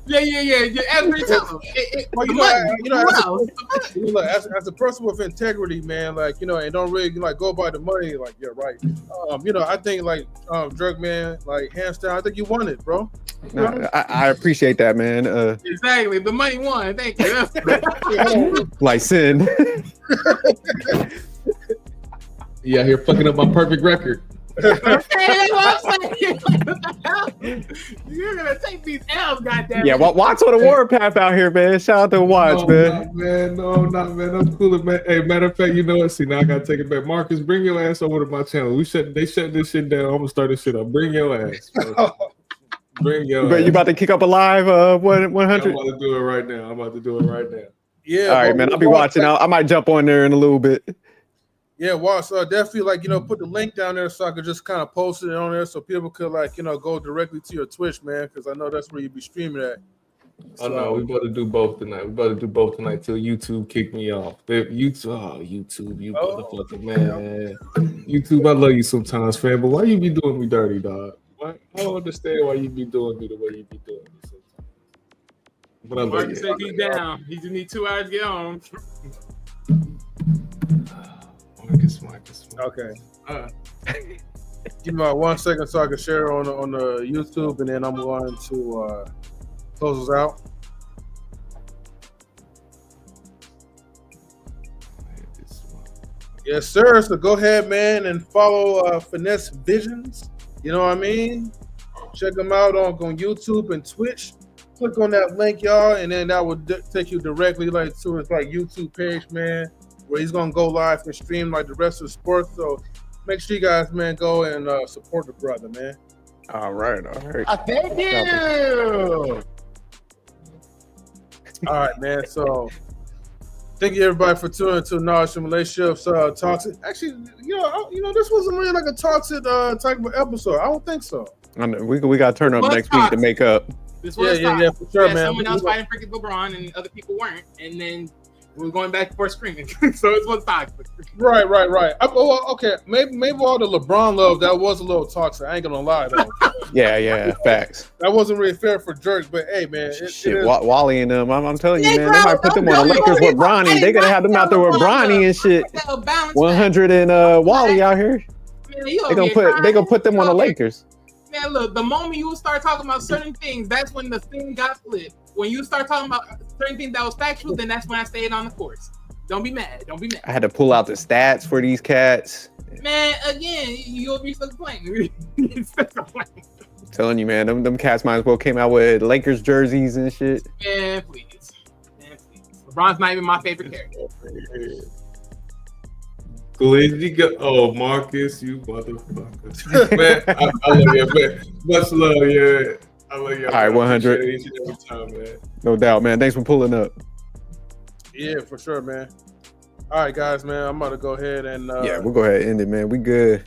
Yeah. Every time. As a person with integrity, man, like, you know, and don't really like go by the money, like, yeah, right. You know, I think like Dirk, man, like hands down, I think you won it, bro. No, I appreciate that, man. Exactly, the money won. Thank you. Like sin. Yeah, here fucking up my perfect record. Hey, that's what I'm saying. You're gonna take these L's, goddamn. Yeah, Watts on the warpath out here, man. Shout out to Watts, man. No, man. I'm cool, man. Hey, matter of fact, you know what? See, now I gotta take it back. Marcus, bring your ass over to my channel. They shut this shit down. I'm gonna start this shit up. Bring your ass. Bring your ass. You about to kick up a live 100? I'm about to do it right now. Yeah. All right, man. I'll be watching. I might jump on there in a little bit. Yeah, Watts, definitely, like, you know, put the link down there so I could just kind of post it on there so people could, like, you know, go directly to your Twitch, man, because I know that's where you be streaming at. So, no, we about to do both tonight. Till YouTube kick me off. YouTube, you motherfucker, man. YouTube, I love you sometimes, fam, but why you be doing me dirty, dog? I don't understand why you be doing me the way you be doing me sometimes. But I love Marcus you. said he's down. He just need 2 hours to get on. Marcus. Okay. Give me 1 second so I can share on the YouTube, and then I'm going to close us out. Yes, sir. So go ahead, man, and follow Finesse Visions. You know what I mean? Check them out on YouTube and Twitch. Click on that link, y'all, and then that will take you directly like to his like YouTube page, man, where he's gonna go live and stream like the rest of the sports. So make sure you guys, man, go and support the brother, man. All right. Thank you. All right, man. So thank you everybody for tuning into Knowledge and Relationships Toxic. Actually, you know, this wasn't really like a toxic type of episode. I don't think so. I know, we got to turn up next week to make up. This was yeah, for sure, man. Someone else fighting freaking LeBron and other people weren't, and then we were going back and forth screaming. So it was toxic. Right. Okay, maybe all the LeBron love that was a little toxic. I ain't gonna lie though. Yeah, facts. That wasn't really fair for Jerk, but hey, man, Wally and them. I'm telling you, man, they might put them on the Lakers with Bronny. They gonna have them out there with Bronny and shit. 100 and Wally out here. They gonna put them on the Lakers. Man, look, the moment you start talking about certain things, that's when the thing got flipped. When you start talking about certain things that was factual, then that's when I stayed on the course. Don't be mad. I had to pull out the stats for these cats. Man, again, you'll be stuck playing. I'm telling you, man, them cats might as well came out with Lakers jerseys and shit. Man, please. LeBron's not even my favorite character. Oh, Marcus, you motherfucker. Man, I love you, man. Much love, yeah. I love you. All right, 100. Each and every time, man. No doubt, man. Thanks for pulling up. Yeah, for sure, man. All right, guys, man. I'm about to go ahead and we'll go ahead and end it, man. We good.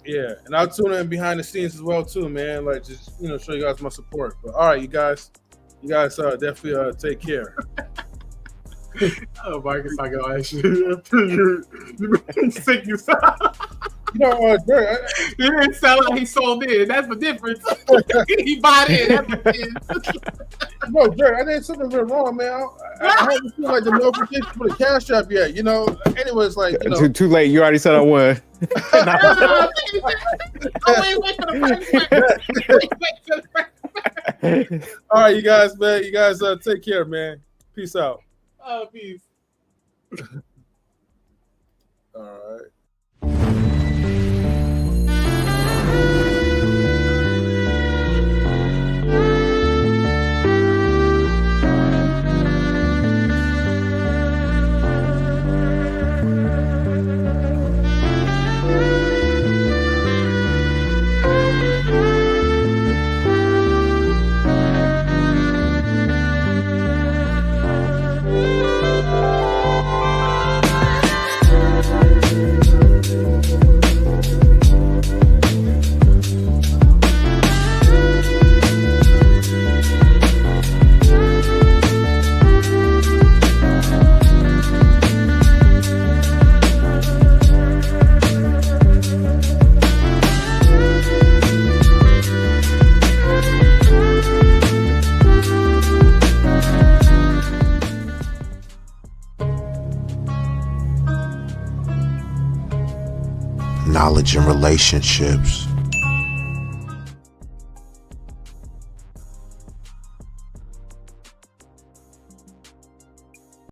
Yeah, and I'll tune in behind the scenes as well too, man. Like, just show you guys my support. But all right, you guys definitely take care. Oh, Marcus, I go ask you. You sick, you sound. Jerry, he didn't sound like he sold in. That's the difference. He bought in. That's the difference. No, Jerry, I didn't something wrong, man. I haven't seen like the notification for the cash app yet. Anyways, like too late. You already said I won. All right, you guys, man. You guys take care, man. Peace out. Oh, peace. All right. knowledge and relationships.